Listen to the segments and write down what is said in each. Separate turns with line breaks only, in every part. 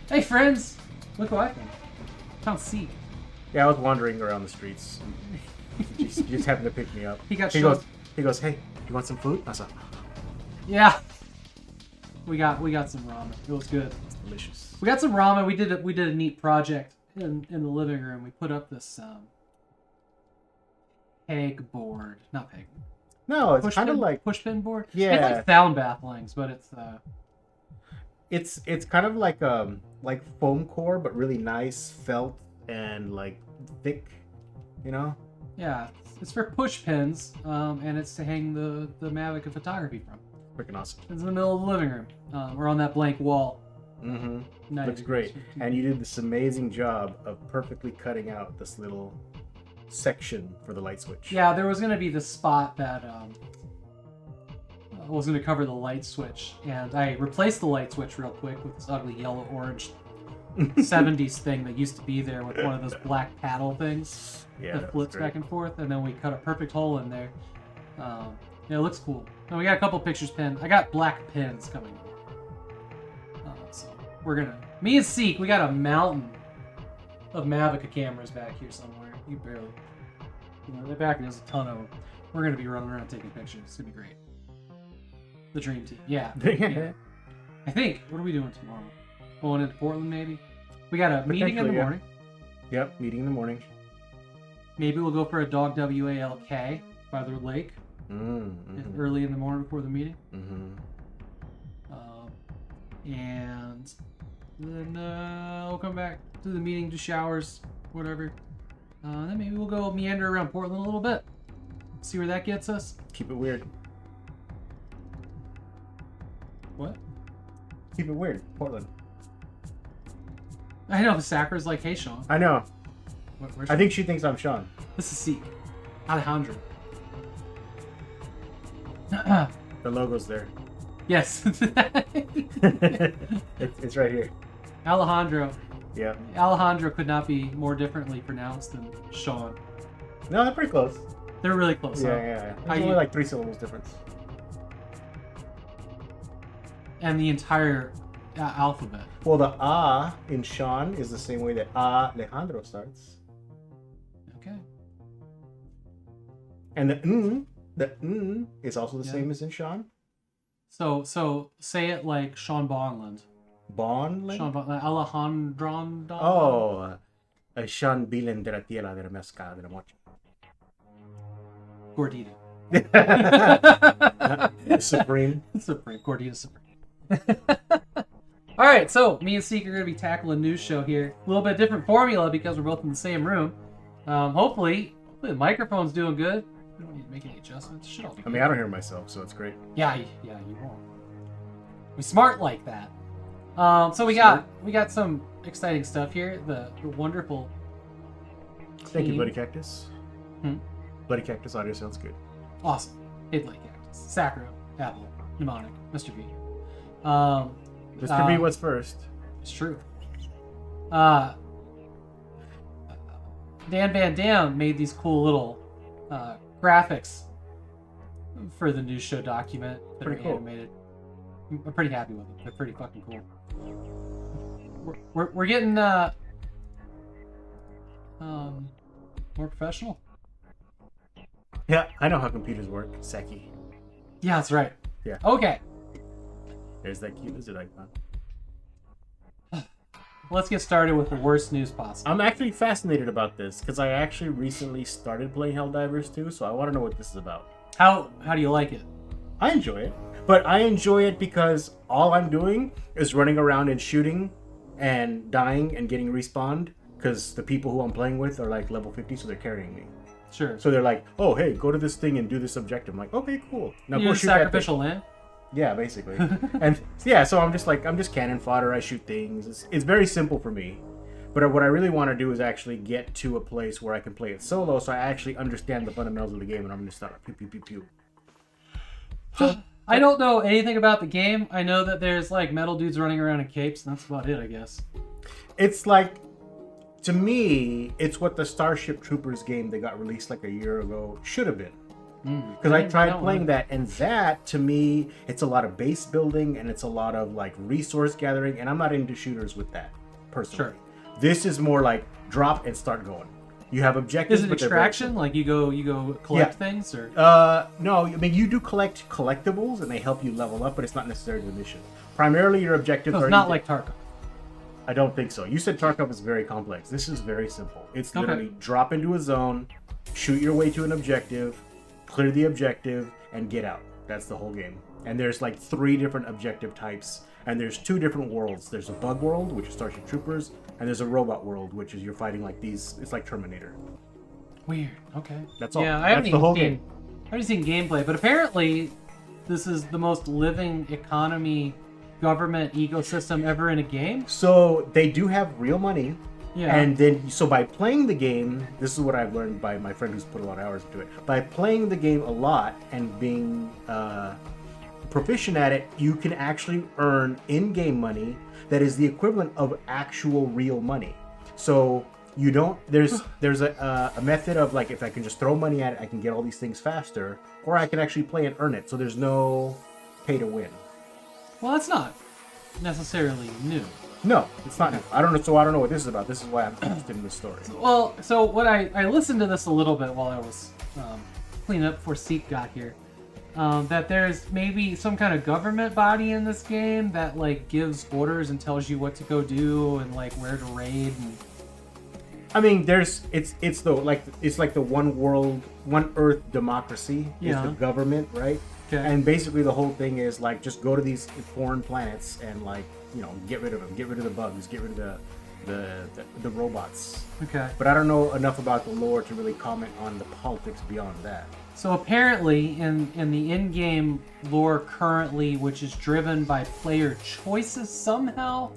Hey friends! Look what I found. Found C.
Yeah, I was wandering around the streets. He just happened to pick me up.
He
goes, hey, you want some food? I said,
yeah. We got some ramen. It was good.
it's delicious.
We got some ramen. We did a neat project in the living room. We put up this peg board, not peg.
No, it's kind of like
pushpin board.
Yeah.
It's like sound bafflings, but
it's kind of like foam core, but really nice felt and like thick, you know.
Yeah, it's for push pins, and it's to hang the Mavic of photography from.
Freaking awesome.
It's in the middle of the living room. We're on that blank wall.
Mm-hmm.
Nice.
Looks great. And you did this amazing job of perfectly cutting out this little section for the light switch.
Yeah, there was gonna be this spot that was gonna cover the light switch, and I replaced the light switch real quick with this ugly yellow-orange 70s thing that used to be there with one of those black paddle things that flips back and forth, and then we cut a perfect hole in there. Yeah, it looks cool. And we got a couple pictures pinned. I got black pins coming. So we're gonna. Me and Seek, we got a mountain of Mavic cameras back here somewhere. You barely. You know, the back there's a ton of them. We're gonna be running around taking pictures. It's gonna be great. The dream team. Yeah. Yeah. I think. What are we doing tomorrow? Going into Portland, maybe. We got a meeting in the morning.
Yep, meeting in the morning.
Maybe we'll go for a dog WALK by the lake. Early in the morning before the meeting. And then we'll come back to the meeting, do showers, whatever. Then maybe we'll go meander around Portland a little bit. See where that gets us.
Keep it weird.
What?
Keep it weird. Portland.
I know, Sakra's like, hey, Sean.
I know.
Where's
I think she thinks I'm Sean.
This is Seek. Alejandro.
The logo's there.
Yes.
It's right here.
Alejandro.
Yeah.
Alejandro could not be more differently pronounced than Sean.
No, they're pretty close.
They're really close.
Yeah,
huh?
yeah. There's only like 3 syllables difference.
And the entire alphabet.
Well, the A in Sean is the same way that Alejandro starts.
Okay.
And the N is also the same as in Sean.
So say it like Sean Bonland.
Bonland?
Sean Bonland. Alejandro.
Oh, Sean Bilen de la Tierra de la Mezca de la Mocha.
Gordita.
Supreme.
Supreme. Gordita Supreme. All right, so me and Seek are going to be tackling news show here. A little bit different formula because we're both in the same room. Hopefully the microphone's doing good. We don't need to make any adjustments. Should all be good.
I mean, I don't hear myself, so it's great.
Yeah, you won't. We smart like that. So we got some exciting stuff here. The wonderful.
Thank you,
team.
Bloody Cactus. Bloody Cactus audio sounds good.
Awesome. Hit like cactus. Sacro, Apple, Mnemonic, Mr. V.
Mr. B was first.
It's true. Dan Van Dam made these cool little graphics for the news show document that
Pretty
are
cool.
animated. I'm pretty happy with them. They're pretty fucking cool. We're getting more professional.
Yeah, I know how computers work. Seki.
Yeah, that's right.
Yeah.
Okay.
There's that cute lizard icon.
Let's get started with the worst news possible.
I'm actually fascinated about this because I actually recently started playing Helldivers 2, so I want to know what this is about.
How do you like it?
I enjoy it, but I enjoy it because all I'm doing is running around and shooting and dying and getting respawned because the people who I'm playing with are like level 50, so they're carrying me.
Sure.
So they're like, oh, hey, go to this thing and do this objective. I'm like, okay, cool. Now
You
go
use
shoot that thing.
sacrificial lamb?
Yeah, basically. And yeah, so I'm just cannon fodder. I shoot things. It's very simple for me. But what I really want to do is actually get to a place where I can play it solo, so I actually understand the fundamentals of the game, and I'm going to start pew pew pew pew. So,
I don't know anything about the game. I know that there's like metal dudes running around in capes, and that's about it, I guess.
it's like, to me, it's what the Starship Troopers game that got released like a year ago should have been. Because I tried playing that, and that, to me, it's a lot of base building, and it's a lot of like resource gathering, and I'm not into shooters with that, personally.
Sure.
This is more like drop and start going. You have objectives.
Is it
but they're very
extraction? Like you go collect things, or
no, I mean you do collect collectibles and they help you level up, but it's not necessarily the mission. Primarily your objectives
so
are
it's not like Tarkov.
I don't think so. You said Tarkov is very complex. This is very simple. It's literally drop into a zone, shoot your way to an objective, clear the objective, and get out. That's the whole game. And there's like 3 different objective types, and there's 2 different worlds. There's a bug world, which is Starship Troopers, and there's a robot world, which is you're fighting like these. It's like Terminator.
Weird. Okay.
That's all.
Yeah, I haven't
That's the whole
even
game.
seen. I haven't seen gameplay, but apparently, this is the most living economy, government ecosystem ever in a game.
So they do have real money.
Yeah.
And then, so by playing the game, this is what I've learned by my friend who's put a lot of hours into it. By playing the game a lot and being proficient at it, you can actually earn in-game money that is the equivalent of actual real money. So You don't. There's a method of like if I can just throw money at it, I can get all these things faster, or I can actually play and earn it. So there's no pay to win.
Well, that's not necessarily new.
No, it's not. I don't know. So I don't know what this is about. This is why I'm interested in this story.
Well, so what I listened to this a little bit while I was cleaning up before Seek got here. That there's maybe some kind of government body in this game that like gives orders and tells you what to go do and like where to raid. And...
I mean, it's like the one world, one Earth democracy is the government, right?
Okay.
And basically the whole thing is like just go to these foreign planets and like get rid of them, get rid of the bugs, get rid of the robots.
Okay.
But I don't know enough about the lore to really comment on the politics beyond that.
So apparently, in the in-game lore currently, which is driven by player choices somehow,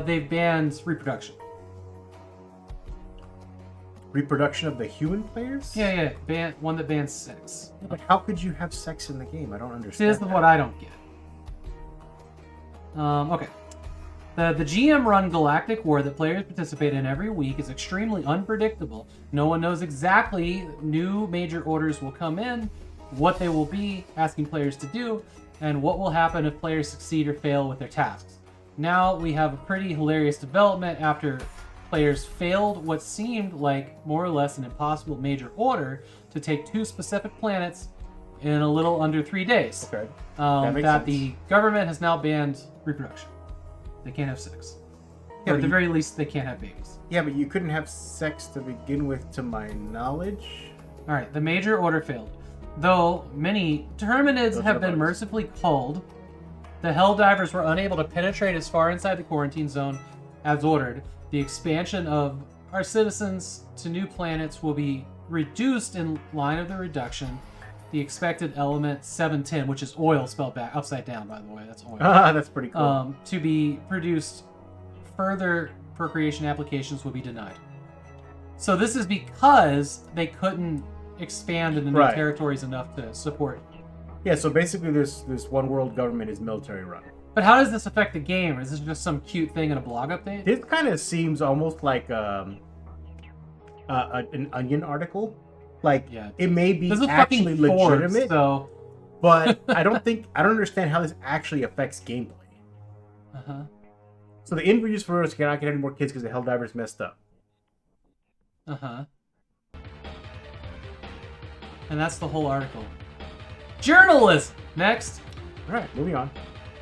they've banned reproduction.
Reproduction of the human players?
Yeah. One that bans sex.
Yeah, but how could you have sex in the game? I don't understand.
This is what I don't get. Okay. The GM-run galactic war that players participate in every week is extremely unpredictable. No one knows exactly new major orders will come in, what they will be asking players to do, and what will happen if players succeed or fail with their tasks. Now we have a pretty hilarious development after players failed what seemed like more or less an impossible major order to take 2 specific planets in a little under 3 days.
Okay.
That
sense.
the government has now banned reproduction. They can't have sex.
Yeah,
Or at the very least, they can't have babies.
Yeah, but you couldn't have sex to begin with, to my knowledge.
All right, the major order failed. Though many Terminids
Those
have
are
been
bugs.
mercifully culled, the Helldivers were unable to penetrate as far inside the quarantine zone as ordered. The expansion of our citizens to new planets will be reduced in line of the reduction. The expected element 710, which is oil spelled back upside down, by the way, that's oil.
That's pretty cool.
To be produced, further procreation applications will be denied. So this is because they couldn't expand in the new
Right.
territories enough to support.
Yeah, so basically this one world government is military run.
But how does this affect the game? Or is this just some cute thing in a blog update?
This kind of seems almost like an Onion article. Like,
Yeah.
it may be
This is
actually
fucking Forbes,
legitimate,
so...
but I don't understand how this actually affects gameplay.
Uh-huh.
So the in-reviews for us cannot get any more kids because the Helldivers messed up.
Uh-huh. And that's the whole article. Journalism! Next.
Alright, moving on.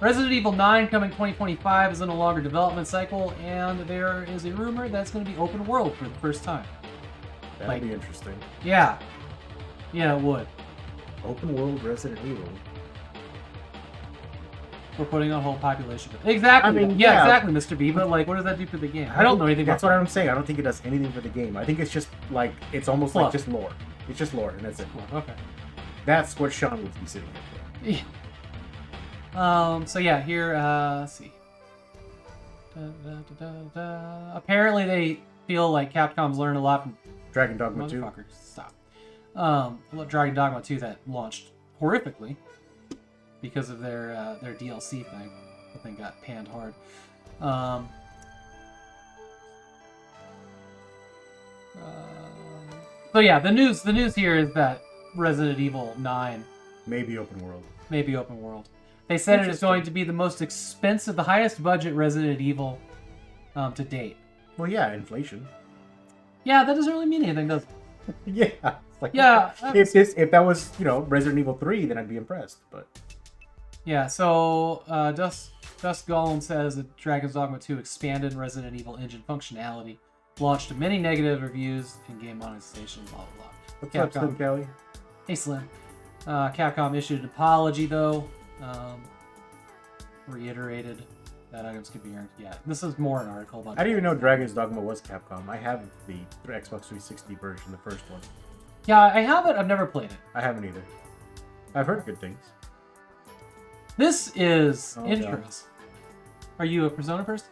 Resident Evil 9 coming 2025 is in a longer development cycle, and there is a rumor that's going to be open world for the first time.
That'll
Like-
be interesting.
Yeah. Yeah, it would.
Open world Resident Evil.
We're putting on whole population. Exactly.
I mean,
yeah,
yeah.
exactly, Mr. B. But like, what does that do for the game? I don't know anything
That's
about
what I'm saying. I don't think it does anything for the game. I think it's just like it's almost
Fluff.
like just lore. It's just lore, and that's it.
Okay.
That's what Sean would be sitting here for.
Yeah. So yeah, here. Let's see. Apparently, they feel like Capcom's learned a lot from
Dragon Dogma 2.
Motherfucker, stop. Dragon Dogma 2 that launched horrifically because of their DLC thing. The thing got panned hard. So yeah, the news here is that Resident Evil 9
Maybe open world.
may be open world. They said it is going to be the most expensive, the highest budget Resident Evil to date.
Well, yeah, inflation.
Yeah, that doesn't really mean anything, does it?
Yeah. It's like,
Yeah,
If that was, Resident Evil 3, then I'd be impressed. But
Yeah, so Dust Golem says that Dragon's Dogma 2 expanded Resident Evil engine functionality, launched many negative reviews, and game monetization, blah, blah, blah.
what's up, Slim Kelly?
Hey, Slim. Capcom issued an apology, though. Reiterated that items could be earned. Yeah, this is more an article about...
I didn't even know Dragon's Dogma was Capcom. I have the Xbox 360 version, the first one.
Yeah, I have it. I've never played it.
I haven't either. I've heard good things.
This is
Oh,
interesting. Are you a Persona person?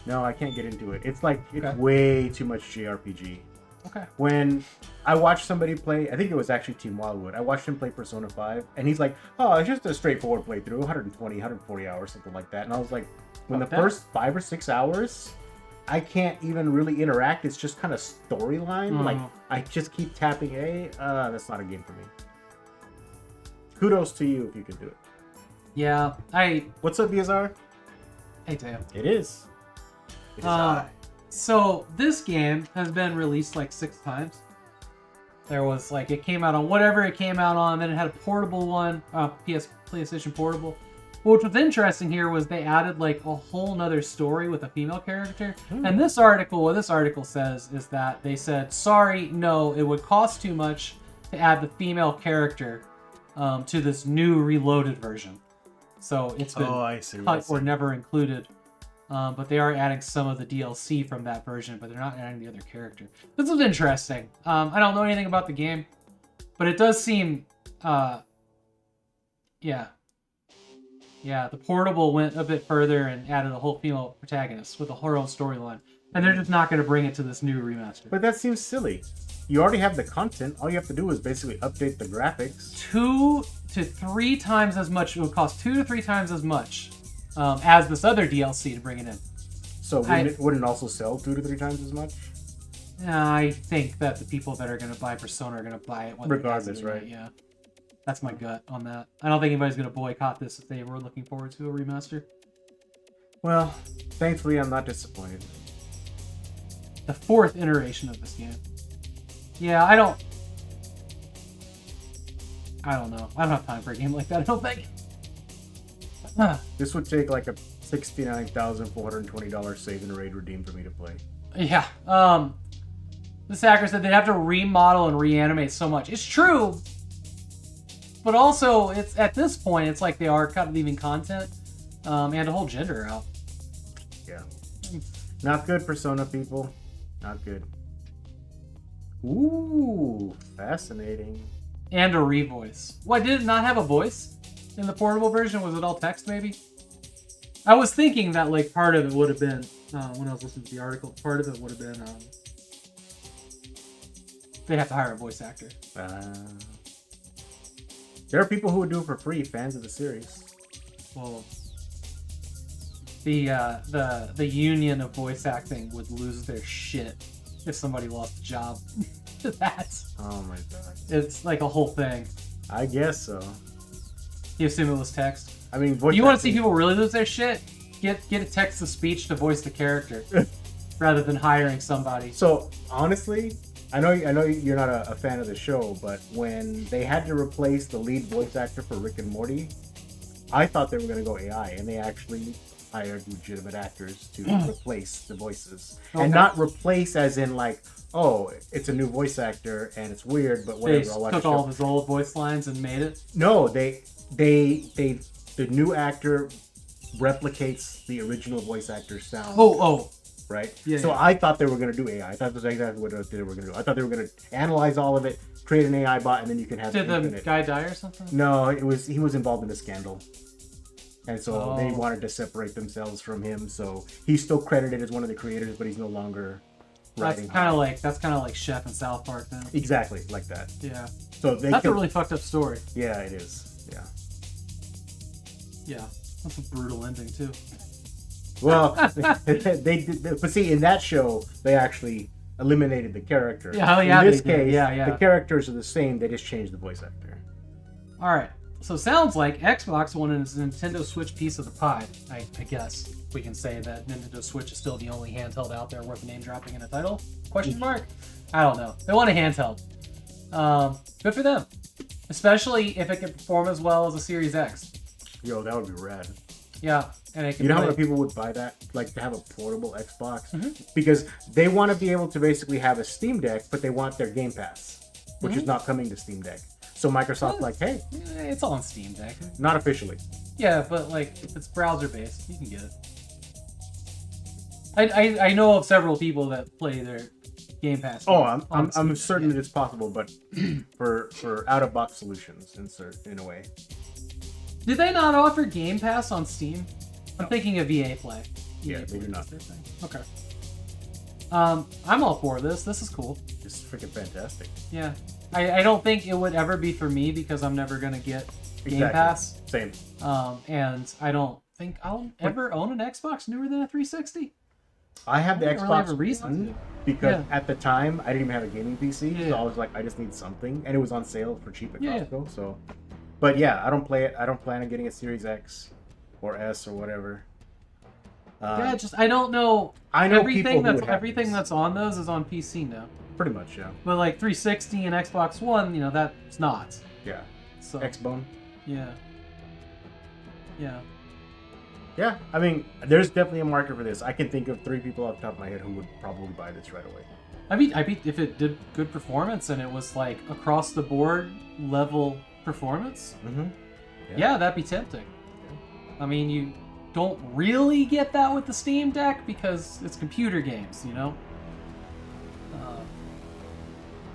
No, I can't get into it. It's like, it's
Okay.
way too much JRPG.
Okay.
When I watched somebody play, I think it was actually Team Wildwood, I watched him play Persona 5, and he's like, oh, it's just a straightforward playthrough, 120, 140 hours, something like that. And I was like, when
Fuck
the
that.
first 5 or 6 hours I can't even really interact. It's just kind of storyline.
Mm.
Like, I just keep tapping A. That's not a game for me. Kudos to you if you can do it.
Yeah,
What's up, BSR?
Hey, Teo.
It is. It is I.
So this game has been released like 6 times. There was like, it came out on whatever it came out on, then it had a portable one, PlayStation Portable. Which was interesting here was they added like a whole nother story with a female character. And this article, what this article says is that they said, sorry, no, it would cost too much to add the female character to this new reloaded version. So it's been cut or never included. But they are adding some of the DLC from that version, but they're not adding the other character. This is interesting. I don't know anything about the game, but it does seem, yeah, the portable went a bit further and added a whole female protagonist with her own storyline. And they're just not going to bring it to this new remaster.
But that seems silly. You already have the content. All you have to do is basically update the graphics.
2 to 3 times as much. It would cost 2 to 3 times as much as this other DLC to bring it in.
So wouldn't it also sell 2 to 3 times as much?
I think that the people that are going to buy Persona are going to buy it.
Regardless, right?
Yeah. That's my gut on that. I don't think anybody's going to boycott this if they were looking forward to a remaster.
Well, thankfully I'm not disappointed.
The 4th iteration of this game. Yeah, I don't know. I don't have time for a game like that, I don't think.
This would take like a $69,420 save and raid redeem for me to play.
Yeah. This hacker said they'd have to remodel and reanimate so much. It's true. But also, it's at this point, it's like they are kind of leaving content and a whole gender out.
Yeah. Not good, Persona people. Not good. Ooh, fascinating.
And a revoice. Why, did it not have a voice in the portable version? Was it all text, maybe? I was thinking that, like, part of it would have been, when I was listening to the article, part of it would have been, they'd have to hire a voice actor.
There are people who would do it for free, fans of the series.
Well, the union of voice acting would lose their shit if somebody lost a job to that.
Oh my god.
It's like a whole thing.
I guess so.
You assume it was text?
I mean, voice
you want to see people really lose their shit? Get a text-to-speech to voice the character rather than hiring somebody.
So, honestly, I know you're not a fan of the show, but when they had to replace the lead voice actor for Rick and Morty, I thought they were going to go AI, and they actually hired legitimate actors to replace the voices. Okay. And not replace as in like, oh, it's a new voice actor and it's weird, but whatever.
They took all of his old voice lines and made it?
No, the new actor replicates the original voice actor's sound.
Oh.
Right?
Yeah,
so yeah. I thought they were going to do AI. I thought that's exactly what they were going to do. I thought they were going to analyze all of it, create an AI bot, and then you can have.
Did the guy die or something?
No, he was involved in a scandal, and so they wanted to separate themselves from him. So he's still credited as one of the creators, but he's no longer.
That's kind of like Chef in South Park then.
Exactly like that.
Yeah.
So
that's a really fucked up story.
Yeah, it is. Yeah.
Yeah, that's a brutal ending too.
Well, they did, but see, in that show, they actually eliminated the character.
Yeah, yeah.
In this case, the characters are the same. They just changed the voice actor.
All right. So sounds like Xbox wanted a Nintendo Switch piece of the pie. I guess we can say that Nintendo Switch is still the only handheld out there worth name dropping in a title? Question mark? I don't know. They want a handheld. Good for them. Especially if it can perform as well as a Series X.
Yo, that would be rad.
Yeah. And it can
how many people would buy that? Like to have a portable Xbox? Mm-hmm. Because they want to be able to basically have a Steam Deck, but they want their Game Pass, which is not coming to Steam Deck. So Microsoft's like, hey.
It's all on Steam Deck.
Not officially.
Yeah, but like, if it's browser-based, you can get it. I know of several people that play their Game Pass.
Oh, I'm certain that it's possible, but for out-of-box solutions, in a way.
Did they not offer Game Pass on Steam? I'm thinking of EA Play.
Yeah, they do not.
Okay. I'm all for this. This is cool.
It's freaking fantastic.
Yeah. I don't think it would ever be for me because I'm never going to get Game Pass.
Same.
And I don't think I'll ever own an Xbox newer than a 360.
I have the
I don't really have
Xbox
a reason
One
to.
because
Yeah.
at the time I didn't even have a gaming PC,
Yeah.
so I was like, I just need something, and it was on sale for cheap at
Yeah.
Costco. So, but yeah, I don't play it. I don't plan on getting a Series X or S or whatever.
Yeah, just I don't know.
I know people who would have
everything
these.
that's on those is on PC now.
Pretty much, yeah.
But like 360 and Xbox One, you know, that's not.
Yeah.
So
X-Bone.
yeah. Yeah.
Yeah, I mean, there's definitely a market for this. I can think of 3 people off the top of my head who would probably buy this right away.
I mean, if it did good performance and it was like across the board level performance,
Mm-hmm.
yeah, that'd be tempting.
Yeah.
I mean, you don't really get that with the Steam Deck because it's computer games, you know.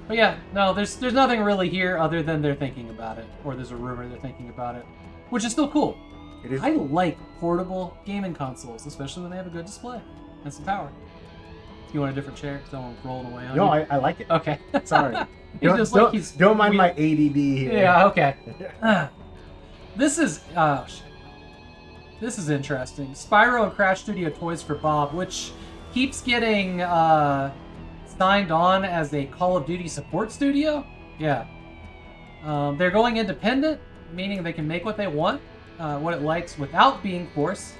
But yeah, no, there's nothing really here other than they're thinking about it, or there's a rumor they're thinking about it, which is still cool.
It is.
I like portable gaming consoles, especially when they have a good display and some power. You want a different chair? Because I won't roll it away on
No,
you.
I like it.
Okay.
Sorry.
He's just like he's
don't mind
weird.
my ADD here.
Yeah. Okay. This is shit. This is interesting. Spyro and Crash Studio Toys for Bob, which keeps getting signed on as a Call of Duty support studio. Yeah. They're going independent, meaning they can make what they want, what it likes, without being forced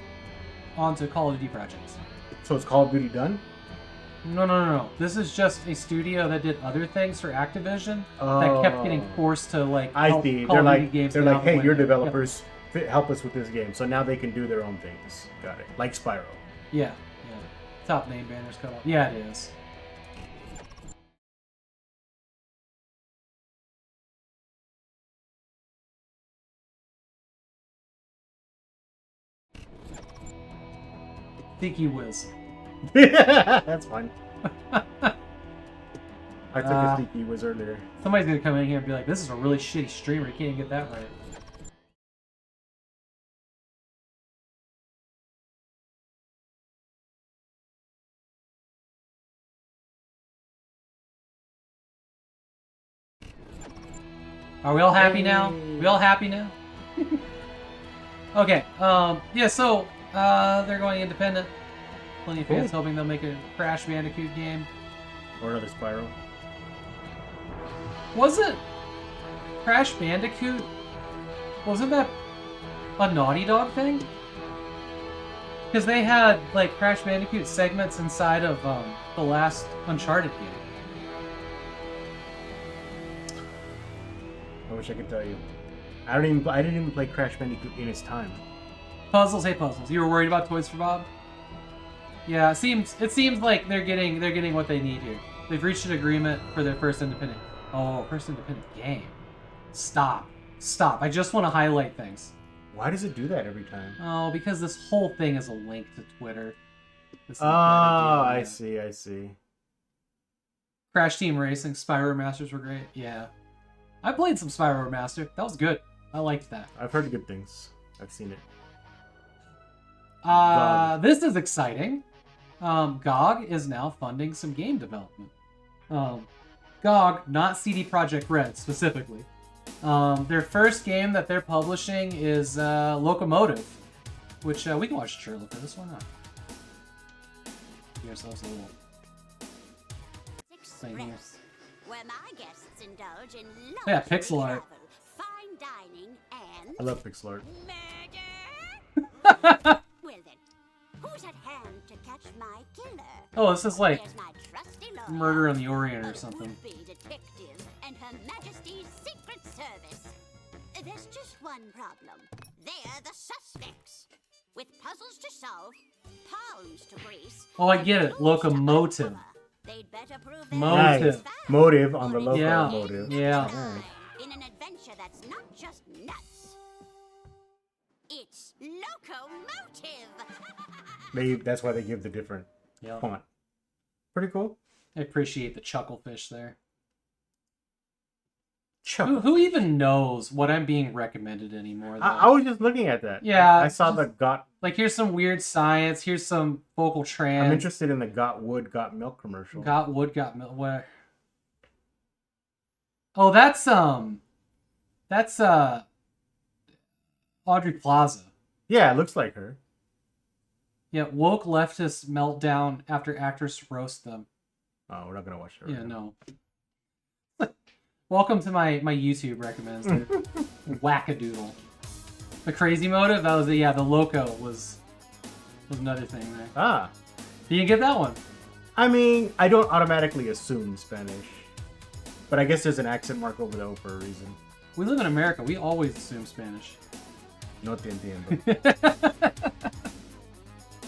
onto Call of Duty projects.
So it's Call of Duty done?
No. This is just a studio that did other things for Activision that kept getting forced to like.
I
help
see.
Call
They're
of Duty
like,
games
they're
get
like,
out the
hey, your
window.
developers, help us with this game. So now they can do their own things. Got it. Like Spyro.
Yeah. Top name banners cut off. Yeah, it is. Thinky Whiz.
That's fine. I took a sneaky whiz earlier.
Somebody's gonna come in here and be like, "This is a really shitty streamer. You can't even get that right." Are we all happy now? We all happy now? Okay. Yeah. So they're going independent. Plenty of fans hoping they'll make a Crash Bandicoot game.
Or another Spyro.
Was it Crash Bandicoot? Wasn't that a Naughty Dog thing? Because they had like Crash Bandicoot segments inside of the last Uncharted game.
I wish I could tell you. I didn't even play Crash Bandicoot in its time.
Puzzles, hey puzzles. You were worried about Toys for Bob? Yeah, it seems like they're getting what they need here. They've reached an agreement for their first independent game. Stop. I just want to highlight things.
Why does it do that every time?
Oh, because this whole thing is a link to Twitter.
Oh, I see.
Crash Team Racing, Spyro Masters were great. Yeah. I played some Spyro Master. That was good. I liked that.
I've heard good things. I've seen it.
This is exciting. GOG is now funding some game development. GOG, not CD Projekt Red specifically. Their first game that they're publishing is Locomotive, which we can watch the trailer for this one. Give ourselves a little thing here.
Where my guests indulge in
Yeah, pixel art.
travel, fine dining, and
I love pixel art.
murder. Well then, who's at hand to catch my killer?
Oh, this is like
There's my trusty lawyer,
Murder on the Orient or
a
something.
would-be detective, and Her Majesty's Secret Service. There's just one problem. They're the suspects. With puzzles to solve, palms to grease.
Oh, I get it.
clues to
Locomotive.
uncover. They'd better prove their
Motive.
innocence fast,
Motive on the
or
Yeah.
locomotive.
Yeah.
Alright.
in an adventure that's not just nuts. It's locomotive.
That's why they give the different
Yeah.
font. Pretty cool.
I appreciate the chucklefish there.
Chuck.
Who even knows what I'm being recommended anymore? Though?
I was just looking at that.
Yeah,
I saw
just-
the got.
Like, here's some weird science. Here's some vocal trans.
I'm interested in the got wood, got milk commercial.
Got wood, got milk. Where? Oh, that's Audrey Plaza.
Yeah, it looks like her.
Yeah, woke leftist meltdown after actress roast them.
Oh, we're not gonna watch that.
Yeah, no. Welcome to my YouTube recommends. Wackadoodle. The crazy motive, that was the loco was another thing there.
Ah.
You didn't get that one.
I mean, I don't automatically assume Spanish. But I guess there's an accent mark over the O for a reason.
We live in America, we always assume Spanish.
No te entiendo.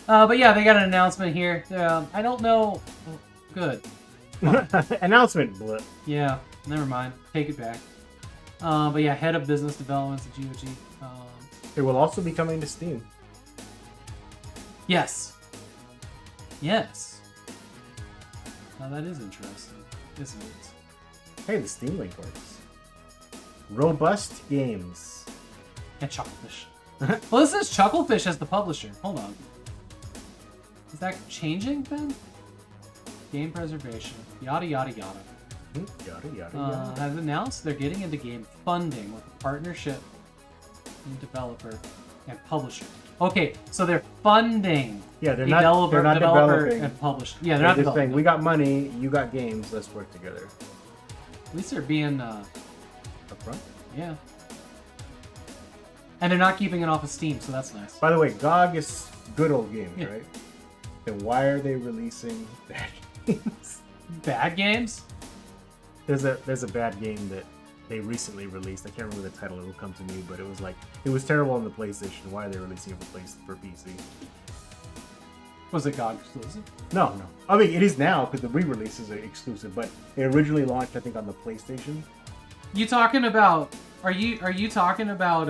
But yeah, they got an announcement here. I don't know. Oh, good.
Announcement. Blah.
Yeah, never mind. Take it back. But yeah, head of business development at GOG.
It will also be coming to Steam.
Yes. Yes. Now that is interesting, isn't it?
Hey, the Steam link works. Robust games.
And Chucklefish. Well, this is Chucklefish as the publisher. Hold on. Is that changing then? Game preservation. Yada yada yada.
Yada yada yada.
Has announced they're getting into game funding with a partnership between developer and publisher. Okay, so they're funding.
Yeah, they're
developer
not developing
and publisher. Yeah, they're not
just
developing.
saying, we got money, you got games, let's work together.
At least they're being
Upfront?
yeah. And they're not keeping it off of Steam, so that's nice.
By the way, GOG is good old games,
Yeah.
right? Then why are they releasing bad games?
Bad games?
There's a bad game that they recently released. I can't remember the title. It will come to me, but it was terrible on the PlayStation. Why are they releasing it for PC?
Was it GOG exclusive?
No. I mean, it is now because the re-release is exclusive, but it originally launched, I think, on the PlayStation.
You talking about? Are you talking about?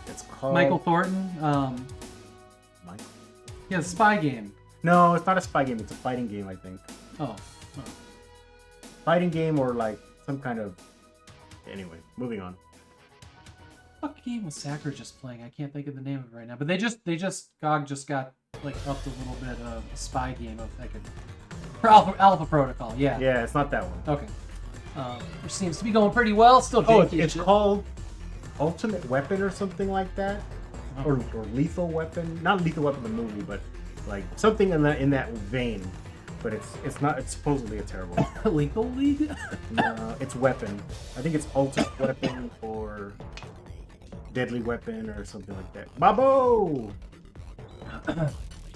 It's called
Michael Thornton.
Michael?
Yeah, the spy game.
No, it's not a spy game. It's a fighting game, I think.
Oh.
Fighting game or like some kind of. Anyway, moving on.
What game was Sakura just playing? I can't think of the name of it right now. But GOG just got like upped a little bit of a spy game of like for Alpha Protocol. Yeah.
Yeah, it's not that one.
Okay. Which seems to be going pretty well. Still janky.
Oh,
and
it's
shit.
called Ultimate Weapon or something like that,
Oh.
or Lethal Weapon. Not Lethal Weapon the movie, but like something in that vein. But it's not. It's supposedly a terrible.
Lethal League.
No, it's Weapon. I think it's Ultimate Weapon or Deadly Weapon or something like that. Babo! I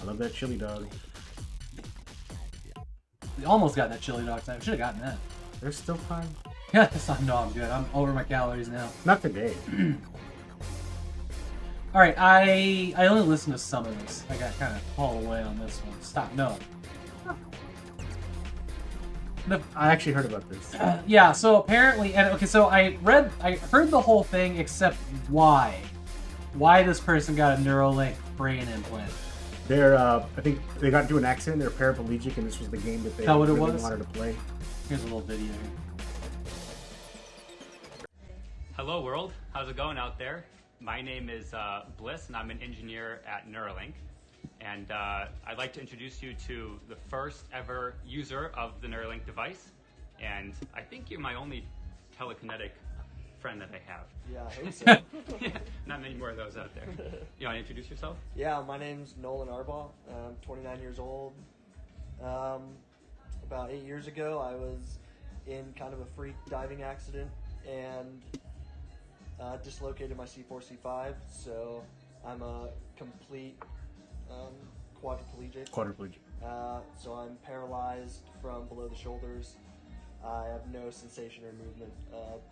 love that chili dog.
We almost got that chili dog time. Should have gotten that.
There's still time.
No, I'm good. I'm over my calories now.
Not today.
All right, I only listened to some of this. I got kind of hauled away on this one. Stop. No.
I actually heard about this.
Yeah. So apparently, and okay. So I heard the whole thing except why this person got a Neuralink brain implant.
They're, I think they got into an accident. They're paraplegic, and this was the game that they
That what it
really
was?
wanted to play.
Here's a little video here.
Hello world, how's it going out there? My name is Bliss and I'm an engineer at Neuralink. And I'd like to introduce you to the first ever user of the Neuralink device. And I think you're my only telekinetic friend that I have.
Yeah, I hope so.
Yeah, not many more of those out there. You want to introduce yourself?
Yeah, my name's Nolan Arbaugh. I'm 29 years old. About 8 years ago, I was in kind of a freak diving accident and dislocated my C4, C5. So I'm a complete quadriplegic. So I'm paralyzed from below the shoulders. I have no sensation or movement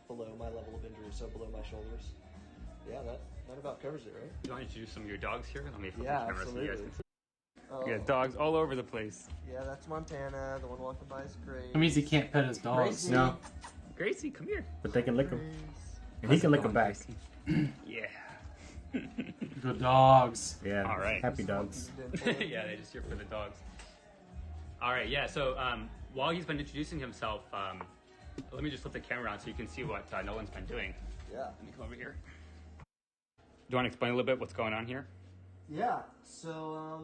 below my level of injury, so below my shoulders. Yeah, that about covers it, right?
You want to introduce some of your dogs here? Let me flip
Yeah,
the camera so you guys
absolutely.
can see.
Oh,
You got dogs all over the place.
yeah, that's Montana. The one walking by is Grace.
That means he can't pet his dogs.
Gracie.
No,
Gracie, come here.
but they can lick them.
Grace.
And he
How's
can
it
lick them
going,
back.
Gracie? Yeah.
Good dogs.
Yeah,
All right.
happy dogs.
Yeah, they just here for the dogs. All right, yeah. So while he's been introducing himself, let me just flip the camera on so you can see what Nolan's been doing.
Yeah.
Let me come over here. Do you want to explain a little bit what's going on here?
Yeah, so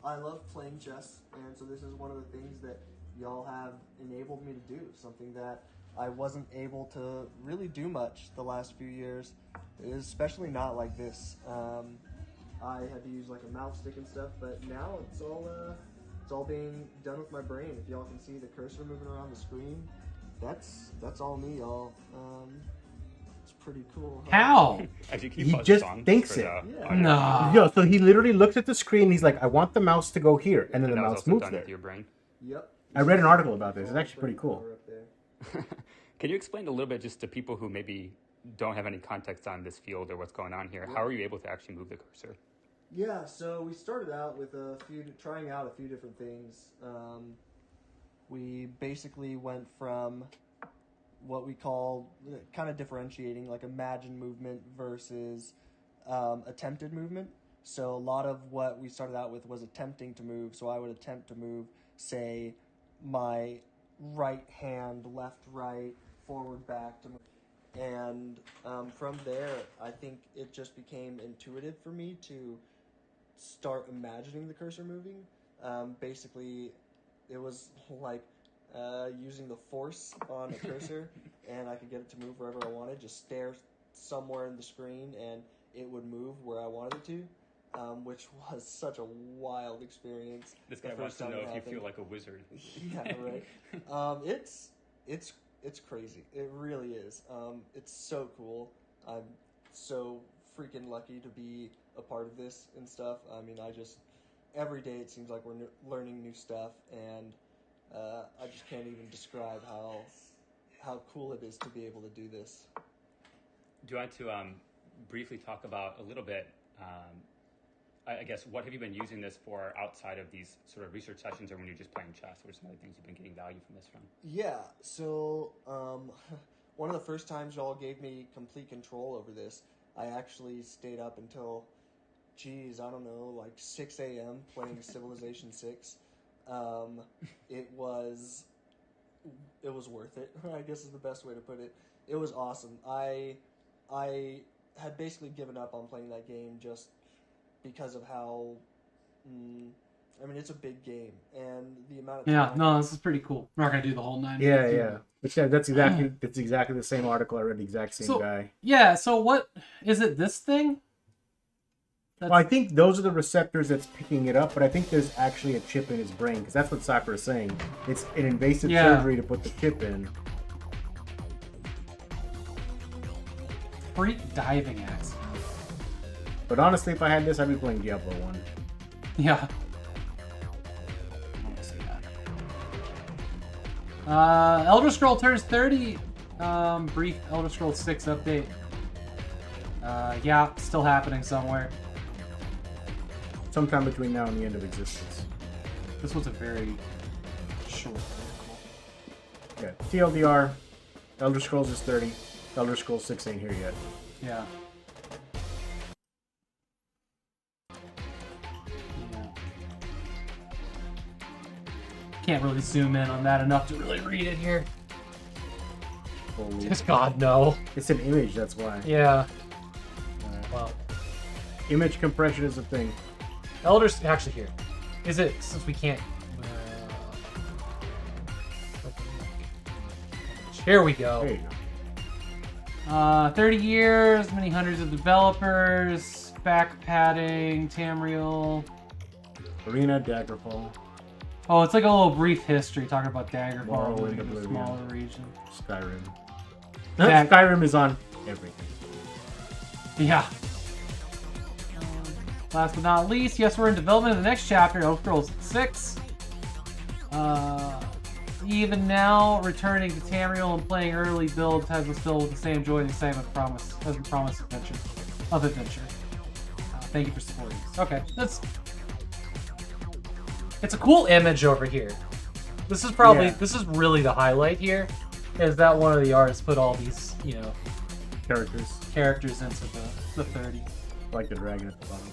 I love playing chess, and so this is one of the things that y'all have enabled me to do, something that I wasn't able to really do much the last few years, especially not like this. I had to use like a mouse stick and stuff, but now it's all being done with my brain. If y'all can see the cursor moving around the screen, that's all me, y'all. It's pretty cool. Huh?
How?
Actually, can you
He
pause
just
the song
thinks
for
it.
the
Yeah.
audio?
No.
Yo, so he literally looks at the screen. He's like, I want the mouse to go here, and then the
That was
mouse
also
moves
done
there.
with your brain.
Yep.
I read an article about this. It's actually pretty cool.
Power up there.
Can you explain a little bit just to people who maybe don't have any context on this field or what's going on here? How are you able to actually move the cursor?
Yeah, so we started out with trying out a few different things. We basically went from what we call kind of differentiating, like imagined movement versus attempted movement. So a lot of what we started out with was attempting to move. So I would attempt to move, say, my right hand, left, right, forward, back to move. And from there, I think it just became intuitive for me to start imagining the cursor moving. Basically, it was like using the force on a cursor, and I could get it to move wherever I wanted. Just stare somewhere in the screen, and it would move where I wanted it to, which was such a wild experience.
This
the
guy wants
first
to
time
know
it
if you
happened.
feel like a wizard.
Yeah, right. It's crazy. It really is. It's so cool. I'm so freaking lucky to be a part of this and stuff. I mean, every day it seems like we're learning new stuff, and I just can't even describe how cool it is to be able to do this.
Do you want to briefly talk about a little bit, I guess, what have you been using this for outside of these sort of research sessions or when you're just playing chess? What are some of the things you've been getting value from this from?
Yeah, so one of the first times y'all gave me complete control over this, I actually stayed up until, I don't know, like 6 a.m. playing Civilization 6. It was worth it, I guess is the best way to put it. It was awesome. I had basically given up on playing that game just because of how, it's a big game, and the amount of
Yeah,
time...
no, this is pretty cool. We're not gonna do the whole 9
Yeah,
minutes.
yeah. But yeah, that's exactly the same article. I read the exact same
So-
guy.
Yeah, so what is it? This thing? That's,
Well, I think those are the receptors that's picking it up, but I think there's actually a chip in his brain, because that's what Sakura is saying. It's an invasive
Yeah.
surgery to put the chip in.
freak diving accident.
But honestly, if I had this, I'd be playing Diablo 1.
Yeah. I want to see that. Elder Scroll turns 30. Brief Elder Scroll 6 update. Yeah, still happening somewhere.
Sometime between now and the end of existence.
This was a very short article.
Yeah, TLDR, Elder Scrolls is 30. Elder Scrolls 6 ain't here yet.
Yeah. Can't really zoom in on that enough to really read it here.
Holy.
Just God, no.
It's an image, that's why.
Yeah. Well,
Image compression is a thing.
Elder's actually here. Is it, since we can't... here we go.
There you go.
30 years, many hundreds of developers, back padding, Tamriel.
Arena, Daggerfall,
Oh, it's like a little brief history talking about Daggerfall,
Morrowind,
living in a
Oblivion.
smaller region.
Skyrim.
Dag-
Skyrim is on everything.
Yeah. Last but not least, yes, we're in development of the next chapter, Elder Scrolls 6. Even now, returning to Tamriel and playing early builds has us filled with the same joy and excitement as we promised adventure. Thank you for supporting us. Okay, it's a cool image over here. This is probably,
Yeah.
this is really the highlight here, is that one of the artists put all these,
Characters,
characters into the 30.
like the dragon at the bottom.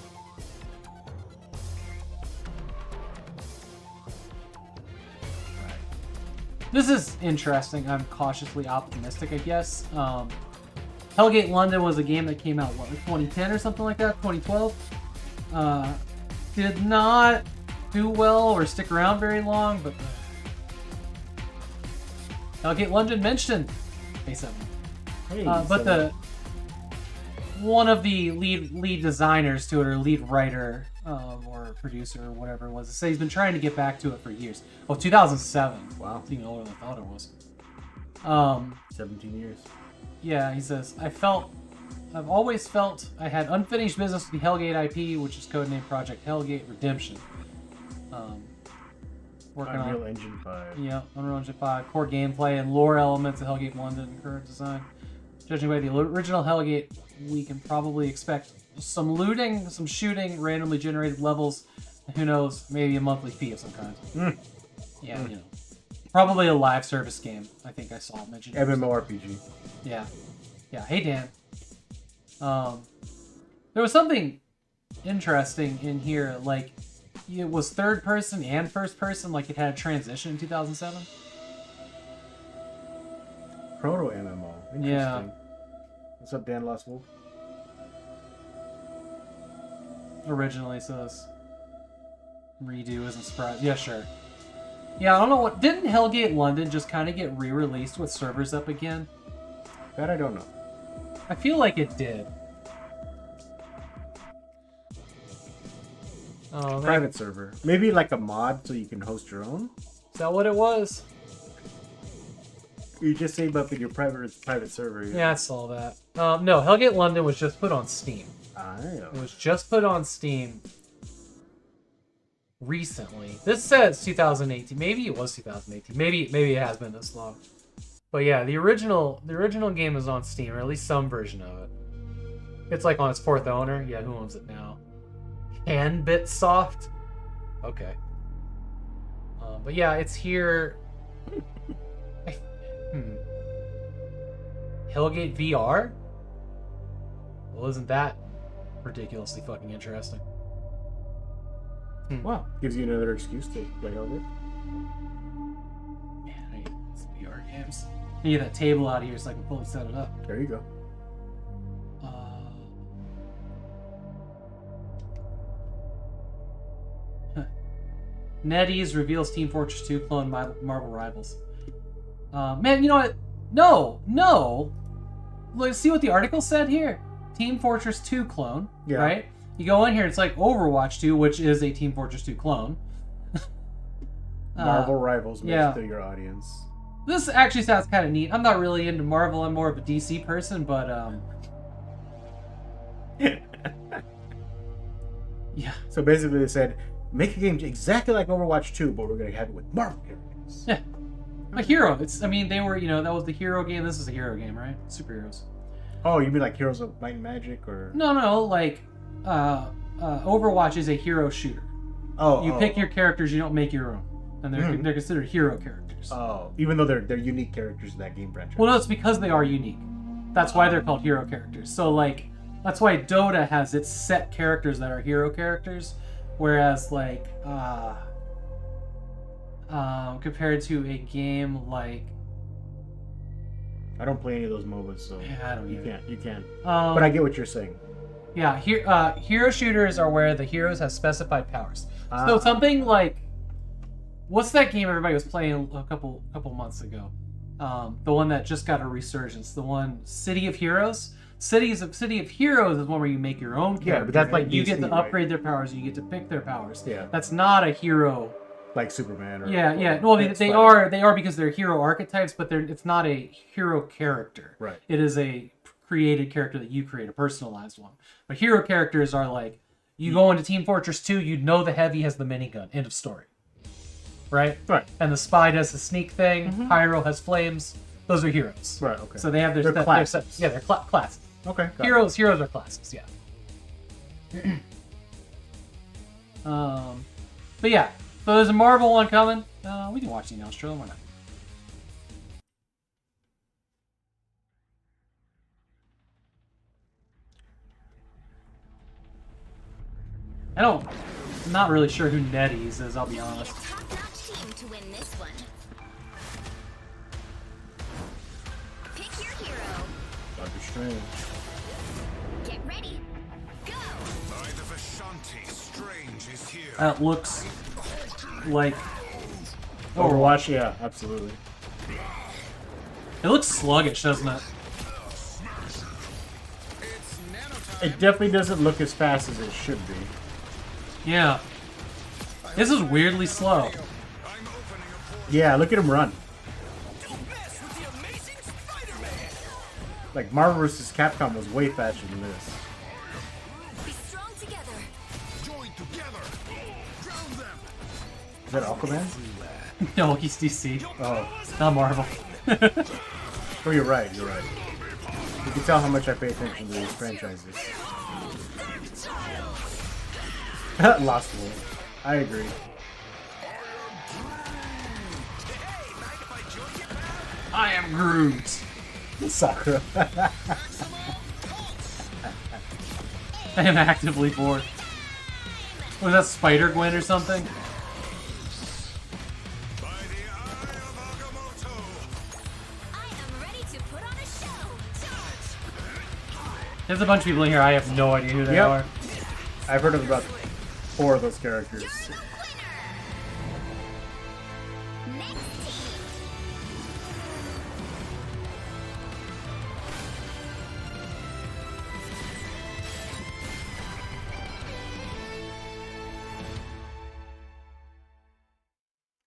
This is interesting. I'm cautiously optimistic, I guess. Hellgate London was a game that came out, like 2010 or something like that? 2012? Did not do well or stick around very long, but Hellgate London mentioned A7.
Hey,
But one of the lead designers to it, or lead writer, or producer, or whatever it was, said he's been trying to get back to it for years. Oh, 2007.
Wow.
It's even older than I thought it was.
17 years.
Yeah, he says, I've always felt I had unfinished business with the Hellgate IP, which is codenamed Project Hellgate Redemption. Working
Unreal
on
Engine 5.
Yeah, Unreal Engine 5, core gameplay and lore elements of Hellgate London and current design. Judging by the original Hellgate, we can probably expect some looting, some shooting, randomly generated levels, and who knows, maybe a monthly fee of some kind. Yeah, you know. Probably a live service game, I think I saw mentioned.
MMORPG.
Yeah. Yeah, hey Dan. There was something interesting in here, like, it was third person and first person, like it had a transition in 2007.
Proto MMO. Interesting.
Yeah.
What's up, Dan Lost Wolf?
Originally, so this redo isn't surprised. Yeah, sure. Yeah, I don't know what. Didn't Hellgate London just kind of get re-released with servers up again?
That I don't know.
I feel like it did. Oh,
Private server. Maybe like a mod so you can host your own?
Is that what it was?
You just save up in your private server.
Yeah, I saw that. No, Hellgate London was just put on Steam. It was just put on Steam recently. This says 2018. Maybe it was 2018. Maybe it has been this long. But yeah, the original game is on Steam, or at least some version of it. It's like on its fourth owner. Yeah, who owns it now? Bitsoft. Okay. But yeah, it's here. Hellgate VR? Well, isn't that ridiculously fucking interesting?
Wow. Gives you another excuse to play Hellgate.
Man, I need some VR games. I need that table out here so I can fully set it up.
There you go.
NetEase reveals Team Fortress 2 clone Marvel Rivals. Man, you know what? No. Let's see what the article said here. Team Fortress 2 clone, right? You go in here, it's like Overwatch 2, which is a Team Fortress 2 clone.
Marvel Rivals makes to your audience.
This actually sounds kind of neat. I'm not really into Marvel. I'm more of a DC person, but yeah.
So basically, they said, make a game exactly like Overwatch 2, but we're gonna have it with Marvel characters.
Yeah. A hero. They were, that was the hero game. This is a hero game, right? Superheroes.
Oh, you mean like Heroes of Might and Magic, or?
No, like, Overwatch is a hero shooter. You pick your characters, you don't make your own. And they're considered hero characters.
Oh, even though they're unique characters in that game franchise.
Well, no, it's because they are unique. That's why they're called hero characters. So, like, that's why Dota has its set characters that are hero characters, whereas, like, compared to a game like...
I don't play any of those MOBAs, so
yeah, I don't either.
You can't. But I get what you're saying.
Yeah, hero shooters are where the heroes have specified powers. So something like... What's that game everybody was playing a couple months ago? The one that just got a resurgence. The one, City of Heroes? City of Heroes is one where you make your own character.
Yeah, but that's like
you
DC,
get to upgrade their powers, you get to pick their powers. Yeah. That's not a hero...
Like Superman or...
Yeah. Well, they are because they're hero archetypes, but it's not a hero character.
Right.
It is a created character that you create, a personalized one. But hero characters are like, you go into Team Fortress 2, you know the heavy has the minigun. End of story. Right?
Right.
And the spy does the sneak thing. Pyro has flames. Those are heroes.
Right, okay.
So they have their
classes.
They're classes.
Okay.
Heroes are classes, yeah. But yeah. So there's a Marvel one coming. We can watch the announced trailer. Why not? I'm not really sure who NetEase is, I'll be honest.
Top-notch team to win this one. Pick your hero.
Doctor Strange.
Get ready. Go.
By the Vishanti, Strange is here.
That looks like
Overwatch, yeah, absolutely.
It looks sluggish, doesn't it?
It definitely doesn't look as fast as it should be.
Yeah. This is weirdly slow.
Yeah, look at him run. Like Marvel vs. Capcom was way faster than this.
Be strong together.
Join together. Drown them.
Is that Aquaman?
No, he's DC.
Oh,
Not Marvel.
oh, you're right. You're right. You can tell how much I pay attention to these franchises. Lost World. I agree.
I am Groot.
Sakura.
I am actively bored. Was that Spider-Gwen or something?
I am ready to put on a show.
There's a bunch of people in here. I have no idea who they
Yep.
are.
I've heard of about 4 of those characters.
Next team.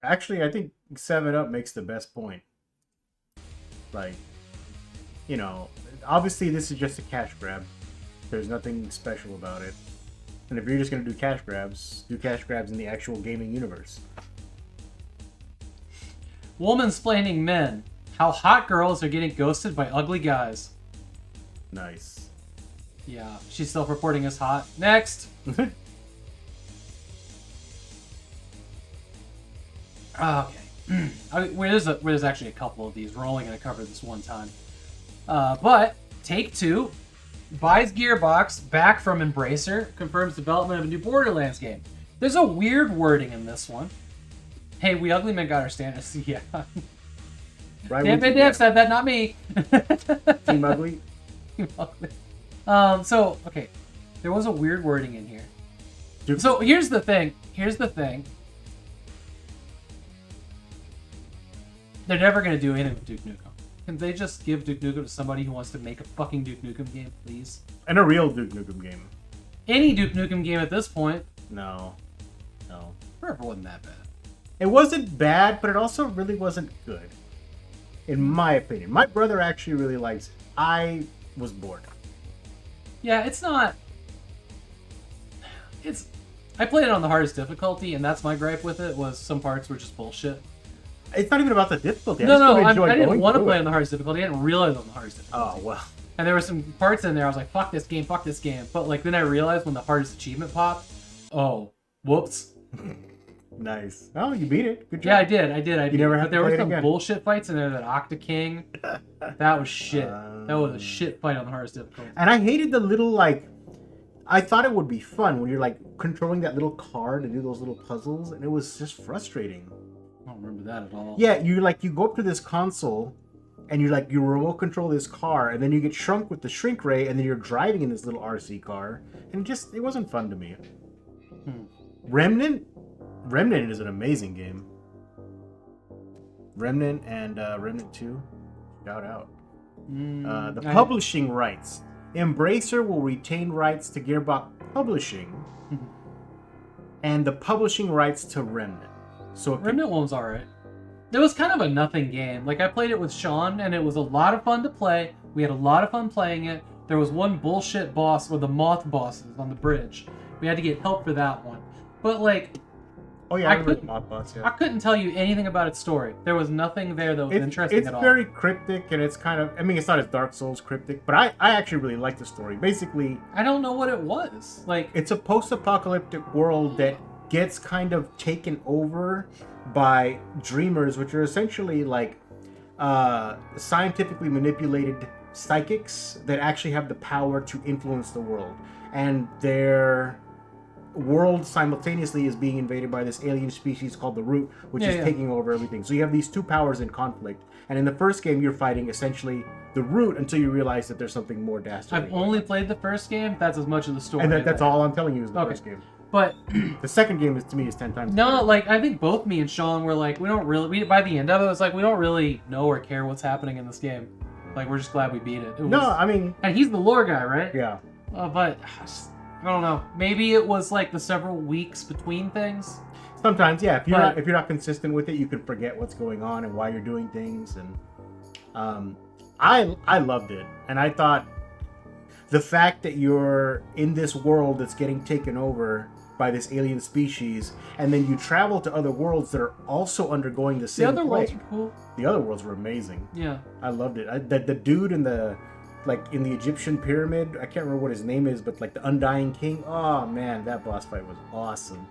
Actually, I think 7-Up makes the best point. Like, you know, obviously this is just a cash grab. There's nothing special about it. And if you're just going to do cash grabs in the actual gaming universe.
Womansplaining men. How hot girls are getting ghosted by ugly guys.
Nice.
Yeah, she's self-reporting as hot. Next! Okay. There's actually a couple of these. We're only going to cover this one time. But Take-Two buys Gearbox back from Embracer, confirms development of a new Borderlands game. There's a weird wording in this one. Hey, we ugly men got our standards. Yeah.
Right
Dan
when-
Dev said that, not me.
Team Ugly?
Team Ugly. So, okay. There was a weird wording in here.
Duke-
So, here's the thing. They're never going to do anything with Duke Nukem. Can they just give Duke Nukem to somebody who wants to make a fucking Duke Nukem game, please?
And a real Duke Nukem game.
Any Duke Nukem game at this point.
No.
Forever wasn't that bad.
It wasn't bad, but it also really wasn't good. In my opinion. My brother actually really likes it. I was bored.
Yeah, it's not... I played it on the hardest difficulty, and that's my gripe with it, was some parts were just bullshit.
It's not even about the difficulty.
No,
really enjoyed
I didn't
going
want to
through
play
it.
on the hardest difficulty. I didn't realize it was on the hardest difficulty.
Oh, well.
And there were some parts in there I was like, fuck this game. But like then I realized when the hardest achievement popped, oh, whoops.
Nice. Oh, you beat it. Good job.
Yeah, I did.
You never
But
had to
there were
play it
some
again.
bullshit fights in there. That Octa King, that was shit. That was a shit fight on the hardest difficulty.
And I hated the little, like... I thought it would be fun when you're, like, controlling that little car to do those little puzzles, and it was just frustrating.
I don't remember that at all.
Yeah, you go up to this console, and you remote control this car, and then you get shrunk with the shrink ray, and then you're driving in this little RC car, and it wasn't fun to me. Remnant is an amazing game. Remnant and Remnant 2, shout out. The publishing rights. Embracer will retain rights to Gearbox Publishing, and the publishing rights to Remnant. So it
Remnant one was alright. It was kind of a nothing game. Like I played it with Sean, and it was a lot of fun to play. We had a lot of fun playing it. There was one bullshit boss, or the moth bosses on the bridge. We had to get help for that one. But like,
Oh yeah, I remember the Moth Boss,
I
yeah.
couldn't tell you anything about its story. There was nothing there that was interesting
It's
at all.
very cryptic, and it's kind of... I mean, it's not as Dark Souls cryptic, but I actually really like the story. Basically,
I don't know what it was. Like,
it's a post-apocalyptic world that gets kind of taken over by dreamers, which are essentially like scientifically manipulated psychics that actually have the power to influence the world. And their world simultaneously is being invaded by this alien species called the Root, which is taking over everything. So you have these two powers in conflict. And in the first game, you're fighting essentially the Root until you realize that there's something more dastardly.
I've only played the first game. That's as much of the story.
And
as
that's
I-
all I'm telling you is the
Okay.
first game.
But
The second game is to me is 10 times.
no,
better.
like I think both me and Sean were like, we don't really. By the end of it, it's like we don't really know or care what's happening in this game. Like we're just glad we beat it.
No, I mean,
And he's the lore guy, right?
yeah.
But I don't know. Maybe it was like the several weeks between things.
Sometimes, yeah.
But-
If you're not consistent with it, you can forget what's going on and why you're doing things. And I loved it, and I thought the fact that you're in this world that's getting taken over by this alien species, and then you travel to other worlds that are also undergoing the
The
same
other worlds
plague.
were cool.
The other worlds were amazing.
Yeah.
I loved it. The dude in the Egyptian pyramid, I can't remember what his name is, but like the Undying King. Oh man, that boss fight was awesome.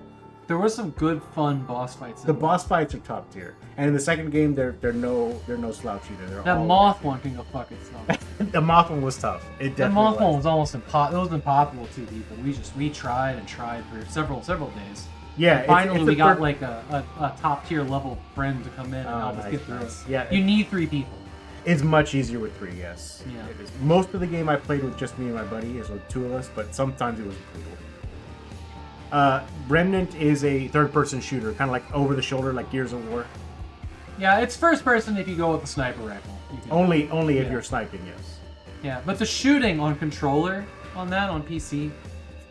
There were some good, fun boss fights.
The boss fights are top tier, and in the second game, they're no slouch either. They're
That
all
moth one can go fuck itself.
the moth one was tough. It
The
definitely
moth one
was.
was almost impossible. It was impossible to beat, but we tried and tried for several days.
Yeah,
And finally
it's
we
the
got
third-
like a top tier level friend to come in and
Oh,
help us
nice,
get through
nice.
it.
Yeah,
You need 3 people.
It's much easier with 3. Yes.
Yeah.
It is. Most of the game I played with just me and my buddy, is with 2 of us, but sometimes it was brutal. Remnant is a third-person shooter, kind of like over the shoulder, like Gears of War.
Yeah, it's first person if you go with the sniper rifle. You can-
Only if
Yeah.
you're sniping. Yes.
Yeah, but the shooting on controller on PC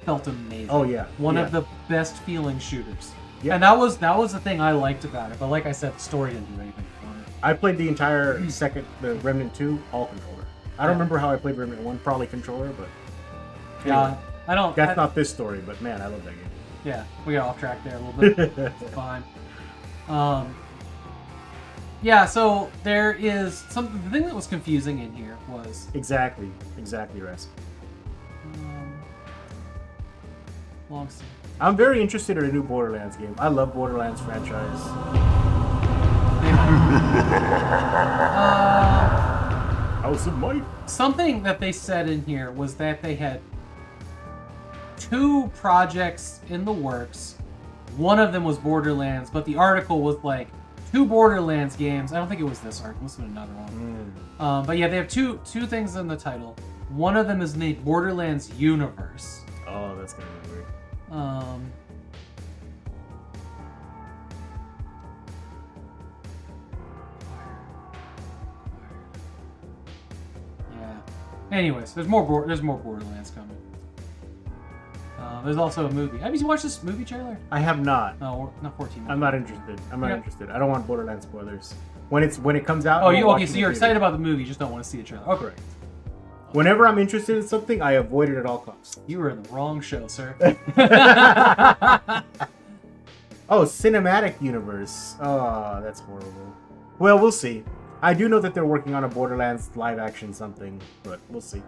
felt amazing.
Oh yeah.
One
yeah.
of the best feeling shooters.
Yeah.
And that was the thing I liked about it. But like I said, the story didn't do anything for me.
I played the entire the Remnant 2 all controller. I don't remember how I played Remnant 1, probably controller, but
Yeah,
anyway,
I don't.
that's
I-
not this story. But man, I love that game.
Yeah, we got off track there a little bit. It's fine. Yeah, so there is something. The thing that was confusing in here was
Exactly, Res.
long story.
I'm very interested in a new Borderlands game. I love Borderlands franchise. House of Might.
Something that they said in here was that they had 2 projects in the works. One of them was Borderlands, but the article was like 2 Borderlands games. I don't think it was this article. It must have been another one. But yeah, they have two things in the title. One of them is named Borderlands Universe.
Oh, that's gonna be weird.
Yeah. Anyways, there's more Borderlands coming. There's also a movie. Have you watched this movie trailer?
I have not.
No, not 14.
I'm not interested. I'm not
Okay.
interested. I don't want Borderlands spoilers. When it comes out.
Oh,
I'll
you
watch
okay?
it
So
in
you're
the
excited
theater.
about the movie, you just don't want to see the trailer. Oh,
Correct. Whenever I'm interested in something, I avoid it at all costs.
You were in the wrong show, sir.
Oh, cinematic universe. Oh, that's horrible. Well, we'll see. I do know that they're working on a Borderlands live action something, but we'll see.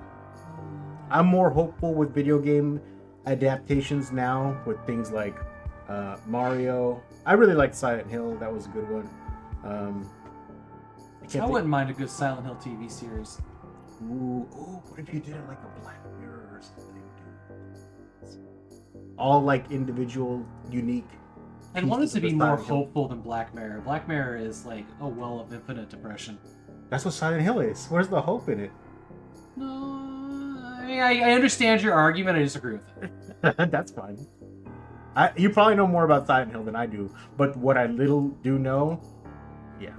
I'm more hopeful with video game adaptations now with things like Mario. I really liked Silent Hill. That was a good one.
I wouldn't mind a good Silent Hill TV series.
Ooh, what if you did it like a Black Mirror or something, dude? All like individual, unique.
I want it
pieces
to
of
be
the
more
Silent Hill.
hopeful than Black Mirror. Black Mirror is like a well of infinite depression.
That's what Silent Hill is. Where's the hope in it?
No, I mean, I understand your argument. I disagree with it.
That's fine. You probably know more about Silent Hill than I do, but what I little do know, yeah,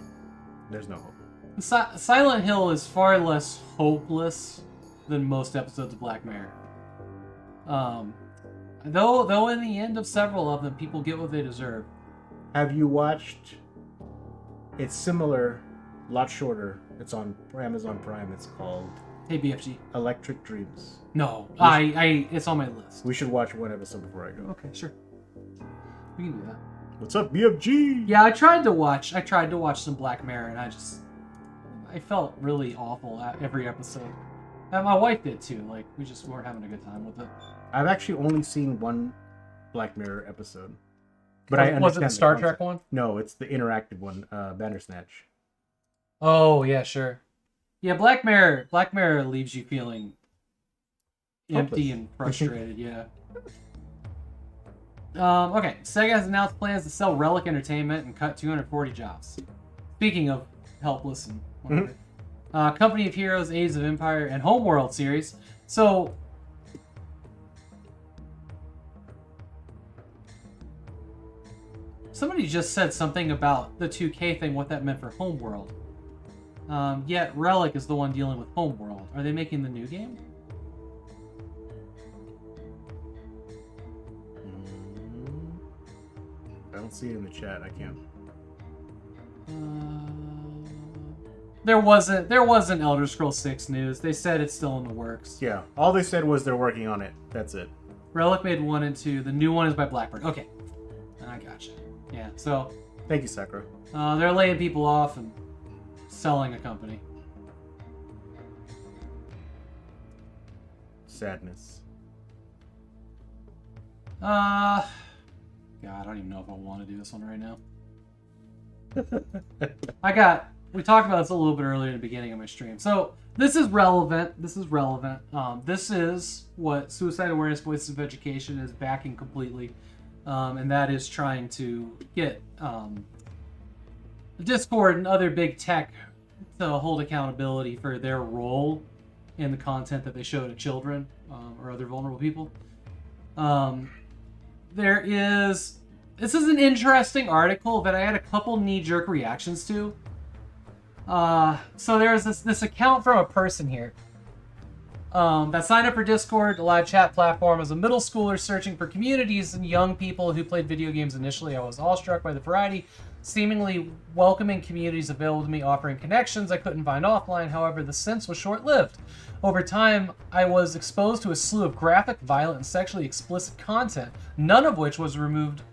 there's no hope.
Silent Hill is far less hopeless than most episodes of Black Mirror. Though in the end of several of them, people get what they deserve.
Have you watched? It's similar, a lot shorter. It's on Amazon Prime. It's called
Hey BFG.
Electric Dreams.
No, it's on my list.
We should watch one episode before I go.
Okay, sure. We can do that.
What's up, BFG?
Yeah, I tried to watch some Black Mirror, and I felt really awful at every episode. And my wife did too. Like, we just weren't having a good time with it.
I've actually only seen one Black Mirror episode, but I understand
Was it the Star
concept.
Trek one?
No, it's the interactive one, Bandersnatch.
Oh yeah, sure. Yeah, Black Mirror leaves you feeling empty
Hopeless.
and frustrated. Yeah. Okay, Sega has announced plans to sell Relic Entertainment and cut 240 jobs. Speaking of helpless and whatever. Company of Heroes, Age of Empire, and Homeworld series. So, Somebody just said something about the 2K thing, what that meant for Homeworld. Yet Relic is the one dealing with Homeworld. Are they making the new game?
I don't see it in the chat. I can't.
There wasn't Elder Scrolls 6 news. They said it's still in the works.
Yeah, all they said was they're working on it. That's it.
Relic made 1 and 2. The new one is by Blackbird. Okay, I gotcha. Yeah, so
Thank you, Sakura.
they're laying people off and selling a company.
Sadness.
God, I don't even know if I want to do this one right now. We talked about this a little bit earlier in the beginning of my stream. So this is relevant. This is what Suicide Awareness Voices of Education is backing completely. And that is trying to get Discord and other big tech to hold accountability for their role in the content that they show to children or other vulnerable people. This is an interesting article that I had a couple knee-jerk reactions to. So there's this account from a person here that signed up for Discord, a live chat platform, as a middle schooler searching for communities and young people who played video games initially. I was awestruck by the variety, seemingly welcoming communities available to me, offering connections I couldn't find offline. However, the sense was short-lived. Over time, I was exposed to a slew of graphic, violent, and sexually explicit content, none of which was removed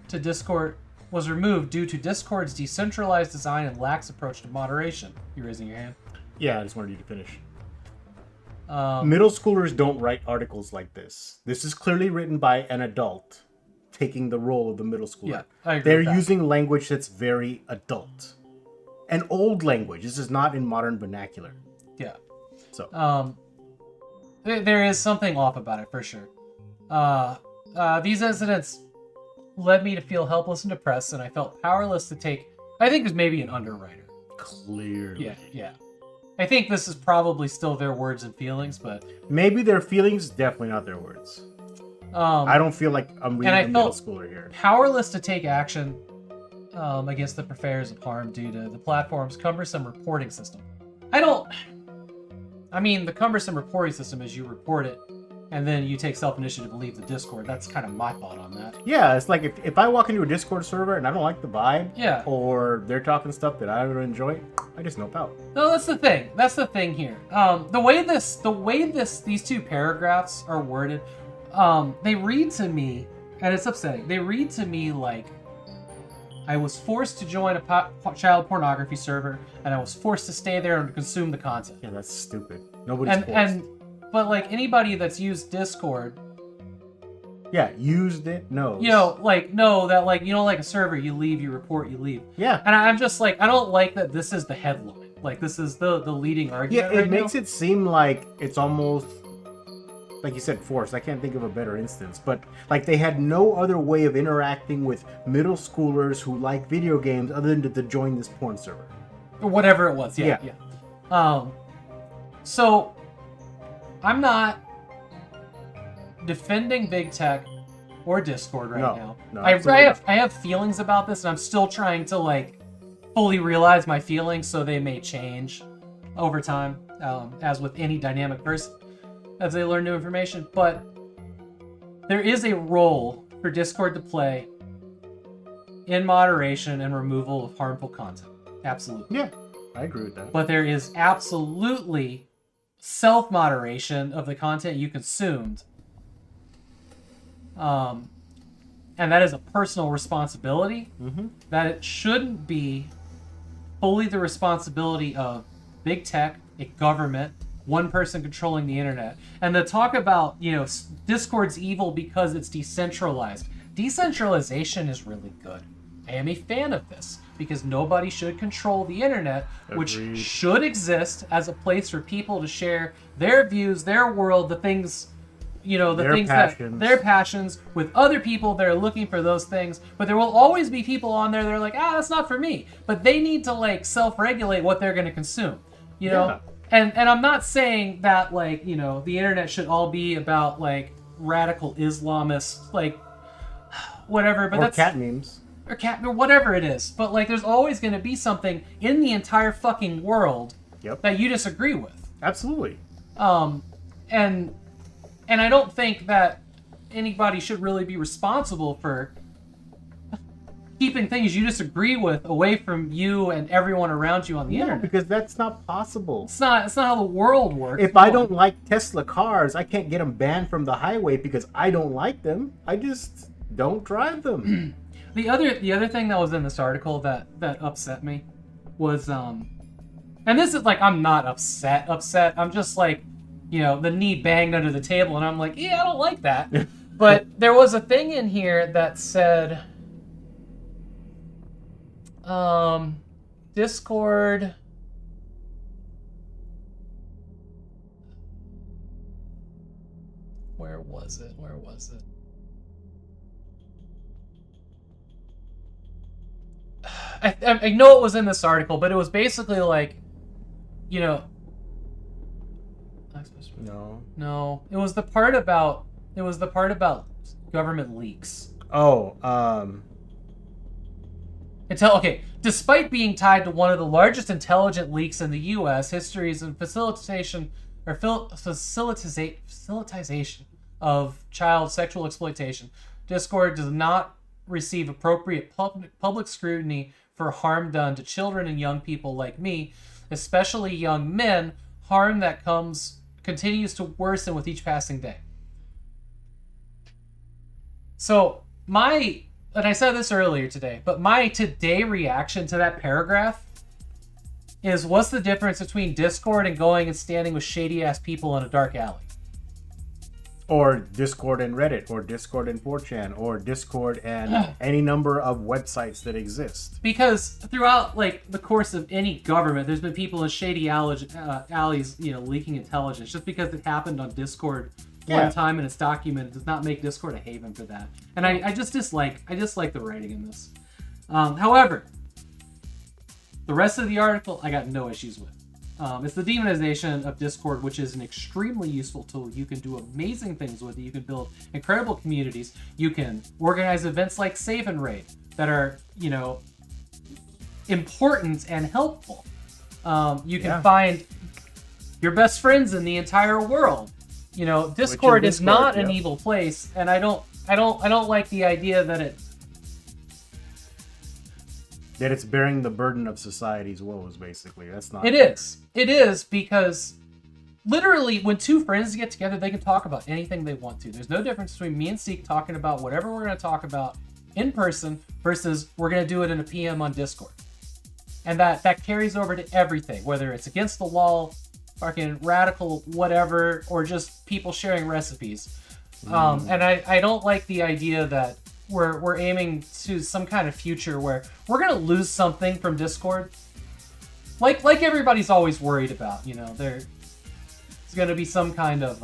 due to Discord's decentralized design and lax approach to moderation. You raising your hand?
Yeah, I just wanted you to finish. Middle schoolers don't write articles like this. This is clearly written by an adult taking the role of the middle schooler.
Yeah, I agree
They're
with that.
using language that's very adult. An old language. This is not in modern vernacular.
Yeah.
So
There is something off about it, for sure. These incidents led me to feel helpless and depressed, and I felt powerless to take... I think it's maybe an underwriter.
clearly.
Yeah. I think this is probably still their words and feelings, but...
Maybe their feelings, definitely not their words. I don't feel like I'm reading a middle schooler here.
Powerless to take action against the purveyors of harm due to the platform's cumbersome reporting system. The cumbersome reporting system is you report it, and then you take self-initiative and leave the Discord. That's kind of my thought on that.
Yeah, it's like if I walk into a Discord server and I don't like the vibe,
Yeah.
or they're talking stuff that I don't enjoy, I just nope out.
No, that's the thing. That's the thing here. The way these two paragraphs are worded, they read to me, and it's upsetting. They read to me like I was forced to join a child pornography server, and I was forced to stay there and consume the content.
Yeah, that's stupid. Nobody's forced.
But like anybody that's used Discord,
yeah, used it. No.
Like a server, you leave, you report, you leave.
Yeah.
And I'm just like, I don't like that this is the headline. Like this is the leading argument.
Yeah, it
right
makes
now.
it seem like it's almost like you said, forced. I can't think of a better instance, but like they had no other way of interacting with middle schoolers who like video games other than to join this porn server.
Or whatever it was. Yeah. So I'm not defending big tech or Discord right now.
No,
I
absolutely.
have feelings about this, and I'm still trying to like fully realize my feelings, so they may change over time, as with any dynamic person, as they learn new information. But there is a role for Discord to play in moderation and removal of harmful content. Absolutely.
Yeah, I agree with that.
But there is absolutely self-moderation of the content you consumed. And that is a personal responsibility.
Mm-hmm.
That it shouldn't be fully the responsibility of big tech, a government, one person controlling the internet. And the talk about, Discord's evil because it's decentralized. Decentralization is really good. I am a fan of this because nobody should control the internet, which
Agreed.
should exist as a place for people to share their views, their world, the things, their passions with other people that are looking for those things. But there will always be people on there that are like, that's not for me. But they need to like self-regulate what they're going to consume,
Yeah.
And I'm not saying that like, the internet should all be about like radical Islamists, like whatever, but
Or
that's
cat memes.
or cat or whatever it is. But like, there's always going to be something in the entire fucking world that you disagree with.
Absolutely.
And I don't think that anybody should really be responsible for keeping things you disagree with away from you and everyone around you on the internet.
Because that's not possible.
It's not how the world works.
If I don't like Tesla cars, I can't get them banned from the highway because I don't like them. I just don't drive them.
The other thing that was in this article that upset me was and this is like, I'm not upset. I'm just like, you know, the knee banged under the table and I'm like, yeah, I don't like that. But there was a thing in here that said Discord where was it? I know it was in this article, but it was basically like, you know, no, it was the part about government leaks. Despite being tied to one of the largest intelligent leaks in the U.S., histories and facilitation of child sexual exploitation, Discord does not receive appropriate public scrutiny for harm done to children and young people like me, especially young men, harm that continues to worsen with each passing day. So and I said this earlier today, but my today reaction to that paragraph is, what's the difference between Discord and going and standing with shady ass people in a dark alley?
Or Discord and Reddit, or Discord and 4chan, or Discord and any number of websites that exist.
Because throughout like the course of any government, there's been people in shady alleys, you know, leaking intelligence. Just because it happened on Discord one time and it's documented does not make Discord a haven for that. And I just dislike the writing in this. However, the rest of the article I got no issues with. It's the demonization of Discord, which is an extremely useful tool. You can do amazing things with it. You can build incredible communities. You can organize events like Save and Raid that are, you know, important and helpful. You can find your best friends in the entire world. You know, Discord is not an evil place, and I don't like the idea that
it's bearing the burden of society's woes, basically. That's not...
It is, because literally when two friends get together, they can talk about anything they want to. There's no difference between me and Seek talking about whatever we're going to talk about in person versus we're going to do it in a PM on Discord. And that carries over to everything, whether it's against the law, fucking radical whatever, or just people sharing recipes. And I don't like the idea that we're aiming to some kind of future where we're gonna lose something from Discord, like everybody's always worried about. You know, there's gonna be some kind of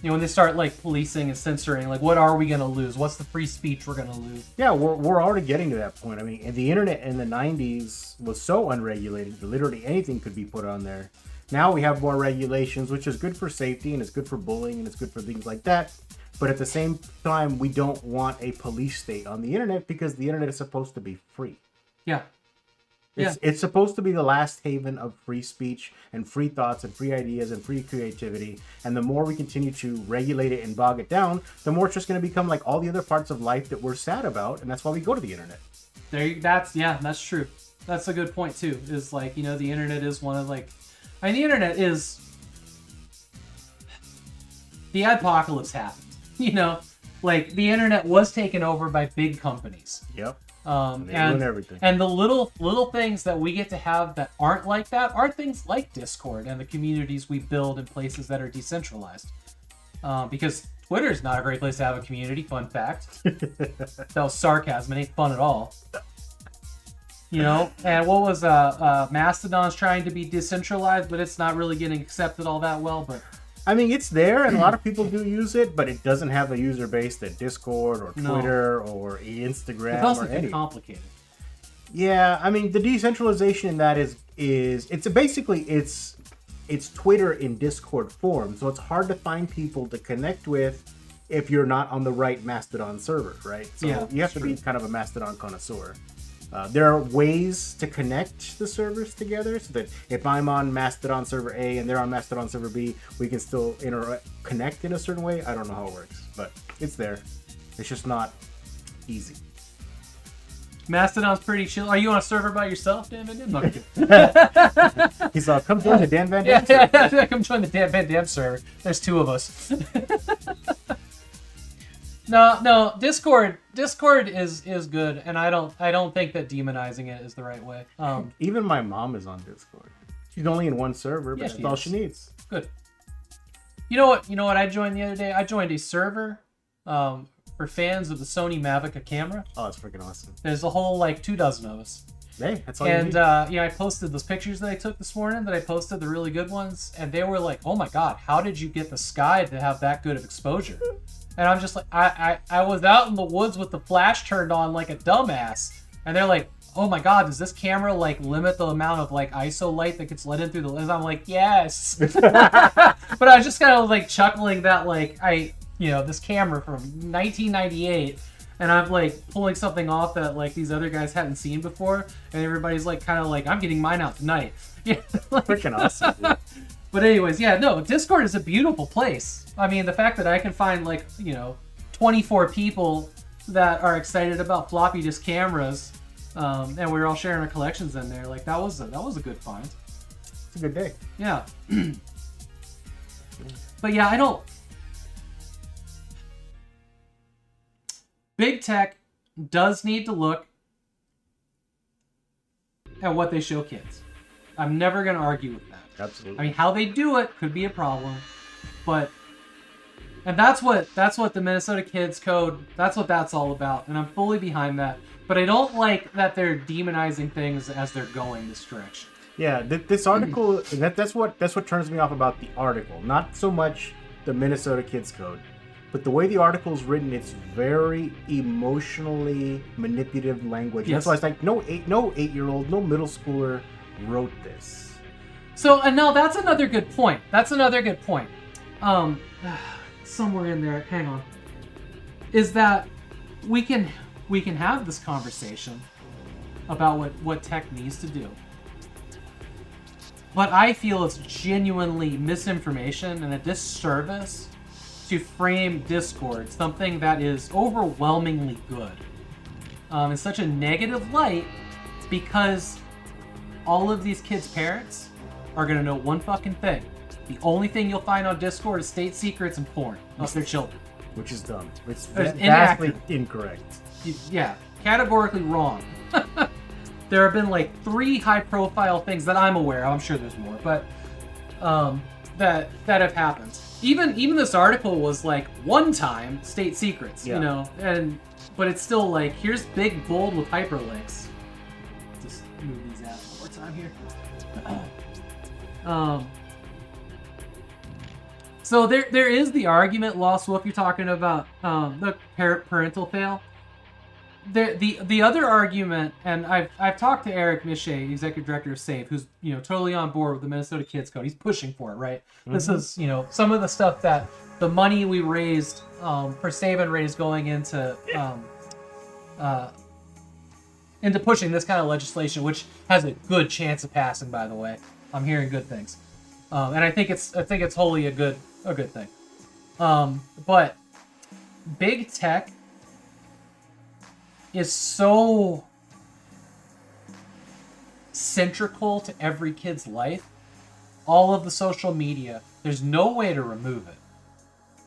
you know, when they start like policing and censoring, like what are we gonna lose? What's the free speech we're gonna lose?
Yeah, we're already getting to that point. I mean, the internet in the 90s was so unregulated that literally anything could be put on there. Now we have more regulations, which is good for safety and it's good for bullying and it's good for things like that. But at the same time, we don't want a police state on the internet because the internet is supposed to be free.
Yeah.
It's supposed to be the last haven of free speech and free thoughts and free ideas and free creativity. And the more we continue to regulate it and bog it down, the more it's just going to become like all the other parts of life that we're sad about. And that's why we go to the internet.
That's true. That's a good point too. Is like, you know, the internet is one of like, I mean, the internet is, the apocalypse happened. You know, like the internet was taken over by big companies.
Yep.
And
everything.
And the little things that we get to have that aren't like that are things like Discord and the communities we build in places that are decentralized. Because Twitter is not a great place to have a community. Fun fact. That was sarcasm. It ain't fun at all. You know, and what was Mastodon's trying to be decentralized, but it's not really getting accepted all that well. But
I mean, it's there, and a lot of people do use it, but it doesn't have a user base that Discord or Twitter or Instagram
it's also
or any.
Complicated.
Yeah, I mean, the decentralization in that is it's basically it's Twitter in Discord form, so it's hard to find people to connect with if you're not on the right Mastodon server, right? So
Yeah,
you have to be kind of a Mastodon connoisseur. There are ways to connect the servers together so that if I'm on Mastodon server A and they're on Mastodon server B, we can still connect in a certain way. I don't know how it works, but it's there. It's just not easy.
Mastodon's pretty chill. Are you on a server by yourself, Dan Van Dam?
He's like, come join the Dan Van Dam
Yeah,
server.
yeah, come join the Dan Van Dam server. There's 2 of us. No, Discord is good, and I don't think that demonizing it is the right way.
Even my mom is on Discord. She's only in one server, but
Yeah,
that's
she
all
is.
she needs.
Good. You know what I joined the other day? I joined a server for fans of the Sony Mavic camera.
Oh, that's freaking awesome.
There's a whole like 24 of us.
Hey, that's all you
And
need.
I posted those pictures that I took this morning, that I posted, the really good ones, and they were like, "Oh my god, how did you get the sky to have that good of exposure?" And I'm just like, I was out in the woods with the flash turned on like a dumbass, and they're like, "Oh my god, does this camera like limit the amount of like ISO light that gets let in through the lens?" I'm like, "Yes," but I was just kind of like chuckling that like this camera from 1998. And I'm like pulling something off that like these other guys hadn't seen before, and everybody's like kind of like, "I'm getting mine out tonight." Yeah, like,
Freaking awesome. Dude.
But anyways, yeah, no, Discord is a beautiful place. I mean, the fact that I can find like 24 people that are excited about floppy disk cameras, and we're all sharing our collections in there, like that was a good find.
It's a good day.
Yeah. But yeah, I don't. Big tech does need to look at what they show kids. I'm never going to argue with that.
Absolutely.
I mean, how they do it could be a problem, and that's what the Minnesota Kids Code, that's what that's all about, and I'm fully behind that. But I don't like that they're demonizing things as they're going this direction.
Yeah, this article, that's what turns me off about the article. Not so much the Minnesota Kids Code, but the way the article is written, it's very emotionally manipulative language.
Yes.
That's why it's like, no 8-year-old, no middle schooler wrote this.
So, and now that's another good point. Somewhere in there, hang on, is that we can have this conversation about what tech needs to do. But I feel it's genuinely misinformation and a disservice to frame Discord, something that is overwhelmingly good, in such a negative light, because all of these kids' parents are going to know one fucking thing. The only thing you'll find on Discord is state secrets and porn of their children.
Which is dumb. It's
It's
vastly
inaccurate.
incorrect.
Yeah, categorically wrong. There have been like 3 high-profile things that I'm aware of. I'm sure there's more, but that have happened. Even this article was like one time state secrets,
Yeah.
but it's still like, here's big bold with hyperlinks. Just move these out one more time here. So there is the argument, Lost Wolf, you're talking about the parental fail. The other argument, and I've talked to Eric Miche, executive director of SAVE, who's totally on board with the Minnesota Kids Code. He's pushing for it, right? Mm-hmm. This is some of the stuff that the money we raised for Save and Raise going into pushing this kind of legislation, which has a good chance of passing. By the way, I'm hearing good things, and I think it's wholly a good thing. But big tech is so central to every kid's life. All of the social media, there's no way to remove it.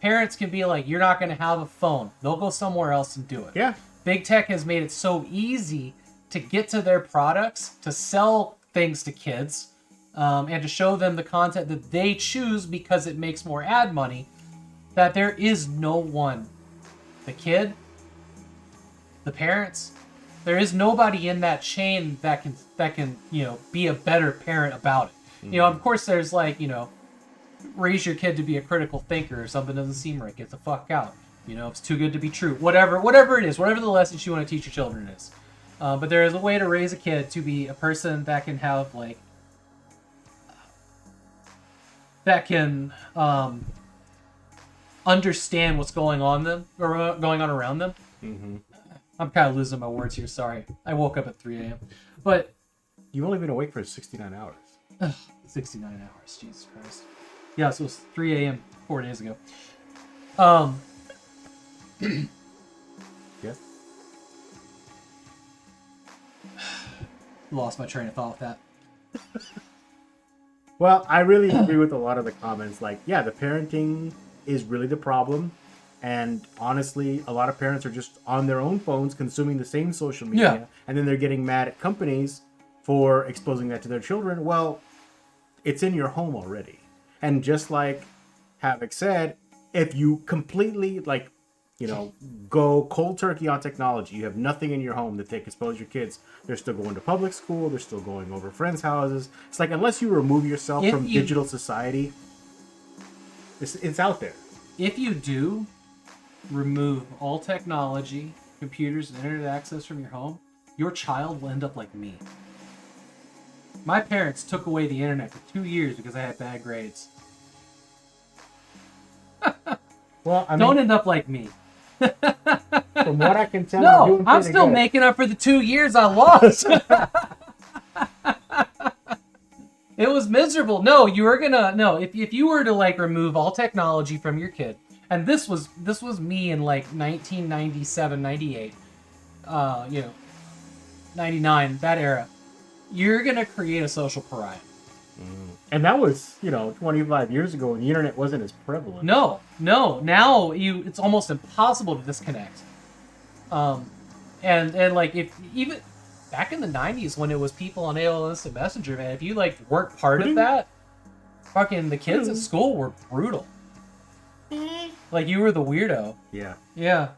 Parents can be like, "You're not going to have a phone." They'll go somewhere else and do it.
Yeah.
Big tech has made it so easy to get to their products, to sell things to kids, and to show them the content that they choose because it makes more ad money, that there is no one, the kid, the parents, there is nobody in that chain that can be a better parent about it. Mm-hmm. Of course there's like, raise your kid to be a critical thinker, or something doesn't seem right, get the fuck out. It's too good to be true. Whatever it is, whatever the lessons you want to teach your children is. But there is a way to raise a kid to be a person that can have like understand what's going on going on around them.
Mm-hmm.
I'm kind of losing my words here. Sorry, I woke up at 3 a.m. But
You've only been awake for 69 hours.
69 hours, Jesus Christ. Yeah, so it was 3 a.m. 4 days ago.
Yes.
Lost my train of thought with that.
Well, I really agree with a lot of the comments. Like, yeah, the parenting is really the problem. And honestly, a lot of parents are just on their own phones consuming the same social media.
Yeah.
And then they're getting mad at companies for exposing that to their children. Well, it's in your home already. And just like Havok said, if you completely, like, you know, go cold turkey on technology, you have nothing in your home that they can expose your kids. They're still going to public school. They're still going over friends' houses. It's like, unless you remove yourself from digital society, it's out there.
If you do remove all technology, computers, and internet access from your home, your child will end up like me. My parents took away the internet for 2 years because I had bad grades.
Well, I mean,
Don't end up like me.
from what I can tell,
No,
you're doing
I'm
pretty
still
good.
making up for the 2 years I lost. It was miserable. No, you were gonna if you were to like remove all technology from your kid, and this was me in like 1997, 98, 99, that era, you're gonna create a social pariah.
And that was, 25 years ago when the internet wasn't as prevalent.
No. Now it's almost impossible to disconnect. And like if even back in the 90s when it was people on AOL Instant Messenger, man, if you like weren't part of that, fucking the kids at school were brutal. Like you were the weirdo.
Yeah.
Yeah.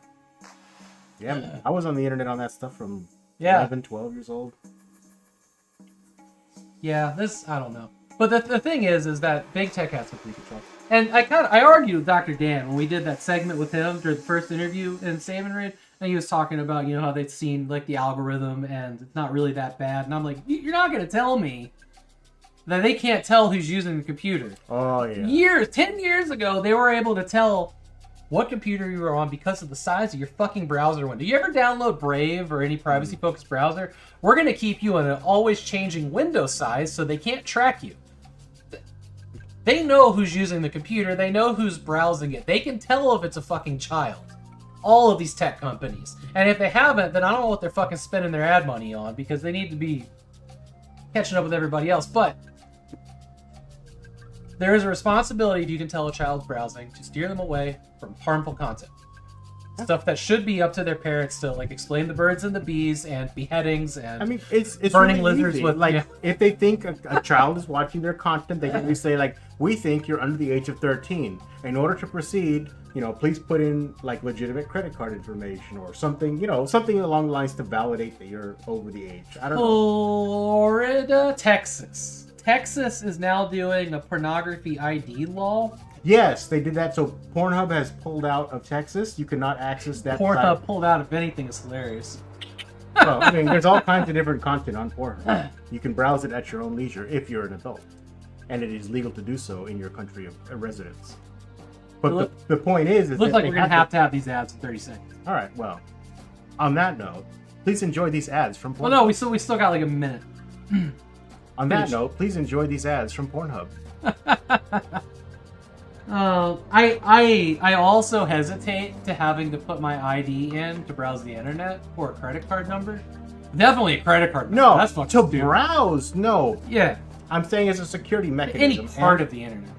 Yeah, I was on the internet on that stuff from
Yeah.
11, 12 years old.
Yeah, I don't know. But the thing is that big tech has complete control. And I argued with Dr. Dan when we did that segment with him during the first interview in Save and Raid, and he was talking about, how they'd seen like the algorithm and it's not really that bad. And I'm like, you're not gonna tell me that they can't tell who's using the computer.
Oh yeah.
10 years ago, they were able to tell what computer you were on because of the size of your fucking browser window. You ever download Brave or any privacy-focused browser? We're going to keep you in an always-changing window size so they can't track you. They know who's using the computer. They know who's browsing it. They can tell if it's a fucking child. All of these tech companies. And if they haven't, then I don't know what they're fucking spending their ad money on because they need to be catching up with everybody else. But there is a responsibility if you can tell a child's browsing to steer them away from harmful content. Stuff that should be up to their parents to like explain the birds and the bees and beheadings and
I mean, it's
burning
really
lizards
easy.
with
like if they think a child is watching their content, they can really say like, "We think you're under the age of 13. In order to proceed, please put in like legitimate credit card information or something, something along the lines to validate that you're over the age." I don't know.
Florida, Texas. Texas is now doing a pornography ID law.
Yes, they did that. So Pornhub has pulled out of Texas. You cannot access that.
Pornhub pulled out of anything is hilarious.
Well, I mean, there's all kinds of different content on Pornhub. You can browse it at your own leisure if you're an adult, and it is legal to do so in your country of residence. But the point is
Looks like we're gonna have to have these ads in 30 seconds.
All right. Well, on that note, please enjoy these ads from Pornhub.
Well, no, we still got like a minute.
On that note, please enjoy these ads from Pornhub.
I also hesitate to having to put my ID in to browse the internet or a credit card number. Definitely a credit card number.
No,
That's fucking
to
stupid.
browse. No,
Yeah,
I'm saying as a security mechanism.
any part of the internet.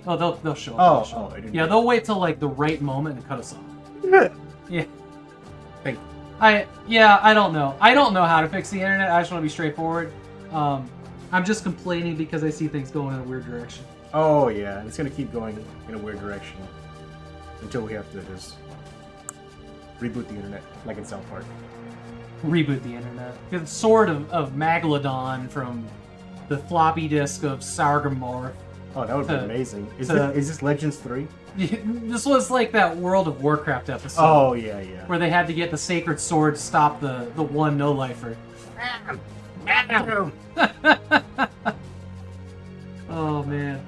Oh, they'll show up.
Oh,
They'll show up.
I didn't
Yeah,
know.
they'll wait till like the right moment and cut us off. Yeah.
Thank you.
I don't know. I don't know how to fix the internet. I just want to be straightforward. I'm just complaining because I see things going in a weird direction.
Oh yeah, it's gonna keep going in a weird direction until we have to just reboot the internet, like in South Park.
Reboot the internet. The sword of Megalodon from the floppy disk of Sargamore.
Oh, that would be
To-
amazing. Is
to-
this Legends 3?
This was like that World of Warcraft episode.
Oh yeah.
Where they had to get the sacred sword to stop the one no-lifer. Oh, man.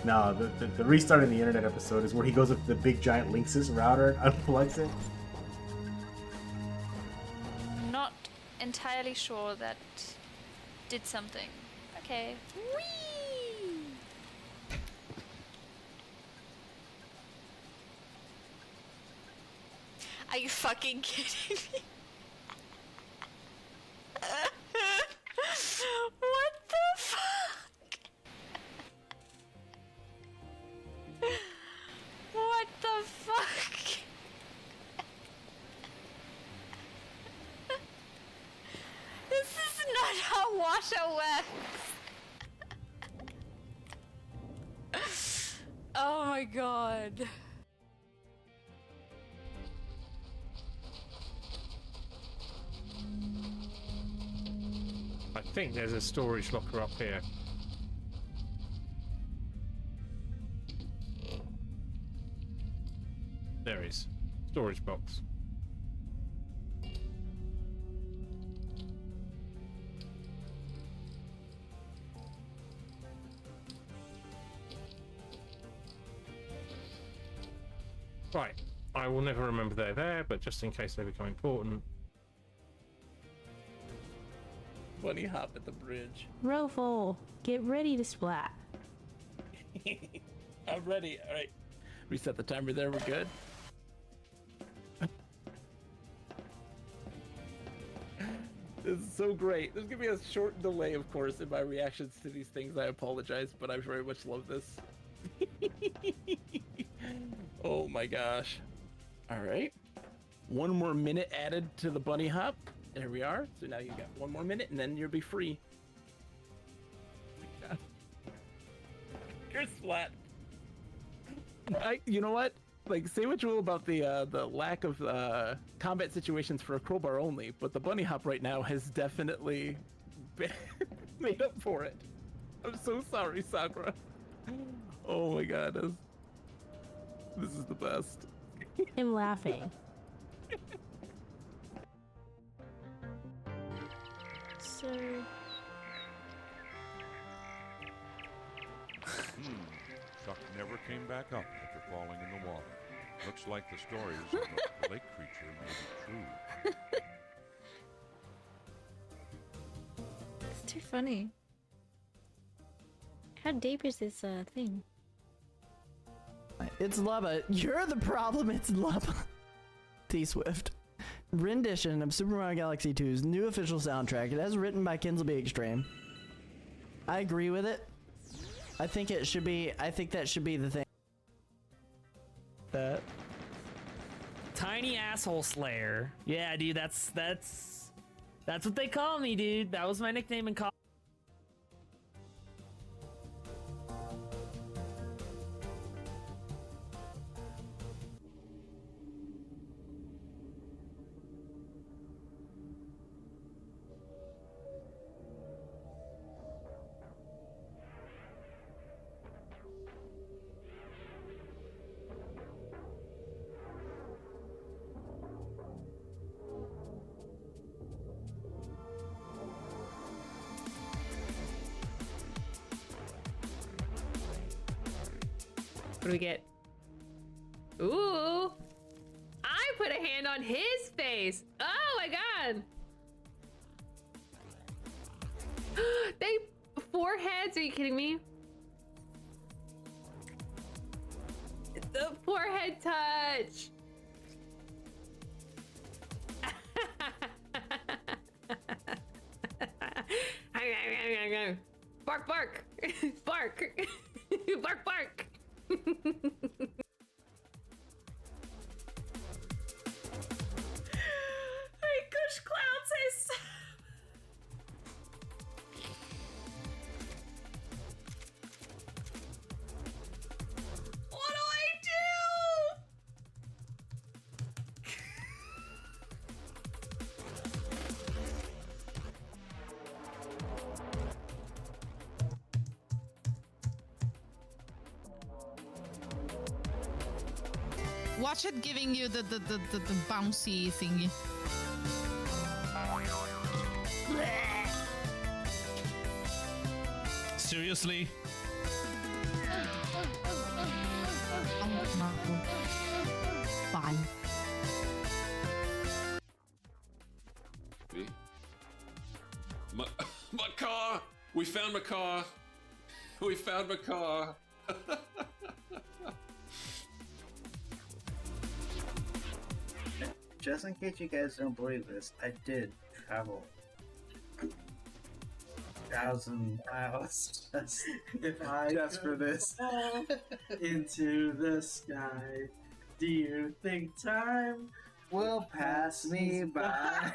No, the restarting the internet episode is where he goes up to the big giant Linksys router and unplugs it.
Not entirely sure that did something. Okay. Whee! Are you fucking kidding me? What the fuck? What the fuck? This is not how Washa works. Oh my god.
I think there's a storage locker up here. There is. Storage box. Right. I will never remember they're there, but just in case they become important.
Bunny hop at the bridge.
Rofo, get ready to splat.
I'm ready. All right. Reset the timer there. We're good. This is so great. There's gonna be a short delay, of course, in my reactions to these things. I apologize, but I very much love this. Oh my gosh. All right. 1 more minute added to the bunny hop. There we are. So now you've got 1 more minute and then you'll be free. Oh my God. You're splat. You know what? Like, say what you will about the lack of combat situations for a crowbar only, but the bunny hop right now has definitely made up for it. I'm so sorry, Sakura. Oh my God. This is the best.
I'm laughing. So...
Chuck never came back up after falling in the water. Looks like the stories of the lake creature may be true.
It's too funny. How deep is this thing?
It's lava. You're the problem. It's lava. T-Swift. Rendition of Super Mario Galaxy 2's new official soundtrack. It has written by Kinsley Extreme. I agree with it. I think it should be. I think that should be the thing.
That
Tiny Asshole Slayer. Yeah, dude. That's what they call me, dude. That was my nickname in college.
What do we get? Ooh! I put a hand on his face! Oh my god! They... 4 heads? Are you kidding me? The forehead touch! Bark, bark! Bark! Bark, bark! Hey, Kush Clown says. What do I do?
Watch it giving you the bouncy thingy.
Seriously?
fine.
Me? My car! We found my car! We found my car!
Just in case you guys don't believe this, I did travel 1,000 miles just for this. Into the sky. Do you think time will pass me by?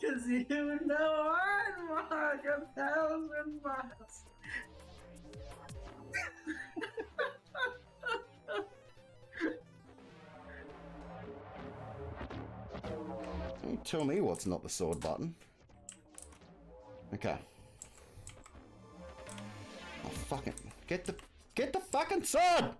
Cause you know I'd walk 1,000 miles.
Don't tell me what's not the sword button. Okay. Oh, fucking get the fucking sword!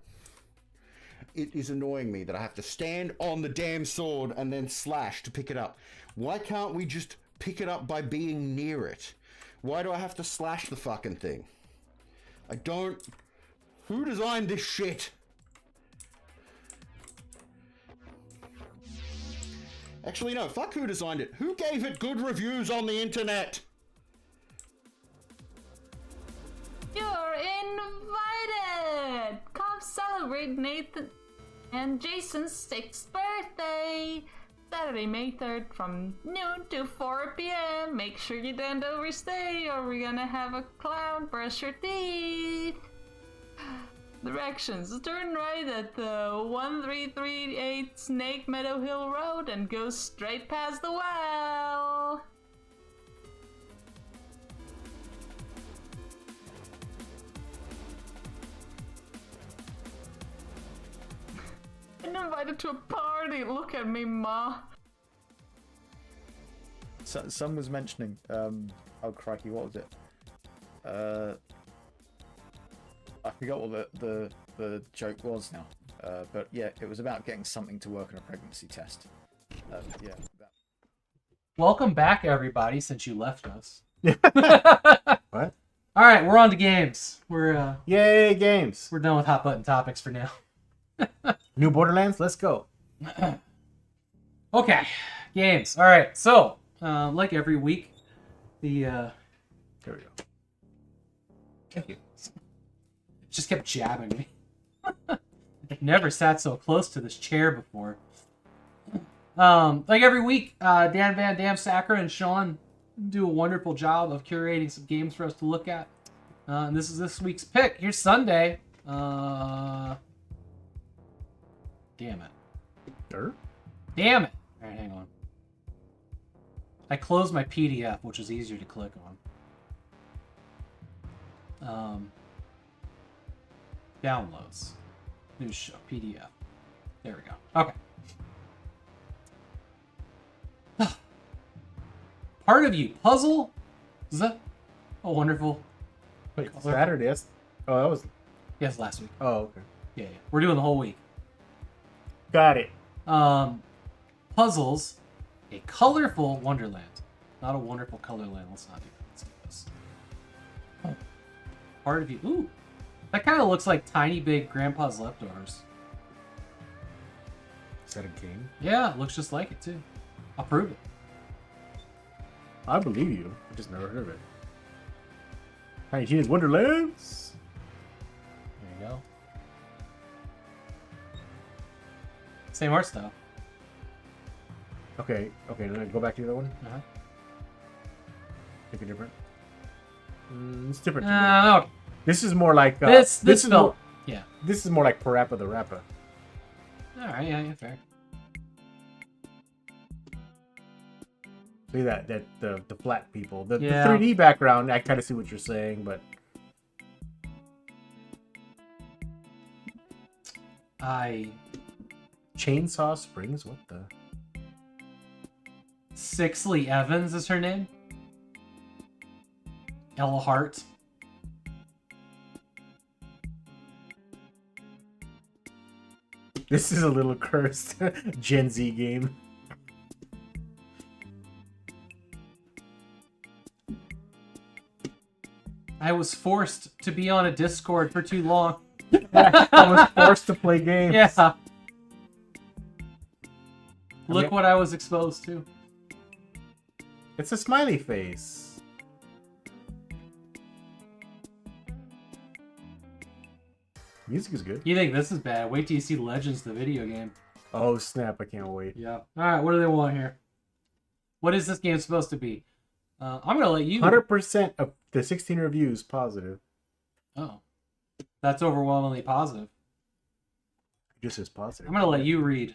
It is annoying me that I have to stand on the damn sword and then slash to pick it up. Why can't we just pick it up by being near it? Why do I have to slash the fucking thing? I don't... Who designed this shit? Actually, no, fuck who designed it. Who gave it good reviews on the internet?
You're invited! Come celebrate Nathan and Jason's 6th birthday! Saturday, May 3rd from noon to 4 p.m. Make sure you don't overstay or we're gonna have a clown brush your teeth! Directions: turn right at the 1338 Snake Meadow Hill Road and go straight past the well. Been invited to a party. Look at me, Ma.
So, someone was mentioning, oh crikey, what was it? I forgot what the joke was now. But yeah, it was about getting something to work on a pregnancy test. Yeah.
Welcome back, everybody, since you left us.
What?
All right, we're on to games. We're
Yay, games.
We're done with hot button topics for now.
New Borderlands, let's go.
Okay, games. All right, so like every week, the
there we go.
Thank you. Just kept jabbing me. I've never sat so close to this chair before. Like every week, Dan Van Dam, Sacker, and Sean do a wonderful job of curating some games for us to look at. And this is this week's pick. Here's Sunday. Damn it.
Sure.
Damn it. All right, hang on. I closed my PDF, which is easier to click on. Downloads. NEWSHOW. PDF. There we go. Okay. Part of you. Puzzle? Is that a wonderful...
Wait, Saturday? Yes. Oh, that was...
Yes, last week.
Oh, okay.
Yeah. We're doing the whole week.
Got it.
Puzzles. A colorful wonderland. Not a wonderful colorland. Let's not do that. Let's do this. Part of you. Ooh. That kind of looks like Tiny Big Grandpa's Leftovers.
Is that a game?
Yeah, it looks just like it, too. I'll prove it.
I believe you. I just never heard of it. Tiny Tina's Wonderlands.
There you go. Same art style.
Okay, then go back to the other one.
Uh-huh.
Make it different. It's different.
No.
This is more like
this
is
felt,
more,
yeah.
This is more like Parappa the Rappa.
All right, yeah, fair.
See that the flat people, the
Yeah.
3D background. I kind of see what you're saying, but Chainsaw Springs. What the?
Sixley Evans is her name. Ella Hart.
This is a little cursed Gen Z game.
I was forced to be on a Discord for too long.
I was forced to play games.
Yeah. Look what I was exposed to.
It's a smiley face. Music is good.
You think this is bad? Wait till you see Legends, the video game.
Oh snap! I can't wait.
Yeah. All right. What do they want here? What is this game supposed to be? I'm gonna let you.
100% of the 16 reviews positive.
Oh, that's overwhelmingly positive.
Just as positive.
I'm gonna let you read.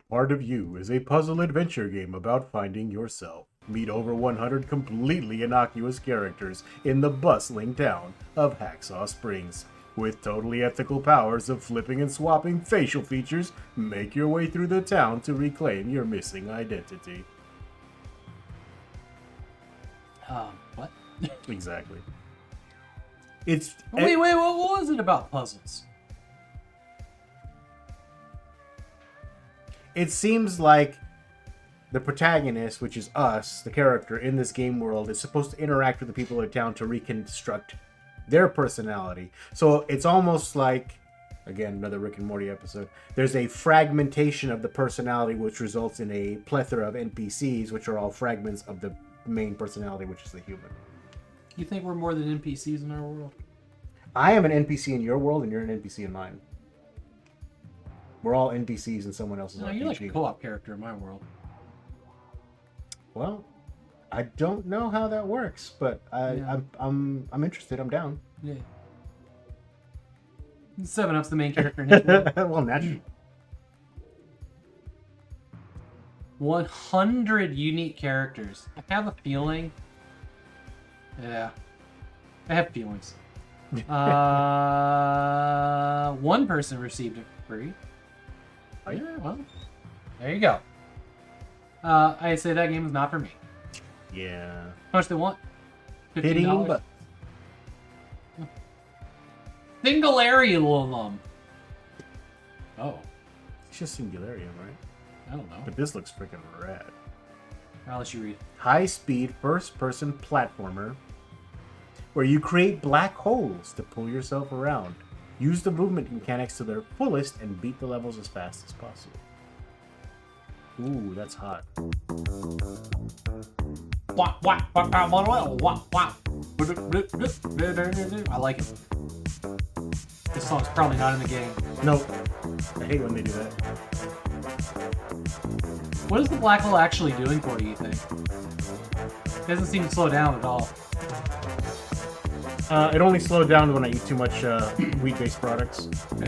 Part of You is a puzzle adventure game about finding yourself. Meet over 100 completely innocuous characters in the bustling town of Hacksaw Springs. With totally ethical powers of flipping and swapping facial features, make your way through the town to reclaim your missing identity.
What?
Exactly. It's
Wait, what was it about puzzles?
It seems like the protagonist, which is us, the character in this game world, is supposed to interact with the people of town to reconstruct their personality. So it's almost like, again, another Rick and Morty episode, there's a fragmentation of the personality which results in a plethora of NPCs, which are all fragments of the main personality, which is the human.
You think we're more than NPCs in our world?
I am an NPC in your world, and you're an NPC in mine. We're all NPCs in someone else's
No,
RPG.
you're like a co-op character in my world.
Well, I don't know how that works, but I'm interested. I'm down.
Yeah. 7-Up's the main character in his world.
Well, naturally.
100 unique characters. I have a feeling. Yeah. I have feelings. One person received it for free. Yeah, well, there you go. I say that game is not for me.
Yeah.
How much they want?
$15.
$15. Singularium. Oh.
It's just Singularium, right?
I don't know.
But this looks freaking rad.
I'll let you read.
High-speed first-person platformer where you create black holes to pull yourself around. Use the movement mechanics to their fullest and beat the levels as fast as possible. Ooh, that's hot.
I like it. This song's probably not in the game.
Nope. I hate when they do that.
What is the black hole actually doing for you think? It doesn't seem to slow down at all.
It only slowed down when I eat too much wheat-based products.
Okay.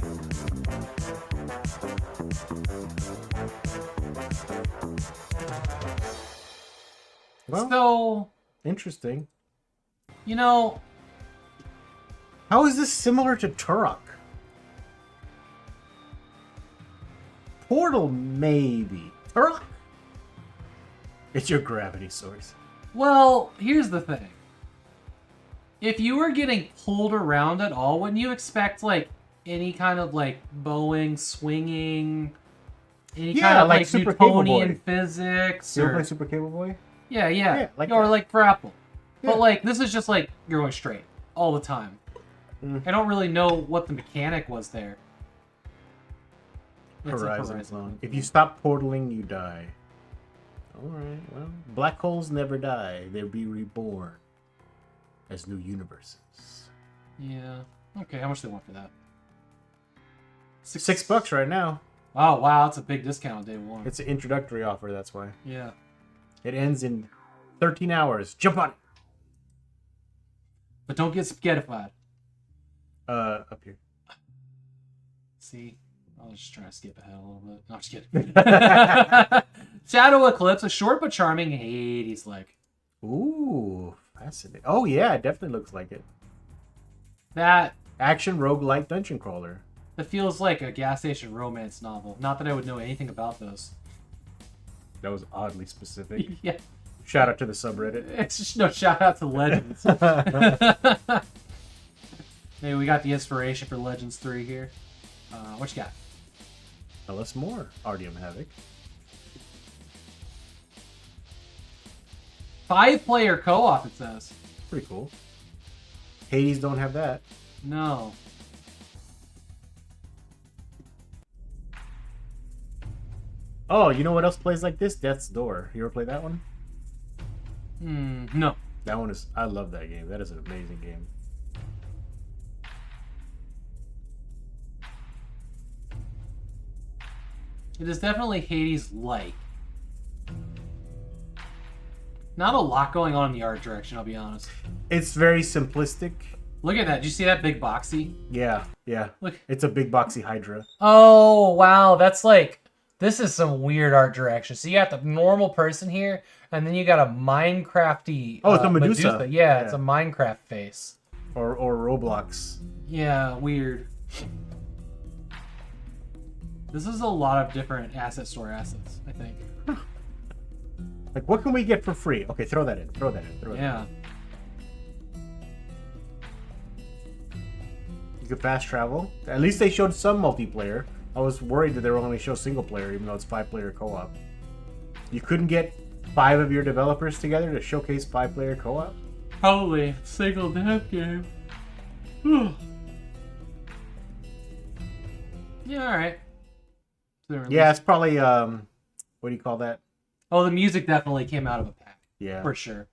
Well,
so
interesting.
You know,
how is this similar to Turok? Portal, maybe. Turok? It's your gravity source.
Well, here's the thing. If you were getting pulled around at all, wouldn't you expect, like, any kind of, like, bowing, swinging, any kind of, like
Super Cable
Newtonian
Boy.
physics?
You ever
Or...
play Super Cable Boy?
Yeah, yeah.
like
or,
that.
like, grapple.
Yeah.
But, like, this is just, like, you're going straight all the time. I don't really know what the mechanic was there. It's a
Horizon Clone. If you stop portaling, you die. Alright, well, black holes never die. They'll be reborn as new universes.
Yeah. Okay, how much do they want for that?
$6 right now.
Oh, wow, that's a big discount day one.
It's an introductory offer, that's why.
Yeah.
It ends in 13 hours. Jump on it!
But don't get spaghettified.
Up here.
See? I was just trying to skip ahead a little bit. No, I'm just kidding. Shadow Eclipse, a short but charming Hades-like.
Ooh, fascinating. Oh, yeah, it definitely looks like it.
That
action roguelike dungeon crawler.
That feels like a gas station romance novel. Not that I would know anything about those.
That was oddly specific.
Yeah.
Shout out to the subreddit.
It's just no shout out to Legends. Maybe we got the inspiration for Legends 3 here. What you got?
Tell us more, Artyom Havok.
5-player co-op, it says.
Pretty cool. Hades don't have that.
No.
Oh, you know what else plays like this? Death's Door. You ever play that one?
No.
That one is. I love that game. That is an amazing game.
It is definitely Hades-like. Not a lot going on in the art direction, I'll be honest.
It's very simplistic.
Look at that. Did you see that big boxy?
Yeah, yeah.
Look.
It's a big boxy Hydra.
Oh, wow. That's like... This is some weird art direction. So you got the normal person here, and then you got a Minecrafty...
Oh, it's a Medusa.
Yeah, it's a Minecraft face.
Or Roblox.
Yeah, weird. This is a lot of different asset store assets, I think.
Like, what can we get for free? Okay, throw that in. Throw that in. Throw that
Yeah.
in. You could fast travel. At least they showed some multiplayer. I was worried that they were only show single player, even though it's 5-player co-op. You couldn't get 5 of your developers together to showcase 5-player co-op?
Probably. Single death game. Yeah, alright.
Yeah, it's probably, what do you call that?
Oh, the music definitely came out of a pack.
Yeah.
For sure.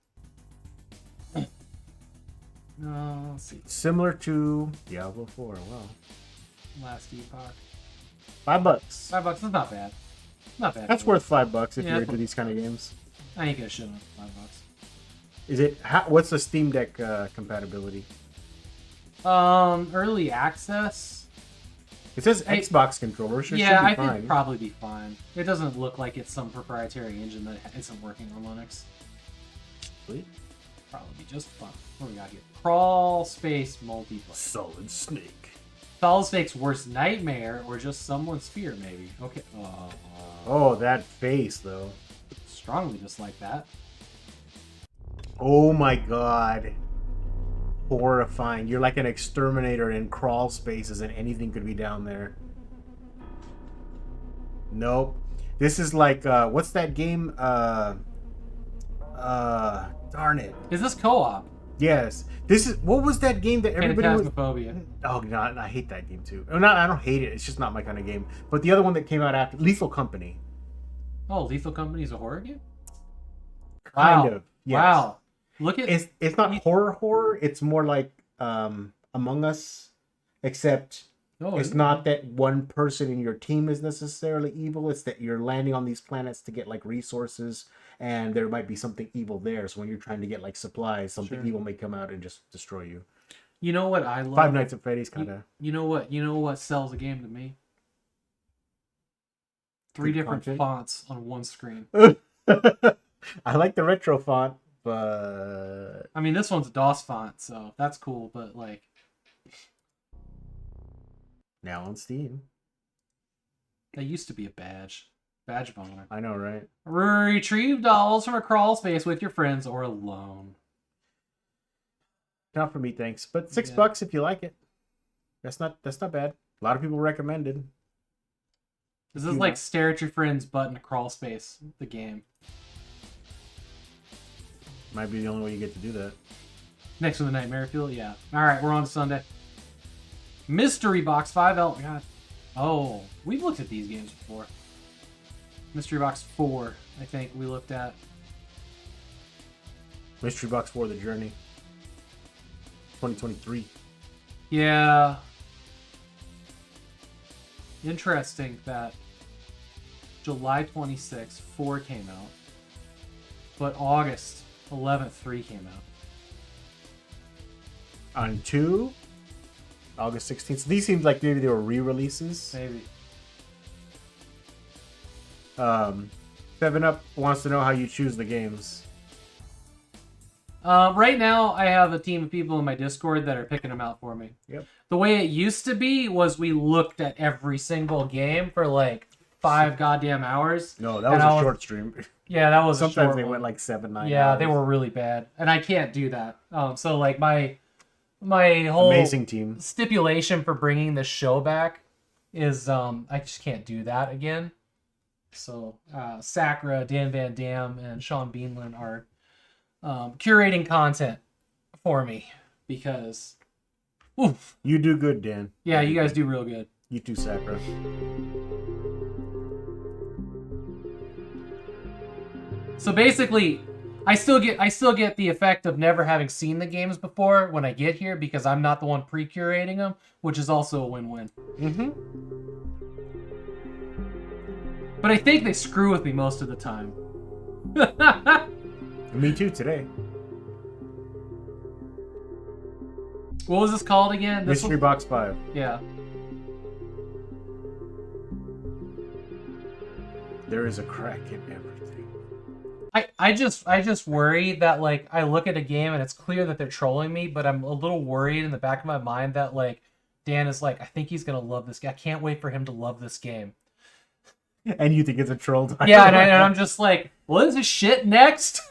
Let's see.
Similar to Diablo 4, wow.
Last Epoch.
$5.
$5 is not bad. Not bad.
That's worth $5 if
Yeah,
you're into these kind of games.
I ain't gonna shit on $5.
Is it? What's the Steam Deck compatibility?
Early access.
It says Xbox controller. Sure,
Yeah, I
should be fine.
think probably be fine. It doesn't look like it's some proprietary engine that isn't working on Linux.
Sweet.
Probably be just fine. What do we got here? Crawl space multiplayer.
Solid Snake.
Solid Snake's worst nightmare, or just someone's fear, maybe. Okay.
Oh, that face though.
Strongly dislike that.
Oh my god. Horrifying. You're like an exterminator in crawl spaces and anything could be down there. Nope. This is like, what's that game? Darn it.
Is this co-op?
Yes. This is, what was that game that everybody was...
Phantasmaphobia.
Oh, God, I hate that game too. Oh, no, I don't hate it. It's just not my kind of game. But the other one that came out after, Lethal Company.
Oh, Lethal Company is a horror game?
Kind of. Yes.
Wow. Look at
it's not horror. It's more like Among Us, except it's not that one person in your team is necessarily evil. It's that you're landing on these planets to get like resources, and there might be something evil there. So when you're trying to get like supplies, something evil may come out and just destroy you.
You know what I love?
Five Nights at Freddy's kind of.
You know what sells a game to me? 3 different fonts on one screen.
I like the retro font, but
I mean, this one's DOS font, so that's cool. But like,
now on Steam,
that used to be a badge of honor.
I know, right?
Retrieve dolls from a crawl space with your friends or alone.
Not for me, thanks. But $6 if you like it. That's not bad. A lot of people recommended.
This is like stare at your friend's butt in a crawl space. The game.
Might be the only way you get to do that.
Next to the Nightmare Field, yeah. All right, we're on to Sunday. Mystery Box 5L. God. Oh, we've looked at these games before. Mystery Box 4, I think we looked at.
Mystery Box 4: The Journey. 2023.
Yeah. Interesting that July 26th, 4 came out, but August 11th, 3 came out.
On 2, August 16th. So these seems like maybe they were re-releases.
Maybe.
7 Up wants to know how you choose the games.
Right now, I have a team of people in my Discord that are picking them out for me.
Yep.
The way it used to be was we looked at every single game for like 5 goddamn hours.
No, that was a short stream.
Yeah, that was
Sometimes
a short
they
one.
went like 7, 9
Yeah,
hours.
they were really bad, and I can't do that. So like my whole
amazing team
stipulation for bringing the show back is I just can't do that again. So Sakura, Dan Van Dam, and Sean Beanland are curating content for me because oof.
You do good, Dan.
Yeah, you guys do real good.
You too, Sakura.
So basically, I still get the effect of never having seen the games before when I get here because I'm not the one pre-curating them, which is also a win-win.
Mm-hmm.
But I think they screw with me most of the time.
Me too today.
What was this called again?
Mystery Box 5.
Yeah.
There is a crack in everything.
I just worry that like I look at a game and it's clear that they're trolling me, but I'm a little worried in the back of my mind that like Dan is like, I think he's gonna love this game. I can't wait for him to love this game.
And you think it's a troll title?
Yeah, and I'm just like, what is this shit next?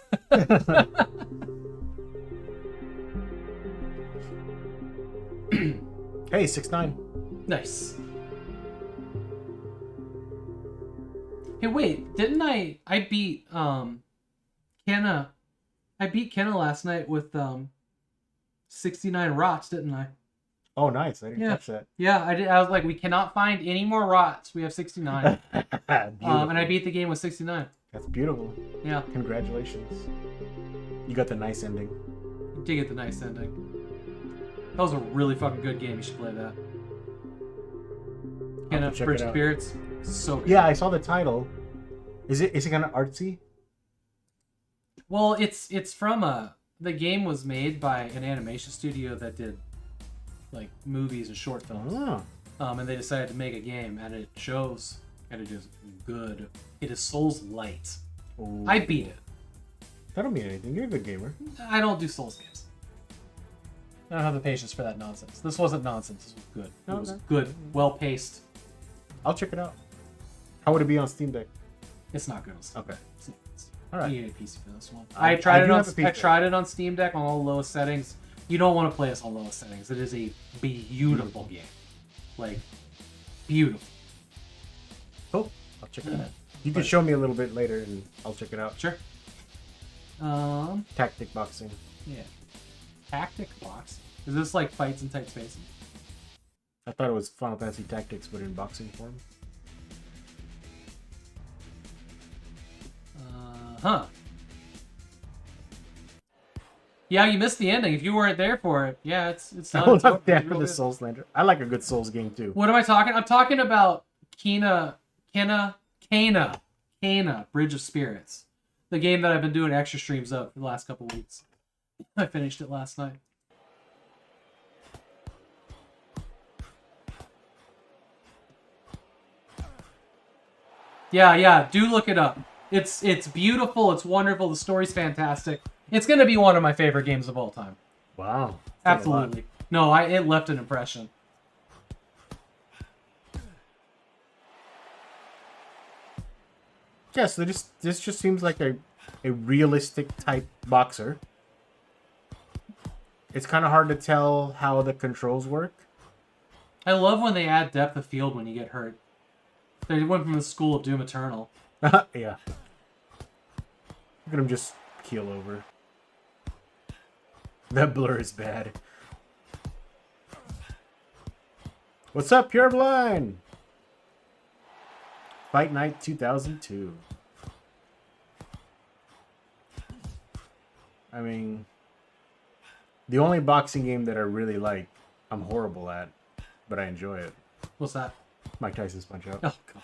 Hey, 6-9.
Nice. Hey, wait, didn't I beat Kenna? I beat Kenna last night with 69 rots, didn't I?
Oh, nice. I didn't catch that.
Yeah, I did. I was like, we cannot find any more rots. We have 69. And I beat the game with 69.
That's beautiful.
Yeah.
Congratulations. You got the nice ending.
You did get the nice ending. That was a really fucking good game. You should play that. Kenna, Bridge of Spirits. So good.
Yeah, I saw the title. Is it kind of artsy?
Well, it's from the game was made by an animation studio that did like movies and short films.
Oh.
And they decided to make a game, and it shows, and it is good. It is Souls light.
Ooh.
I beat it.
That don't mean anything. You're a good gamer.
I don't do Souls games. I don't have the patience for that nonsense. This wasn't nonsense. This was good. It was good, well paced.
I'll check it out. How would it be on Steam Deck?
It's not good on Steam.
Okay.
All
right.
You need a PC for this one. I tried it on
PC.
Steam Deck on all the lowest settings. You don't want to play this on lowest settings. It is a beautiful game. Like, beautiful.
Cool. I'll check it out. You can show me a little bit later and I'll check it out.
Sure.
Tactic boxing.
Yeah. Tactic box? Is this like fights in tight spaces?
I thought it was Final Fantasy Tactics, but in boxing form.
Huh. Yeah, you missed the ending. If you weren't there for it, yeah, it's
I was not there for the Souls Lander. I like a good Souls game too.
What am I talking? I'm talking about Kena, Bridge of Spirits. The game that I've been doing extra streams of for the last couple weeks. I finished it last night. Yeah, do look it up. It's beautiful, it's wonderful, the story's fantastic. It's gonna be one of my favorite games of all time.
Wow.
Absolutely. No, it left an impression.
Yeah, so this just seems like a realistic type boxer. It's kind of hard to tell how the controls work.
I love when they add depth of field when you get hurt. They went from the school of Doom Eternal.
Yeah. Look at him just keel over. That blur is bad. What's up, Pureblind? Fight Night 2002. I mean, the only boxing game that I really like, I'm horrible at, but I enjoy it.
What's that?
Mike Tyson's Punch-Out.
Oh, God.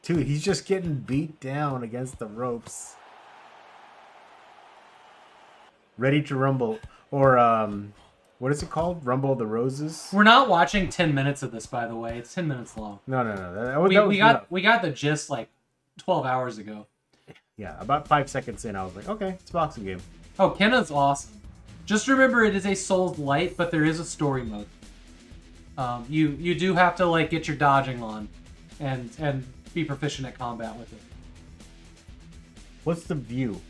Dude, he's just getting beat down against the ropes. Ready to Rumble. Or, what is it called? Rumble of the Roses?
We're not watching 10 minutes of this, by the way. It's 10 minutes long.
No.
We got the gist like 12 hours ago.
Yeah, about 5 seconds in, I was like, okay, it's a boxing game.
Oh, Kenna's awesome. Just remember, it is a Souls light, but there is a story mode. You do have to like get your dodging on, and be proficient at combat with it.
What's the view?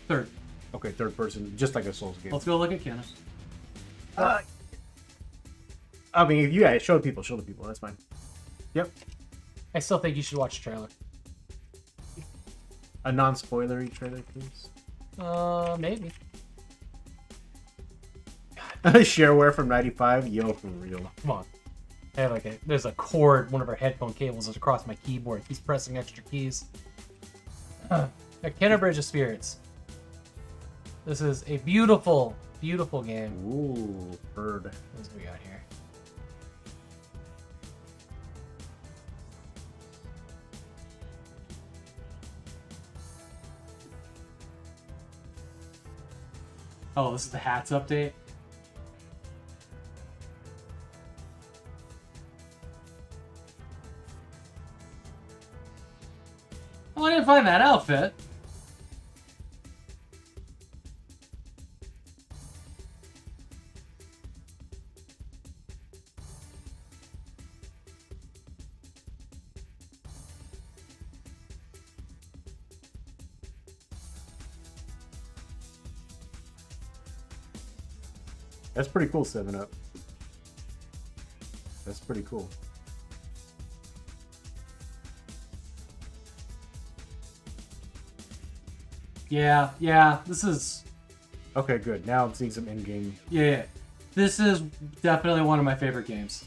Third.
Okay, third person, just like a Souls game.
Let's go look at Kenna.
I mean, yeah, show the people, that's fine. Yep.
I still think you should watch the trailer.
A non-spoilery trailer, please.
Maybe.
Shareware from 95? Yo, for real.
Come on. I have there's a cord, one of our headphone cables is across my keyboard. He's pressing extra keys. A Bridge of Spirits. This is a beautiful, beautiful game.
Ooh, bird.
What do we got here? Oh, this is the hats update. Oh, I didn't find that outfit.
That's pretty cool, 7-Up. That's pretty cool.
Yeah, this is...
Okay, good. Now I'm seeing some in-game...
Yeah. This is definitely one of my favorite games.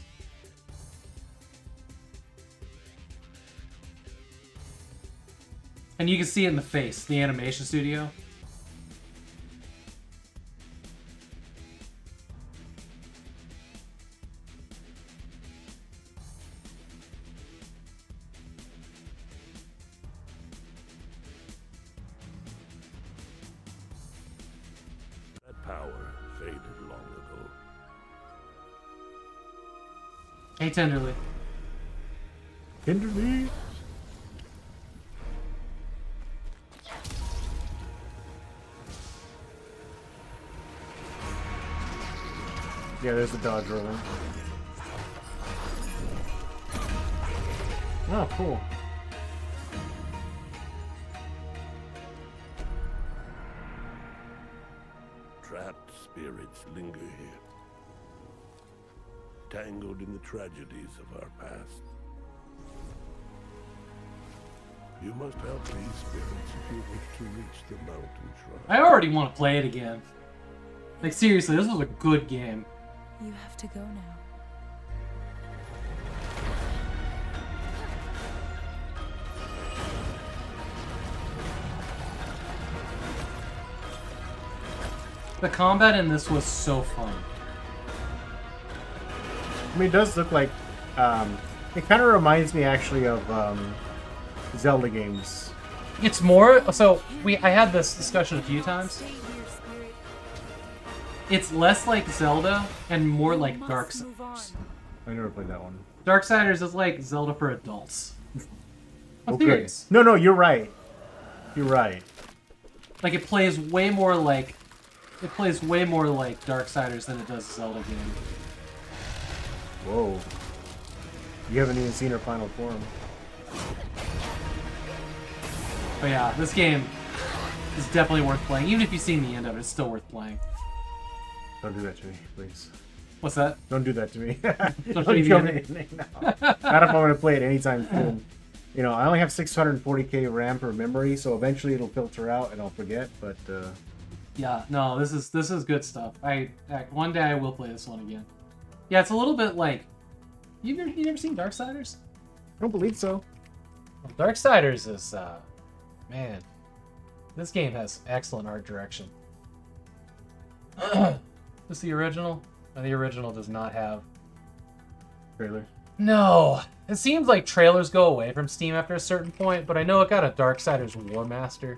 And you can see it in the face, the animation studio.
That power faded long ago.
Hey, Tenderly.
Tenderly? Yeah, there's the dodge rolling. Oh, cool.
Trapped spirits linger here, tangled in the tragedies of our past. You must help these spirits if you wish to reach the mountain shrine.
I already want to play it again. Like, seriously, this was a good game.
You have to go now.
The combat in this was so fun.
I mean, it does look like... it kind of reminds me, actually, of Zelda games.
It's more... So, I had this discussion a few times. It's less like Zelda and more like Darksiders.
I never played that one.
Darksiders is like Zelda for adults. I'm
Okay.
serious.
No, you're right. You're right.
Like, it plays way more like... It plays way more like Darksiders than it does Zelda game.
Whoa. You haven't even seen her final form.
But yeah, this game is definitely worth playing. Even if you've seen the end of it, it's still worth playing.
Don't do that to me, please.
What's that?
Don't do that to me.
Don't
Don't
show
kill
me
me. No. Not if I'm going to play it anytime soon. You know, I only have 640k RAM per memory, so eventually it'll filter out and I'll forget, but...
Yeah, no, this is good stuff. One day I will play this one again. Yeah, it's a little bit like... You never seen Darksiders?
I don't believe so.
Well, Darksiders is, man, this game has excellent art direction. Is the original? No, the original does not have
trailers.
No, it seems like trailers go away from Steam after a certain point, but I know it got a Darksiders War Master.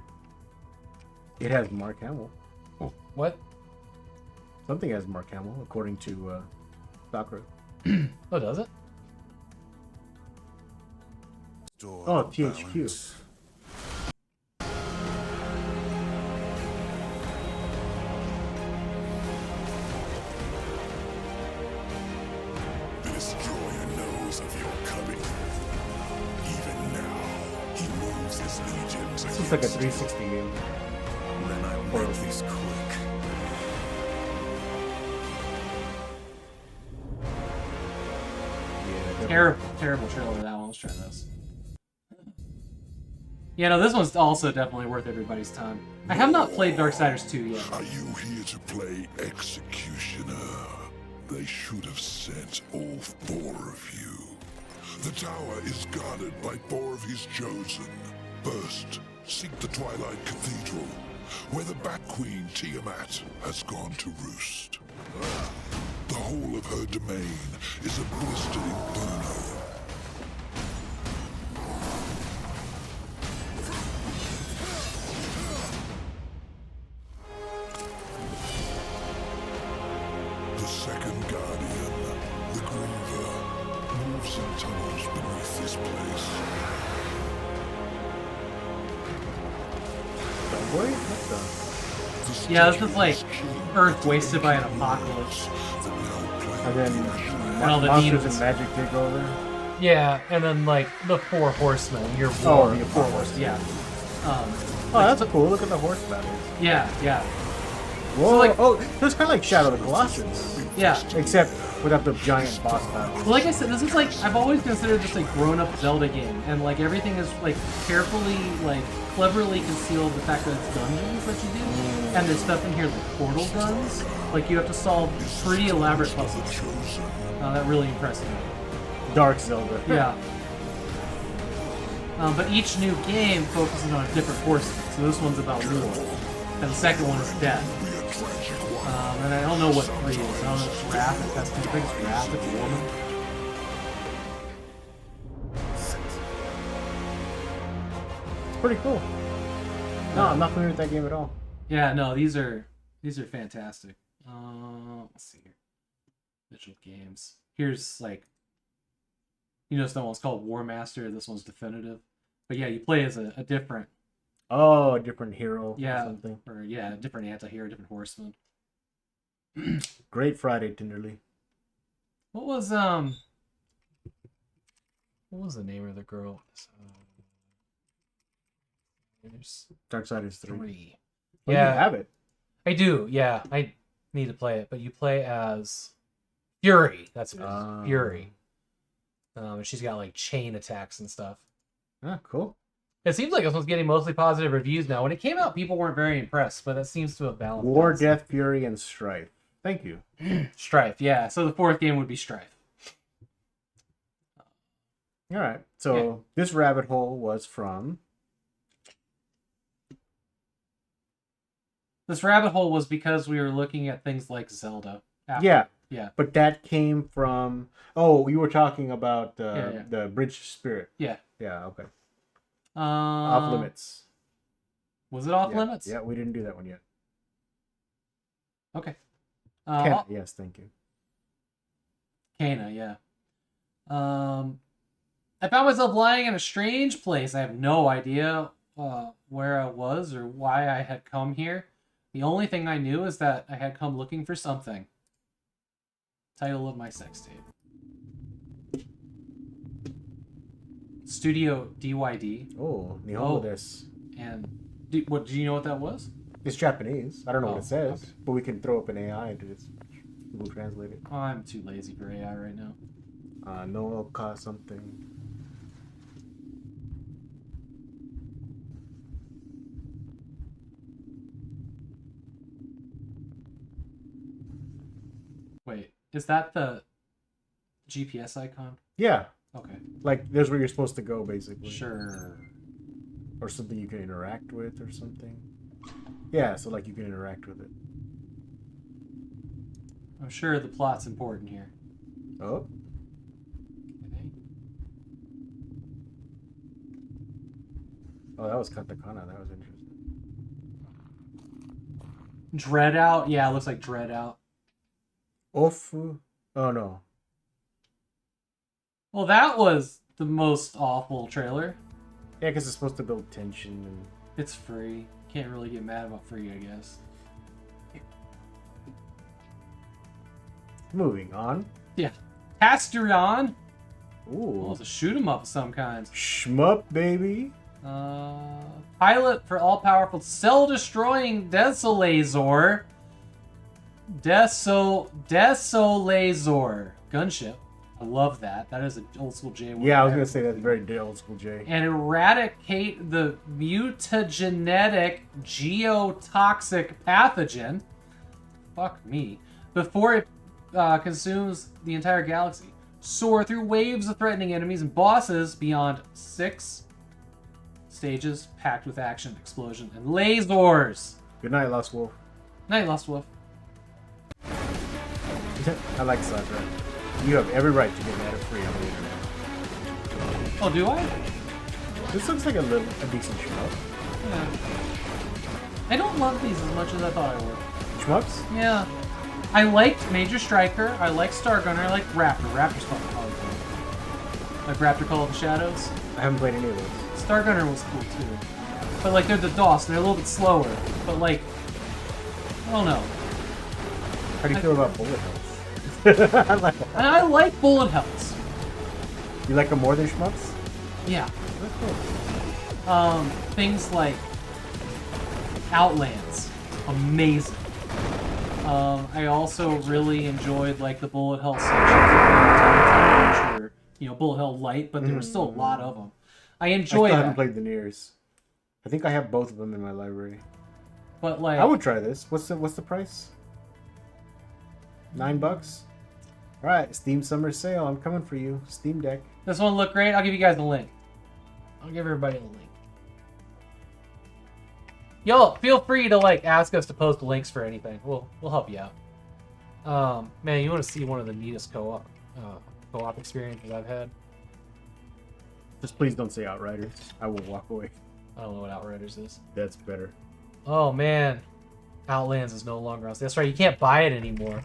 It has Mark Hamill.
What?
Something has Mark Hamill, according to Sakura.
Oh, does it?
Oh, THQ.
The Destroyer knows of your coming. Even now, he moves his legions
This looks like a 360 game.
Then I'll make this quick.
Terrible trailer that one. Let's try this. Yeah, no, this one's also definitely worth everybody's time. I have not played Darksiders 2 yet.
Are you here to play Executioner? They should have sent all 4 of you. The tower is guarded by 4 of his chosen. First, seek the Twilight Cathedral, where the Bat Queen Tiamat has gone to roost. The whole of her domain is a blistered inferno. The second guardian, the Griever, moves in tunnels beneath this place.
Boy, what
Yeah, this is like Earth wasted by an apocalypse.
And then
all the
monsters
demons.
and magic take over.
Yeah, and then like the 4 horsemen, your
Oh,
war,
the
4
4
horsemen. Yeah.
Oh, that's cool. Look at the horse battles.
Yeah, yeah.
Whoa!
So, like-
oh, it was kind of like Shadow of the Colossus.
Yeah.
Except without the giant boss battle.
Well, like I said, this is like I've always considered this a grown-up Zelda game, and like everything is like carefully, like cleverly concealed. The fact that it's dungeons that you do, and there's stuff in here like portal guns. Like you have to solve pretty elaborate puzzles. That really impressed me.
Dark Zelda.
Yeah. But each new game focuses on a different horseman. So this one's about war, and the second one is death. And I don't know what 3 is. I don't know if it's Wrath. If that's, I think it's Wrath. It's a woman.
It's pretty cool. No, I'm not familiar with that game at all.
Yeah, no, these are fantastic. Let's see here. Digital games. Here's like, you know, that one's called War Master. This one's Definitive. But yeah, you play as a different.
Oh, a different hero.
Yeah,
Or something.
or yeah, a different anti-hero, different horseman.
Great Friday, Tinderly.
What was the name of the girl?
Darksiders 3. Oh,
Yeah,
you have it.
I do. Yeah, I need to play it. But you play as Fury. That's it. Fury. And she's got like chain attacks and stuff.
Ah, cool.
It seems like this one's getting mostly positive reviews now. When it came out, people weren't very impressed, but that seems to have balanced.
War,
out.
Death, Fury, and Strife. Thank you.
Strife, yeah. So the 4th game would be Strife.
All right. So this rabbit hole was from.
This rabbit hole was because we were looking at things like Zelda. after.
Yeah.
Yeah.
But that came from. Oh, you were talking about
Yeah.
the Bridge to Spirit.
Yeah.
Yeah. Okay.
Uh,
Off Limits.
Was it Off
Yeah.
Limits?
Yeah, we didn't do that one yet.
Okay.
Kana, yes, thank you.
Kana, yeah. I found myself lying in a strange place. I have no idea where I was or why I had come here. The only thing I knew is that I had come looking for something. Title of my sex tape. Studio DYD.
Oh, Nihongo desu.
And do you know what that was?
It's Japanese. I don't know what
Oh,
it says, but we can throw up an AI to just Google Translate it.
Oh, I'm too lazy for AI right now.
No ka something.
Wait, is that the GPS icon?
Yeah.
Okay.
Like, there's where you're supposed to go, basically.
Sure.
Or something you can interact with or something. Yeah, so like you can interact with it.
I'm sure the plot's important here.
Oh.
Okay.
Oh, that was katakana. That was interesting.
Dread Out? Yeah, it looks like Dread Out.
Ofu. Oh, no.
Well, that was the most awful trailer.
Yeah, because it's supposed to build tension and...
It's free. Can't really get mad about free, I guess.
Moving on.
Yeah. Tasterion.
Ooh.
Well, it's a shoot 'em up of some kind.
Shmup, baby.
Pilot for all-powerful cell-destroying Desolazor. Desolazor. Gunship. I love that. That is an old-school J word.
Yeah, I was going to say that's very old school J.
And eradicate the mutagenetic geotoxic pathogen. Fuck me. Before it consumes the entire galaxy. Soar through waves of threatening enemies and bosses beyond 6 stages packed with action, explosion, and lasers.
Good night, Lost Wolf.
Night, Lost Wolf.
I like Sakura. You have every right to get mad at free on the internet.
Oh, do I?
This looks like a decent shmup.
Yeah. I don't love these as much as I thought I would.
Shmups?
Yeah. I liked Major Striker, I liked Star Gunner, I liked Raptor. Raptor's fucking fun. Like Raptor Call of the Shadows.
I haven't played any of those.
Star Gunner was cool too. But like they're the DOS, they're a little bit slower. But like, I don't know.
How do you feel about bullet hells?
I like bullet hells.
You like them more than shmups?
Yeah. Things like Outlands, amazing. I also really enjoyed like the bullet hell sections, which were, you know, bullet hell light, but there were still a lot of them. I enjoy that.
I haven't played the Nears. I think I have both of them in my library.
But like,
I would try this. What's the price? $9? All right, Steam Summer Sale. I'm coming for you. Steam Deck.
This one look great. I'll give you guys the link. I'll give everybody the link. Y'all, feel free to like ask us to post links for anything. We'll help you out. Man, you want to see one of the neatest co-op experiences I've had?
Just please don't say Outriders. I will walk away.
I don't know what Outriders is.
That's better.
Oh man, Outlands is no longer on sale. That's right, you can't buy it anymore.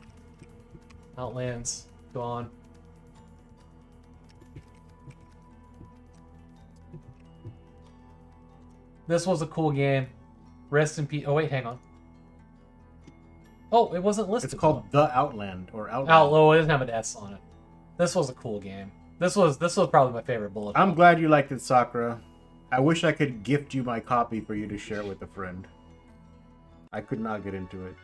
Outlands gone. This was a cool game. Rest in peace. Oh wait, hang on. Oh, it wasn't listed.
It's called The Outland or Outland.
Outlaw. It doesn't have an S on it. This was a cool game. This was probably my favorite bullet.
I'm glad you liked it, Sakura. I wish I could gift you my copy for you to share with a friend. I could not get into it.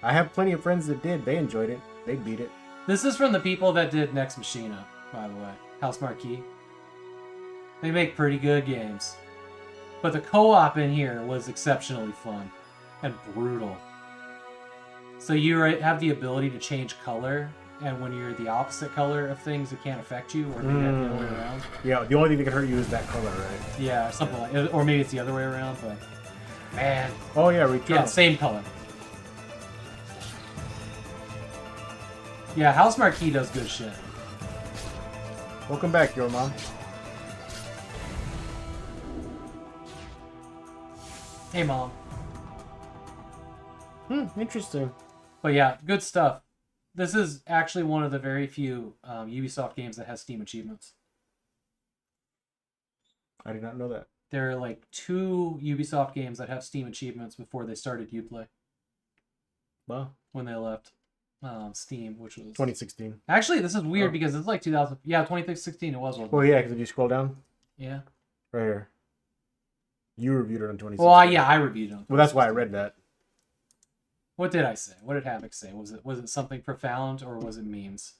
I have plenty of friends that did. They enjoyed it. They beat it.
This is from the people that did Next Machina, by the way. House Marquee. They make pretty good games. But the co-op in here was exceptionally fun and brutal. So you have the ability to change color, and when you're the opposite color of things, it can't affect you, or maybe the other way around.
Yeah, the only thing that can hurt you is that color, right?
Yeah, or something like it. Or maybe it's the other way around, but... Man.
Oh yeah, Returnal.
Yeah, same color. Yeah, House Marquee does good shit.
Welcome back, your mom.
Hey, Mom.
Interesting.
But yeah, good stuff. This is actually one of the very few Ubisoft games that has Steam achievements.
I did not know that.
There are like 2 Ubisoft games that have Steam achievements before they started Uplay.
Wow.
When they left Steam, which was
2016.
Actually, this is weird because it's like 2000. Yeah, 2016 it was.
Well, yeah, because if you scroll down.
Yeah.
Right here. You reviewed it on 2016.
Well, yeah, I reviewed it on 2016.
Well, that's why I read that.
What did I say? What did Havok say? Was it something profound or was it memes?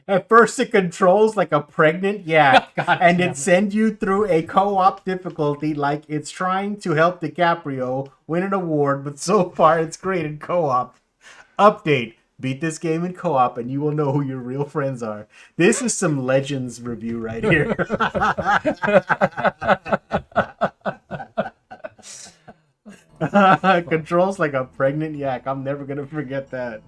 At first, it controls like a pregnant yak,
God
and
damn
it sends you through a co-op difficulty like it's trying to help DiCaprio win an award, but so far it's great in co-op. Update. Beat this game in co-op and you will know who your real friends are. This is some Legends review right here. Controls like a pregnant yak. I'm never going to forget that.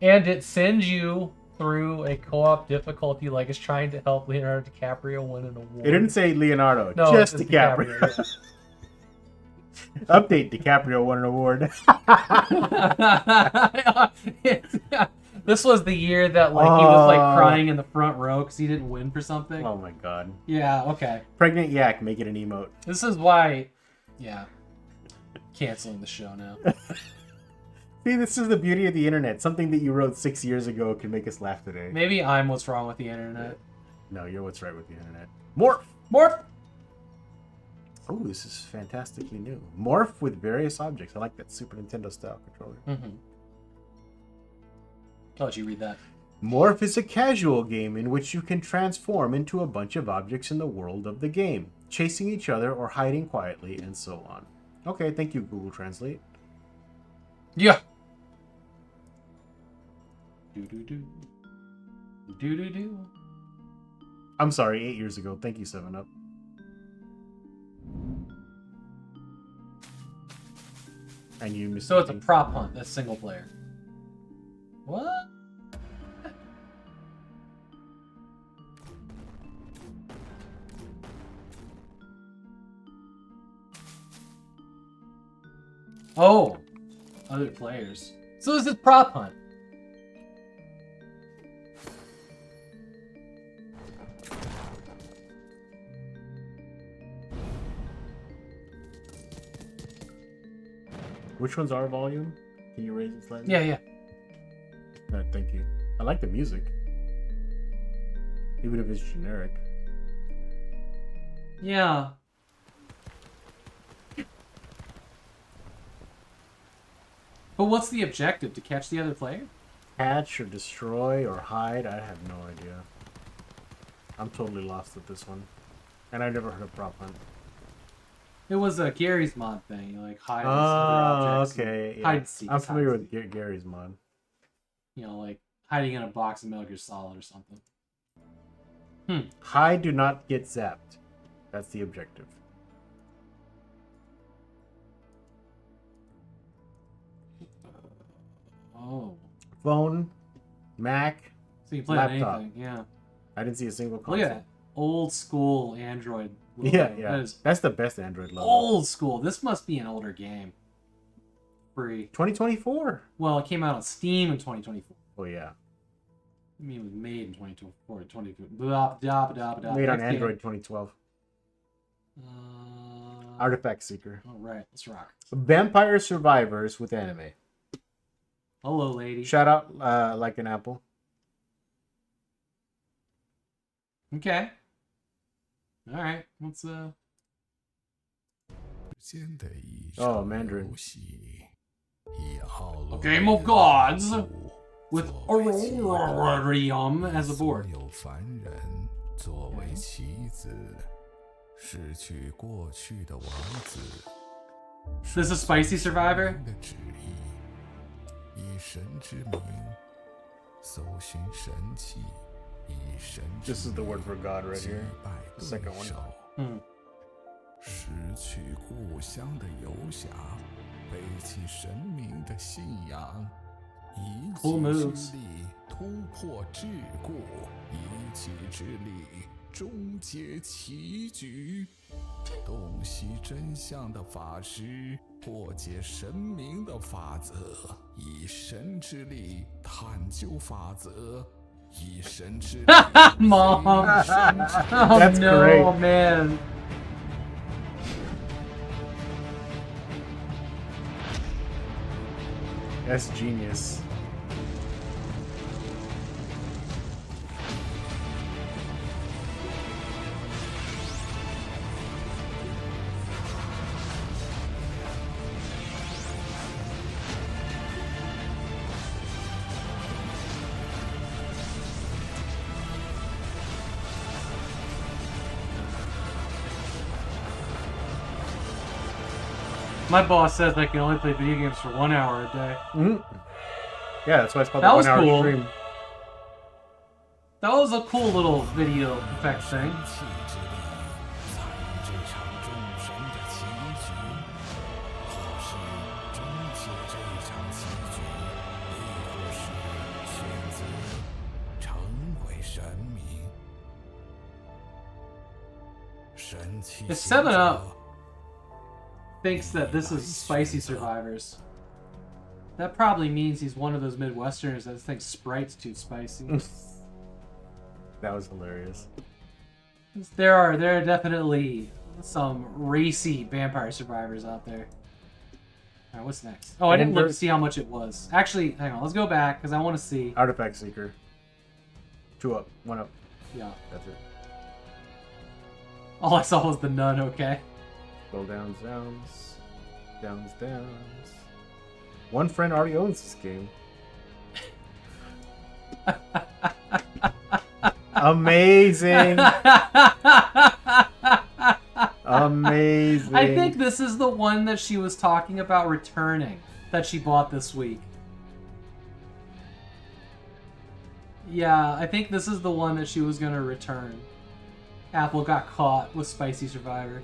And it sends you through a co-op difficulty like it's trying to help Leonardo DiCaprio win an award.
It didn't say Leonardo,
no,
just DiCaprio. Update, DiCaprio won an award.
This was the year that like he was like crying in the front row because he didn't win for something.
Oh my god.
Yeah, okay.
Pregnant yak, make it an emote.
This is why, yeah, canceling the show now.
See, this is the beauty of the internet. Something that you wrote 6 years ago can make us laugh today.
Maybe I'm what's wrong with the internet.
No, you're what's right with the internet. Morph!
Morph!
Oh, this is fantastically new. Morph with various objects. I like that Super Nintendo style controller.
Mm-hmm. I'll let you read that.
Morph is a casual game in which you can transform into a bunch of objects in the world of the game, chasing each other or hiding quietly, and so on. Okay, thank you, Google Translate.
Yeah. Do do do. Do do do.
I'm sorry, 8 years ago. Thank you, 7-Up. And you missed.
So it's a prop hunt. That's single player. What? Oh, other players. So this is prop hunt.
Which one's our volume? Can you raise it slightly?
Yeah, yeah.
Alright, thank you. I like the music. Even if it's generic.
Yeah. But what's the objective? To catch the other player?
Catch or destroy or hide? I have no idea. I'm totally lost with this one. And I've never heard of prop hunt.
It was a Gary's mod thing. You like hide other objects.
Okay. Yeah.
Hide and seek.
I'm familiar with Gary's mod.
You know, like hiding in a box of Metal Gear Solid or something.
Hide, do not get zapped. That's the objective.
Oh.
Phone, Mac,
So you can play on
laptop.
anything, yeah.
I didn't see a single console.
Look at that. Old school Android.
Yeah,
logo.
yeah.
That is
That's the best Android logo.
old school. This must be an older game. Free.
2024.
Well, it came out on Steam in 2024.
Oh, yeah.
I mean, it was made in 2024. 22. Blah, blah, blah, blah.
Made on
Next game.
Android 2012. Artifact Seeker.
All right, let's rock.
Vampire Survivors with anime.
Hello, lady.
Shout out like an apple.
Okay. All right, let's
Oh, Mandarin.
A game of gods with Artyom as a board. This is Spicy Survivor?
This is the word for God right here. The second one.
失去故乡的游侠，背弃神明的信仰，一己
Cool moves.
之力突破桎梏，一己之力终结棋局。洞悉真相的法师，破解神明的法则，以神之力探究法则。以神之力
Mom! Oh
That's
no,
great.
man.
That's genius.
My boss says I can only play video games for 1 hour a day.
Yeah, that's why it's called
That
the
was
1 hour
cool.
stream.
That was a cool little video effect thing. If 7-Up thinks that this is Spicy Survivors, that probably means he's one of those Midwesterners that thinks Sprite's too spicy.
That was hilarious.
There are definitely some racy Vampire Survivors out there. Alright, what's next? Oh, I didn't look to see how much it was. Actually, hang on, let's go back, because I want to see.
Artifact Seeker. 2 up, 1 up.
Yeah.
That's it.
All I saw was the nun, okay?
Scroll downs, downs. Downs, downs. One friend already owns this game. Amazing. Amazing.
I think this is the one that she was talking about returning, that she bought this week. Yeah, I think this is the one that she was gonna return. Apple got caught with Spicy Survivor.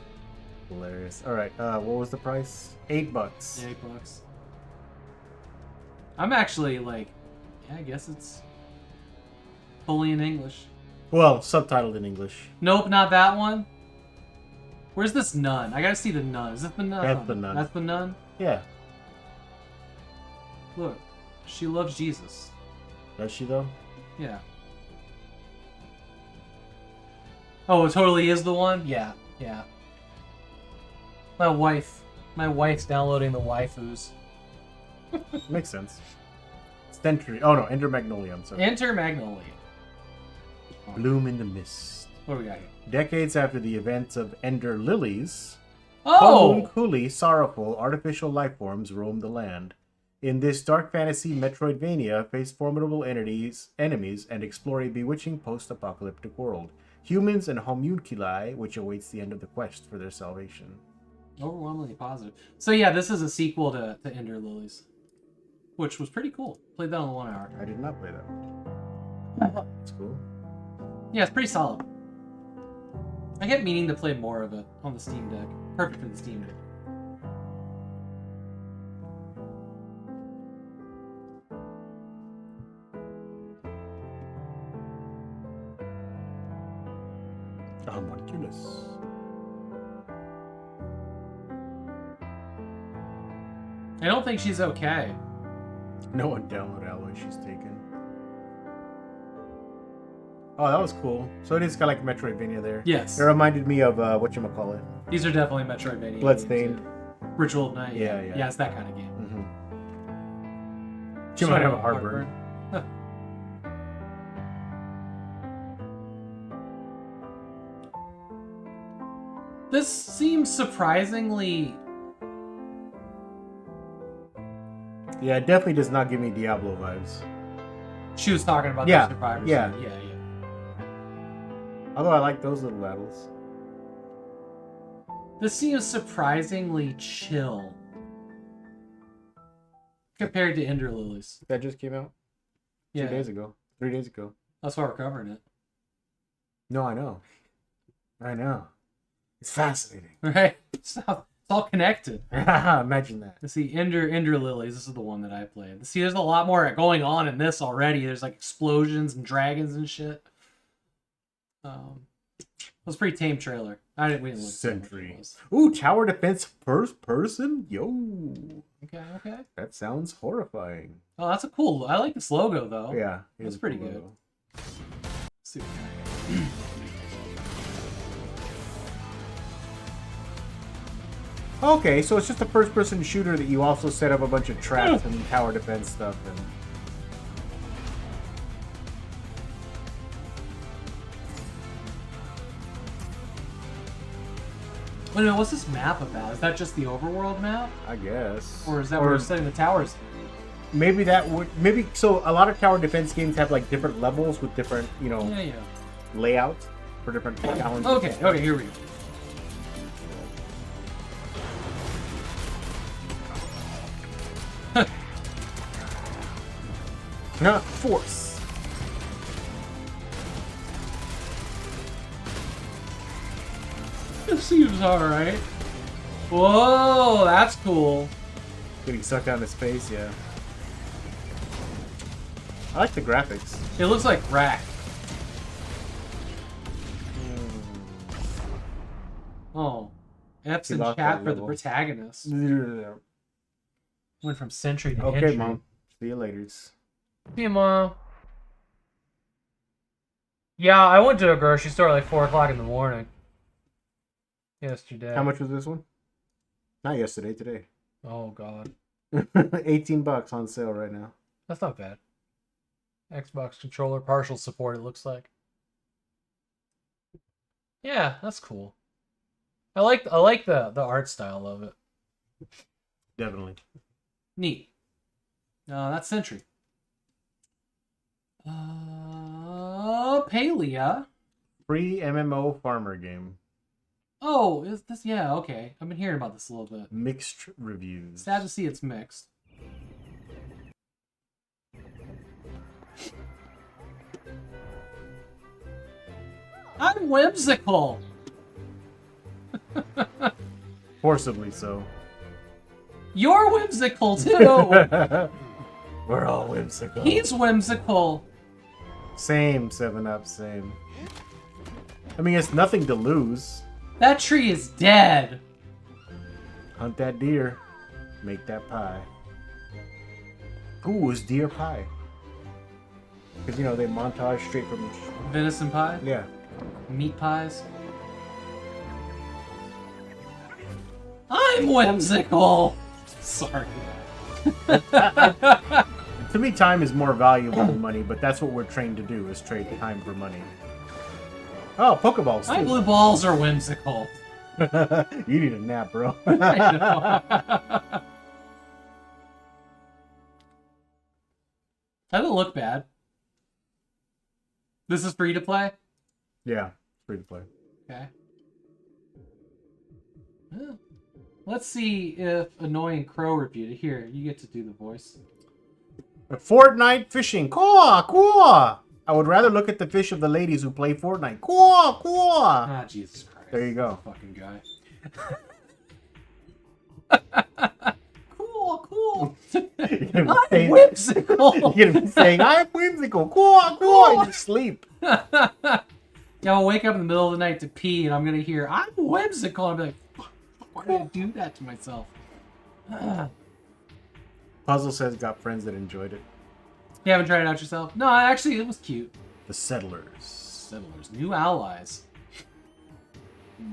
Hilarious. All right. What was the price? $8.
Yeah, $8. I'm actually like, yeah, I guess it's fully in English.
Well, subtitled in English.
Nope, not that one. Where's this nun? I gotta see the nun. Is it the nun?
That's the nun.
That's the nun?
Yeah.
Look, she loves Jesus.
Does she though?
Yeah. Oh, it totally is the one? Yeah, yeah. My wife's downloading the waifus.
Makes sense. Century. Oh no, Enter Magnolia. I'm sorry.
Enter Magnolia.
Bloom in the Mist.
What do we got here?
Decades after the events of Ender Lilies,
Oh!
Kuli, sorrowful, artificial life forms roam the land. In this dark fantasy Metroidvania, face formidable enemies, and explore a bewitching post-apocalyptic world. Humans and homunculi, which awaits the end of the quest for their salvation.
Overwhelmingly positive. So yeah, this is a sequel to Ender Lilies, which was pretty cool. Played that on the 1 hour.
I did not play that. That's cool.
Yeah, it's pretty solid. I kept meaning to play more of it on the Steam Deck. Perfect for the Steam Deck.
Homunculus.
I don't think she's okay.
No one download Alloy, she's taken. Oh, that was cool. So it is kind of like Metroidvania there.
Yes.
It reminded me of whatchamacallit.
These are definitely Metroidvania.
Bloodstained.
Ritual of Night.
Yeah.
Yeah, it's that kind of game.
She might have a heartburn.
Huh. This seems surprisingly...
Yeah, it definitely does not give me Diablo vibes.
She was talking about
Yeah,
the survivors.
yeah.
Yeah.
Although I like those little battles.
This seems surprisingly chill compared to Ender Lilies.
That just came out 2
Yeah.
days ago. 3 days ago.
That's why we're covering it.
No, I know. I know. It's fascinating.
Right? It's all connected.
Imagine that.
Let's see, Ender Lilies. This is the one that I played. See, there's a lot more going on in this already. There's like explosions and dragons and shit. It was a pretty tame trailer. We didn't look
Sentry. Ooh, tower defense first person? Yo.
Okay.
That sounds horrifying.
Oh, that's a cool. I like this logo though.
Yeah.
That's pretty good. Let's see what we got here.
Okay, so it's just a first-person shooter that you also set up a bunch of traps and tower defense stuff and...
Wait a minute, what's this map about? Is that just the overworld map?
I guess.
Or is that where we're setting the towers?
Maybe that would... Maybe... So, a lot of tower defense games have, like, different levels with different, you know...
Yeah.
Layouts for different challenges.
Okay, here we go.
Force.
This seems alright. Whoa, that's cool.
Getting sucked down to space, yeah. I like the graphics.
It looks like Rack. Oh. F's in chat for the protagonist. Went from Sentry to
Okay,
Entry.
Mom. See you later.
See you, Mom. Yeah, I went to a grocery store at like 4 o'clock in the morning. Yesterday.
How much was this one? Not yesterday, today.
Oh, God.
$18 on sale right now.
That's not bad. Xbox controller, partial support, it looks like. Yeah, that's cool. I like the art style of it.
Definitely.
Neat. That's Sentry. Palia.
Free MMO farmer game.
Oh, is this? Yeah, okay. I've been hearing about this a little bit.
Mixed reviews.
Sad to see it's mixed. I'm whimsical.
Forcibly so.
You're whimsical too.
We're all whimsical.
He's whimsical.
Same, 7-Up, same. I mean, it's nothing to lose.
That tree is dead.
Hunt that deer. Make that pie. Ooh, it's deer pie. Because, you know, they montage straight from...
Venison pie?
Yeah.
Meat pies? I'm whimsical! Sorry.
To me, time is more valuable than money, but that's what we're trained to do, is trade time for money. Oh, Pokeballs,
My
too.
blue balls are whimsical.
You need a nap, bro.
I know. Doesn't look bad. This is free to play?
Yeah, free to play.
Okay. Well, let's see if Annoying Crow reviewed it. Here, you get to do the voice.
Fortnite fishing. Caw, caw. I would rather look at the fish of the ladies who play Fortnite. Caw, caw.
Ah, Jesus Christ.
There you go.
Fucking guy. Cool. I'm whimsical.
You're gonna be saying, I'm whimsical. Caw, caw. And you sleep.
Yeah, I'll wake up in the middle of the night to pee, and I'm gonna hear, I'm whimsical. And I'll be like, fuck, why did I do that to myself?
Puzzle says got friends that enjoyed it.
You haven't tried it out yourself? No, actually, it was cute.
The Settlers.
Settlers. New allies.
Is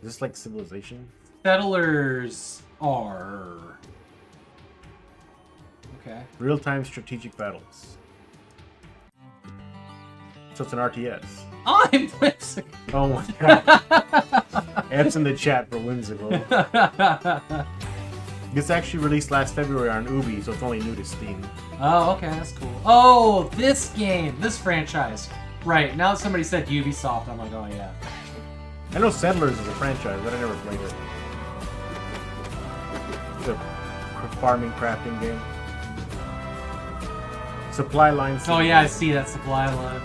this like Civilization?
Settlers are... Okay.
Real-time strategic battles. So it's an RTS.
I'm whimsical.
Oh my god. F's in the chat for whimsical. This actually released last February on Ubi, so it's only new to Steam.
Oh, okay, that's cool. Oh, this game, this franchise. Right, now that somebody said Ubisoft, I'm like, oh yeah.
I know Settlers is a franchise, but I never played it. It's a farming crafting game. Supply line.
Oh yeah, I see that supply line.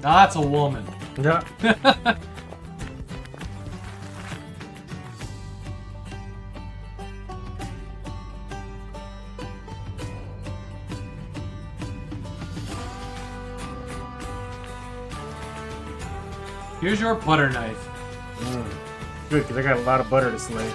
That's a woman.
Yeah.
Here's your butter knife.
Good, because I got a lot of butter to slay.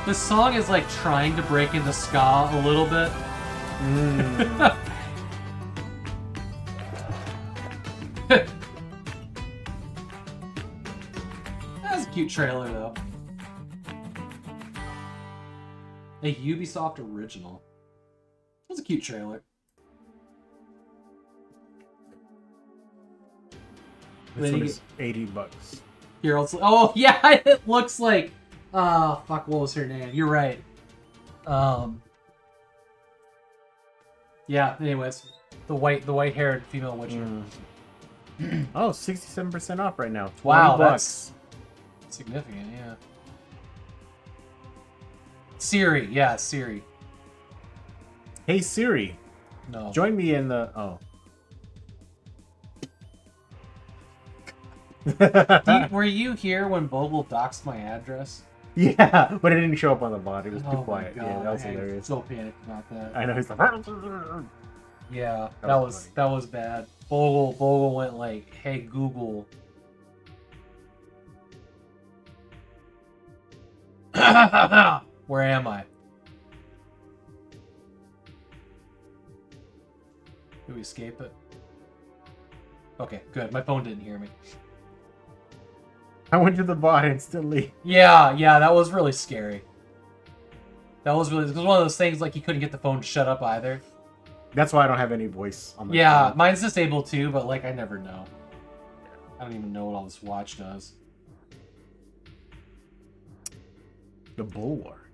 This song is like trying to break into ska a little bit. That's a cute trailer though. A Ubisoft original. That's a cute trailer.
This one is $80.
Here, oh yeah, it looks like. Fuck, what was her name? You're right. Yeah, anyways. The white-haired female Witcher.
Oh, 67% off right now.
Wow,
$20.
that's significant, yeah. Siri, yeah, Siri.
Hey Siri.
No.
Join me in the... Oh.
Were you here when Bogle doxed my address?
Yeah, but it didn't show up on the bot. It was
Oh
too
my
quiet.
God,
Yeah, that was
I
hilarious.
so panicked about that.
I know, he's like...
Yeah, that was bad. Bogle went like, hey Google. Where am I? Did we escape it? Okay, good. My phone didn't hear me.
I went to the bot instantly.
Yeah, that was really scary. That was really... It was one of those things like you couldn't get the phone to shut up either.
That's why I don't have any voice on my phone.
Mine's disabled too, but like I never know. I don't even know what all this watch does.
The Bulwark.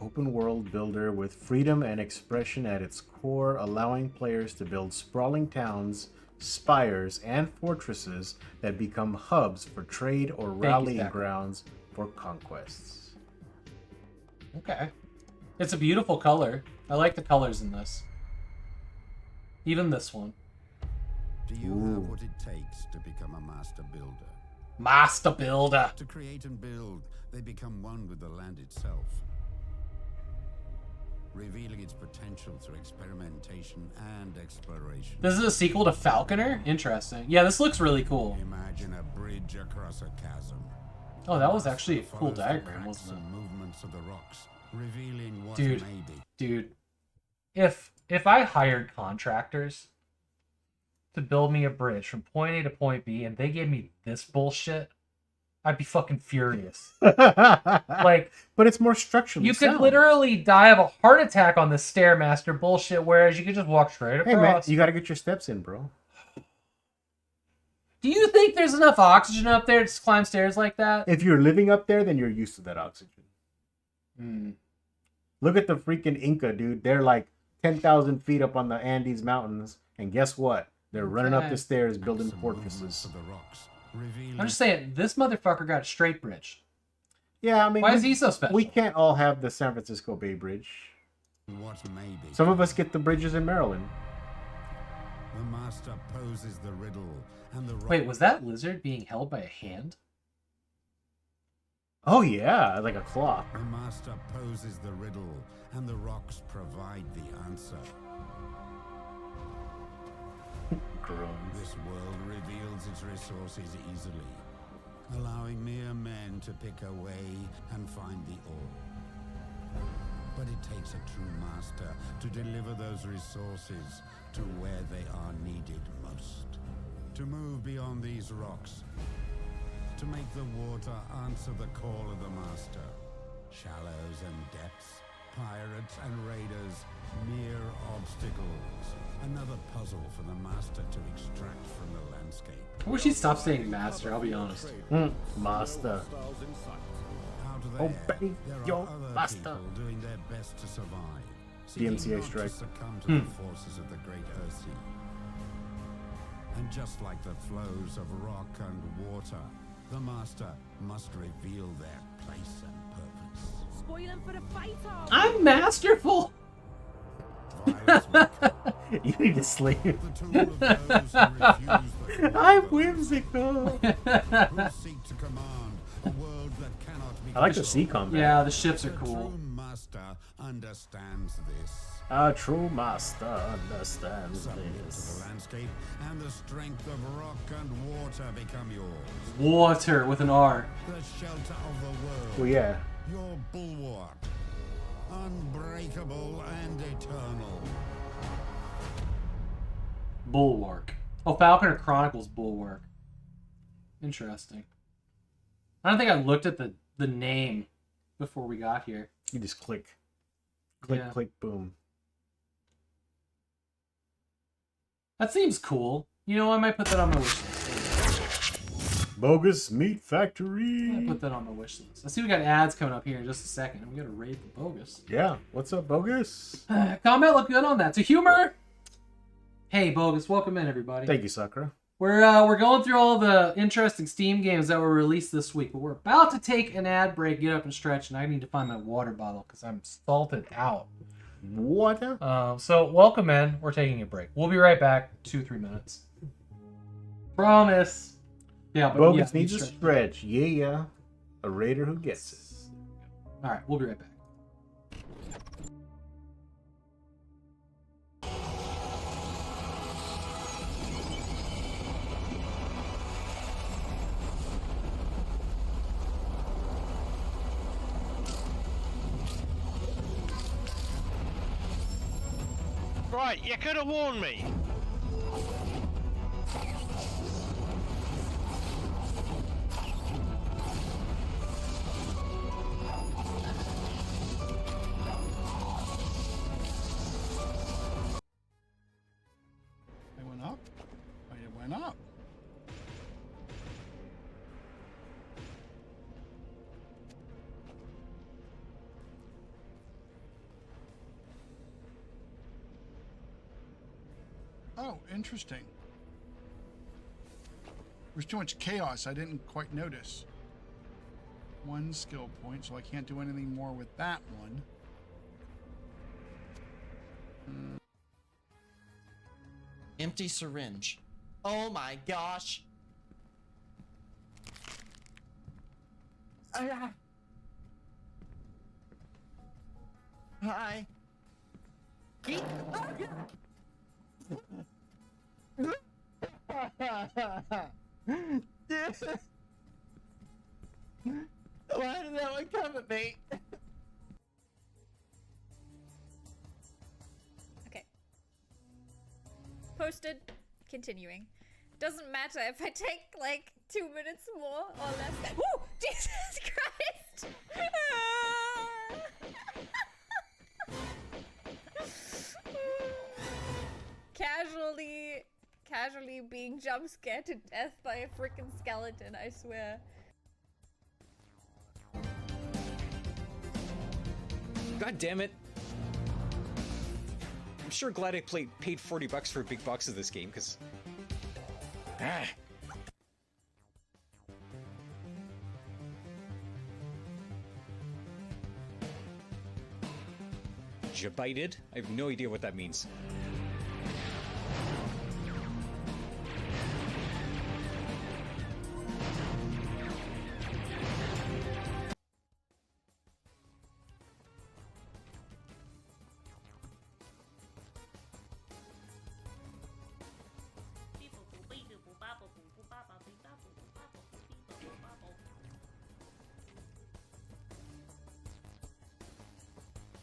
Open world builder with freedom and expression at its core, allowing players to build sprawling towns, spires, and fortresses that become hubs for trade or rallying grounds for conquests.
Okay. It's a beautiful color. I like the colors in this. Even this one.
Do you have what it takes to become a master builder?
Master builder.
To create and build, they become one with the land itself, revealing its potential through experimentation and exploration.
This is a sequel to Falconer? Interesting. Yeah, this looks really cool.
Imagine a bridge across a chasm.
Oh, that was actually a cool diagram, wasn't it?
Movements of the rocks, revealing what
Dude,
may be.
dude. If I hired contractors to build me a bridge from point A to point B and they gave me this bullshit, I'd be fucking furious. Like,
but it's more structurally
you could
sound.
literally die of a heart attack on this Stairmaster bullshit, whereas you could just walk straight across.
Hey man, you gotta get your steps in, bro.
Do you think there's enough oxygen up there to climb stairs like that?
If you're living up there, then you're used to that oxygen. Look at the freaking Inca, dude. They're like 10,000 feet up on the Andes Mountains, and guess what? They're running up the stairs building fortresses.
I'm just saying, this motherfucker got a straight bridge.
Yeah, I mean,
why is he so special?
We can't all have the San Francisco Bay Bridge.
What may be.
Some of us get the bridges in Maryland.
The master poses the riddle, and the
Wait, was that lizard being held by a hand?
Oh yeah, like a clock.
The master poses the riddle, and the rocks provide the answer. This world reveals its resources easily, allowing mere men to pick away and find the ore. But it takes a true master to deliver those resources to where they are needed most. To move beyond these rocks, to make the water answer the call of the master. Shallows and depths, pirates and raiders, mere obstacles. Another puzzle for the master to extract from the landscape.
I wish he'd stop saying master, I'll be honest.
Master.
Out
Obey your master.
People doing their best to survive.
DMCA
seeking not
strike.
To succumb to the forces of the great Earthsea. And just like the flows of rock and water, the master must reveal their place and purpose.
Spoiling for the fighter.
I'm masterful.
You need to sleep. I'm whimsical. I like the sea combat.
Yeah, the ships are cool.
Master understands this.
A true master understands
The
this.
landscape and the strength of rock and water become yours.
Water with an R.
The shelter of the world.
Well, yeah.
Your bulwark. Unbreakable and eternal.
Bulwark. Oh, Falconer Chronicles Bulwark. Interesting. I don't think I looked at the name before we got here.
You just click. Click,
Yeah.
click, boom.
That seems cool. You know, I might put that on my wish list.
Bogus Meat
I
Factory.
might put that on my wish list. I see we got ads coming up here in just a second. We got to raid the Bogus.
Yeah. What's up, Bogus?
Comment looked good on that. To humor. Hey, Bogus, welcome in, everybody.
Thank you, Sakura.
We're going through all the interesting Steam games that were released this week, but we're about to take an ad break, get up and stretch, and I need to find my water bottle because I'm salted out.
Water?
So welcome in. We're taking a break. We'll be right back. 2-3 minutes. Promise. Yeah, but
Bogus
yeah,
needs a stretch. Yeah. A raider who gets it.
All right, we'll be right back.
Right, you could have warned me.
It went up. Oh, it went up. Oh, interesting. There's too much chaos. I didn't quite notice. 1 skill point, so I can't do anything more with that one.
Empty syringe. Oh my gosh. Hi. Why did that one come at me?
Okay. Posted. Continuing. Doesn't matter if I take like 2 minutes more or less. Woo! Jesus Christ! Casually being jump scared to death by a freaking skeleton, I swear.
God damn it. I'm sure glad I paid $40 for a big box of this game, because... Ah. Jabited? I have no idea what that means.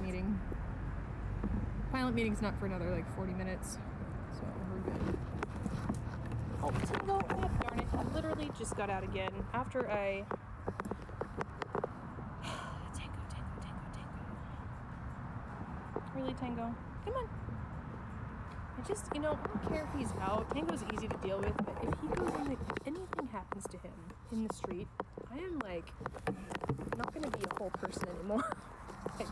Meeting. Pilot meeting's not for another like 40 minutes, so we're good. Oh, Tango! Oh, darn it! I literally just got out again after I. Tango. Really, Tango? Come on. I just, I don't care if he's out. Tango's easy to deal with, but if he goes in, like, if anything happens to him in the street, I am like not gonna be a whole person anymore. Like.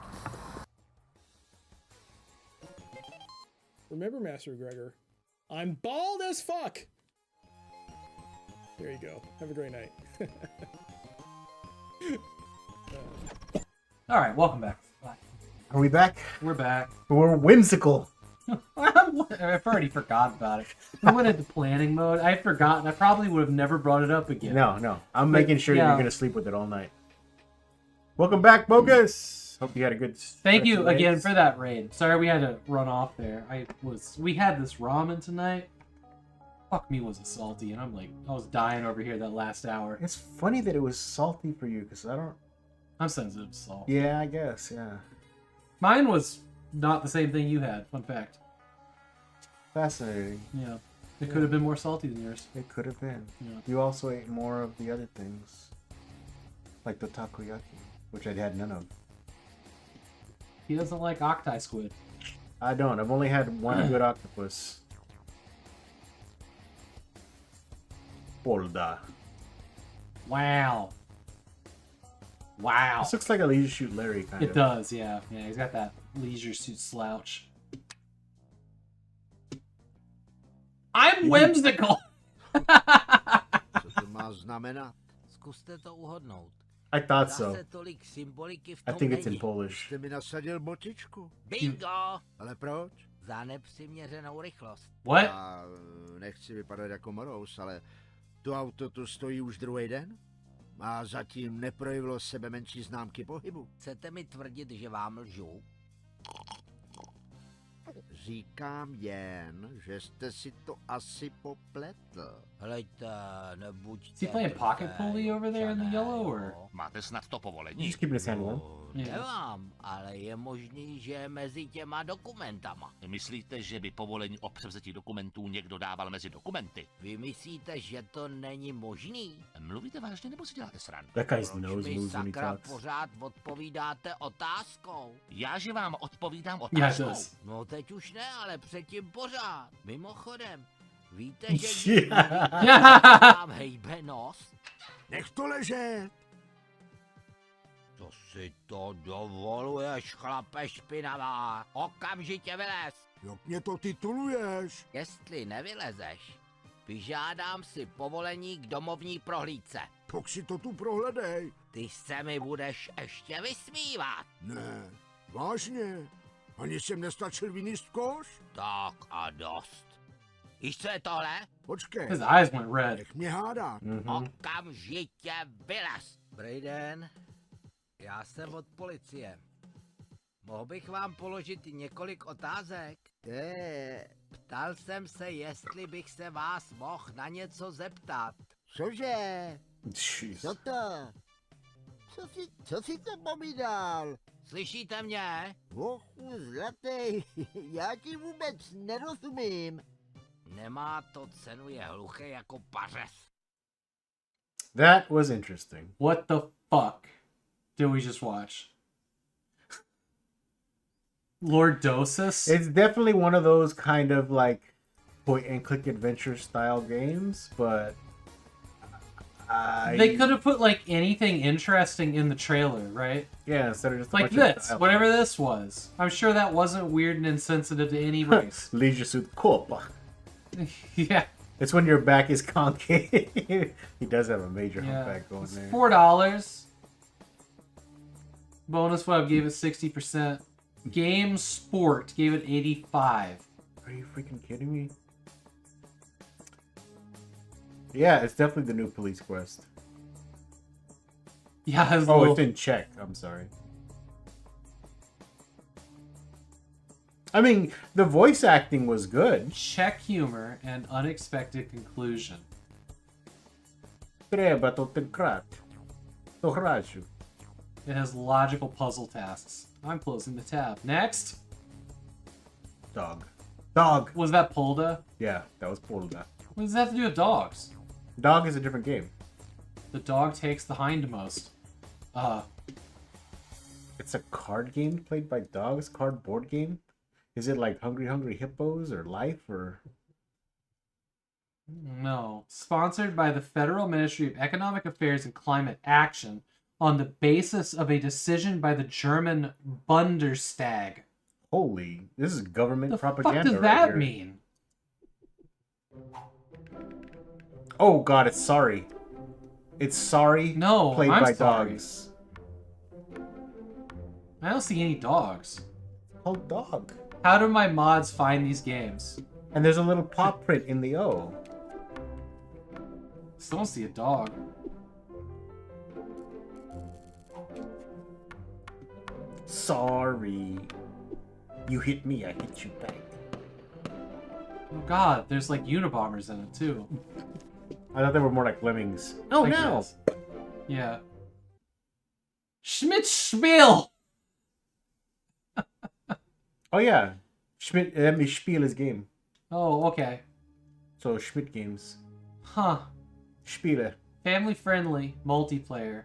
Remember, Master Gregor, I'm bald as fuck! There you go. Have a great night.
Alright, welcome back.
Are we back?
We're back.
We're whimsical.
I've already forgotten about it. We went into planning mode. I'd forgotten. I probably would have never brought it up again.
No. I'm making sure you're going to sleep with it all night. Welcome back, Bogus! Hope you had a good
Thank you again for that raid. Sorry we had to run off there. We had this ramen tonight. Fuck me, was it salty? And I was dying over here that last hour.
It's funny that it was salty for you, because
I'm sensitive to salt.
Yeah, I guess, yeah.
Mine was not the same thing you had, fun fact.
Fascinating.
Yeah. It could have been more salty than yours.
It could have been.
Yeah.
You also ate more of the other things. Like the takoyaki, which I'd had none of.
He doesn't like octi squid.
I don't. I've only had one good octopus. Polda.
Wow.
This looks like a Leisure Suit Larry kind of.
It does, yeah. Yeah, he's got that Leisure Suit slouch. I'm whimsical!
Co to má znamenat? Zkuste to uhodnout.
I thought so.
Tolik symboliky v
I
tom
think it's in
není.
Polish.
Jste mi nasadil botičku. Bingo! Ale proč? Za nepřiměřenou rychlost.
What?
Já nechci vypadat jako morous, ale to auto tu stojí už druhý den a zatím neprojevilo sebe menší známky pohybu. Chcete mi tvrdit, že vám lžu? Říkám jen, že jste si to asi popletl. Hleďte, nebuďte...
Is he playing pocket pulley over there in the yellow, or...?
Máte snad to povolení?
Just keeping his hand warm.
Nemám, ale je možný, že mezi těma dokumentama.
Myslíte, že by povolení o převzetí dokumentů někdo dával mezi dokumenty?
Vy myslíte, že to není možný?
Mluvíte vážně nebo si děláte srandu?
That guy's nose
Proč mi
moves when he
sakra
talks.
pořád odpovídáte otázkou?
Já, že vám odpovídám
Yeah, it
otázkou.
does.
No teď už ne, ale předtím pořád. Mimochodem, víte, že
Yeah.
když vám hejbe nos? Nech to ležet! To si to dovoluješ, chlape špinavá. Okamžitě vylez.
Jak mě to tituluješ?
Jestli nevylezeš, vyžádám si povolení k domovní prohlídce.
Tak si to tu prohledej.
Ty se mi budeš ještě vysmívat.
Ne, vážně. Ani jsem nestačil vyníst koš?
Tak a dost. Víš, co je tohle?
Počkej.
His eyes went red.
Nech mě hádat.
Okamžitě vylez. Dobrý den. Já jsem od policie. Mohl bych vám položit několik otázek? Ptal jsem se, jestli bych se vás mohl na něco zeptat.
Cože?
Jeez.
Co to? Co si to povídal?
Slyšíte mě?
Bohu zlatý, já ti vůbec nerozumím.
Nemá to cenu, je hluchý jako pařez.
That was interesting.
What the fuck did we just watch? Lord Dosis?
It's definitely one of those kind of like point and click adventure style games, but
They could have put like anything interesting in the trailer, right?
Yeah, instead of just a
like
bunch of
this,
dialogue.
whatever this was. I'm sure that wasn't weird and insensitive to any race.
Leisure suit Copa.
Yeah.
It's when your back is concave. He does have a major humpback going
It's
there.
$4. Bonus Web gave it 60%. Game Sport gave it 85.
Are you freaking kidding me? Yeah, it's definitely the new Police Quest.
Yeah, it's
it's in Czech. I'm sorry. I mean, the voice acting was good.
Czech humor and unexpected conclusion.
Treba to tenkrát. To hráču.
It has logical puzzle tasks. I'm closing the tab. Next.
Dog. Dog.
Was that Polda?
Yeah, that was Polda.
What does that have to do with dogs?
Dog is a different game.
The dog takes the hindmost.
It's a card game played by dogs? Card board game? Is it like Hungry Hungry Hippos or Life or...
No. Sponsored by the Federal Ministry of Economic Affairs and Climate Action on the basis of a decision by the German Bundestag.
Holy, this is government
The
propaganda.
fuck does
right
that
here.
mean?
Oh god, it's Sorry. It's Sorry.
No,
played
I'm
by
sorry.
dogs.
I don't see any dogs.
Oh, dog.
How do my mods find these games?
And there's a little paw print in the O.
Still don't see a dog.
Sorry. You hit me, I hit you back.
Oh god, there's like Unabombers in it too.
I thought they were more like lemmings. Oh
I
no!
guess. Yeah. Schmidt Spiel!
Oh yeah. Schmidt, let me spiel his game.
Oh, okay.
So Schmidt games.
Huh.
Spiele.
Family friendly, multiplayer.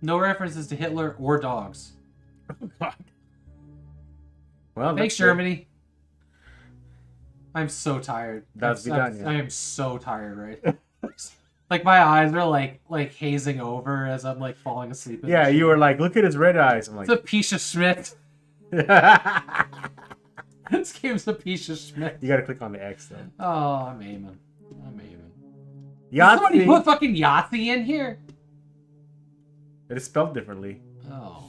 No references to Hitler or dogs.
Well,
Thanks,
that's good.
Germany. I'm so tired.
That's
I'm-
done, yeah.
I am so tired right now. Like my eyes are like hazing over as I'm like falling asleep. in the
Yeah, you
chair.
were like, look at his red eyes. I'm like,
It's a piece of Schmidt. This game's a piece of Schmidt.
you gotta click on the X though.
Oh, I'm aiming. Did
Yahtzee.
somebody put fucking Yahtzee in here?
It is spelled differently.
Oh.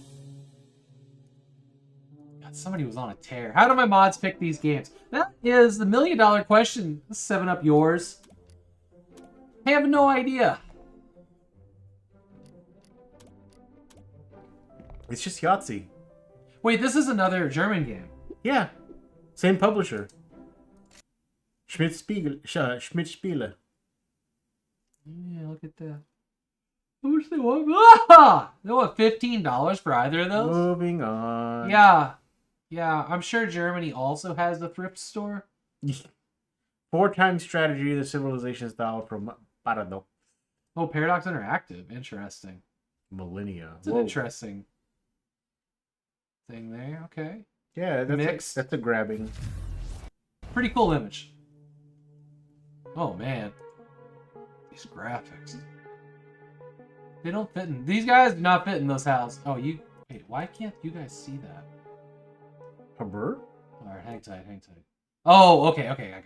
God, somebody was on a tear. How do my mods pick these games? That is the $1 million question. 7-Up yours. I have no idea.
It's just Yahtzee.
Wait, this is another German game.
Yeah. Same publisher. Schmidt Spiele.
Yeah, look at that. How much they want? Ah! They want $15 for either of those?
Moving on.
Yeah. Yeah, I'm sure Germany also has the thrift store.
4-time strategy, the civilization style from Paradox.
Oh, Paradox Interactive. Interesting.
Millennia.
It's an interesting thing there. Okay.
Yeah, that's
Mixed.
that's a grabbing.
Pretty cool image. Oh, man. These graphics. They don't fit in. These guys do not fit in those houses. Oh, you. Wait, why can't you guys see that?
A bird?
Alright, hang tight, hang tight. Oh, okay, I got it.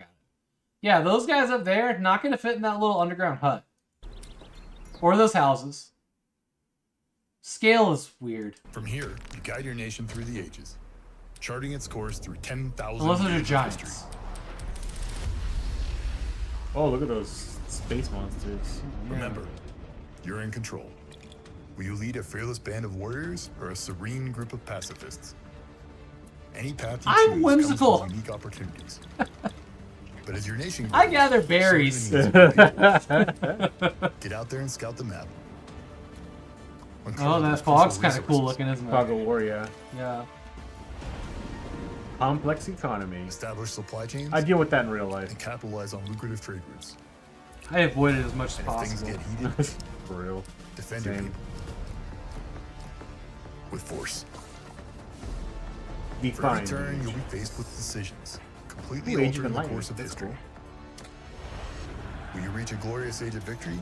Yeah, those guys up there, not gonna fit in that little underground hut. Or those houses. Scale is weird.
From here, you guide your nation through the ages, charting its course through 10,000
Unless those are
years of
giants.
history.
Oh, look at those space monsters.
Remember, you're in control. Will you lead a fearless band of warriors or a serene group of pacifists? Any path you
I'm
choose
whimsical.
comes with unique opportunities. But as your nation
I
grows,
gather
so
berries.
do the needs of your people. Get out there and scout the map.
Oh,
Uncover
that
those
fog's
crucial
kind of cool
resources.
looking, isn't it?
Fog of War, yeah.
Yeah.
Complex economy.
Establish supply chains.
I deal with that in real life.
And capitalize on lucrative trade routes.
I avoid it as much as
And if things
possible.
get heated,
For real.
defend your
Same.
people. With force.
Be
For every
fine.
turn, you'll be faced with decisions, completely
Ooh, Age of
altering the
Enlightenment.
course of
That's
history.
cool.
Will you reach a glorious age of victory?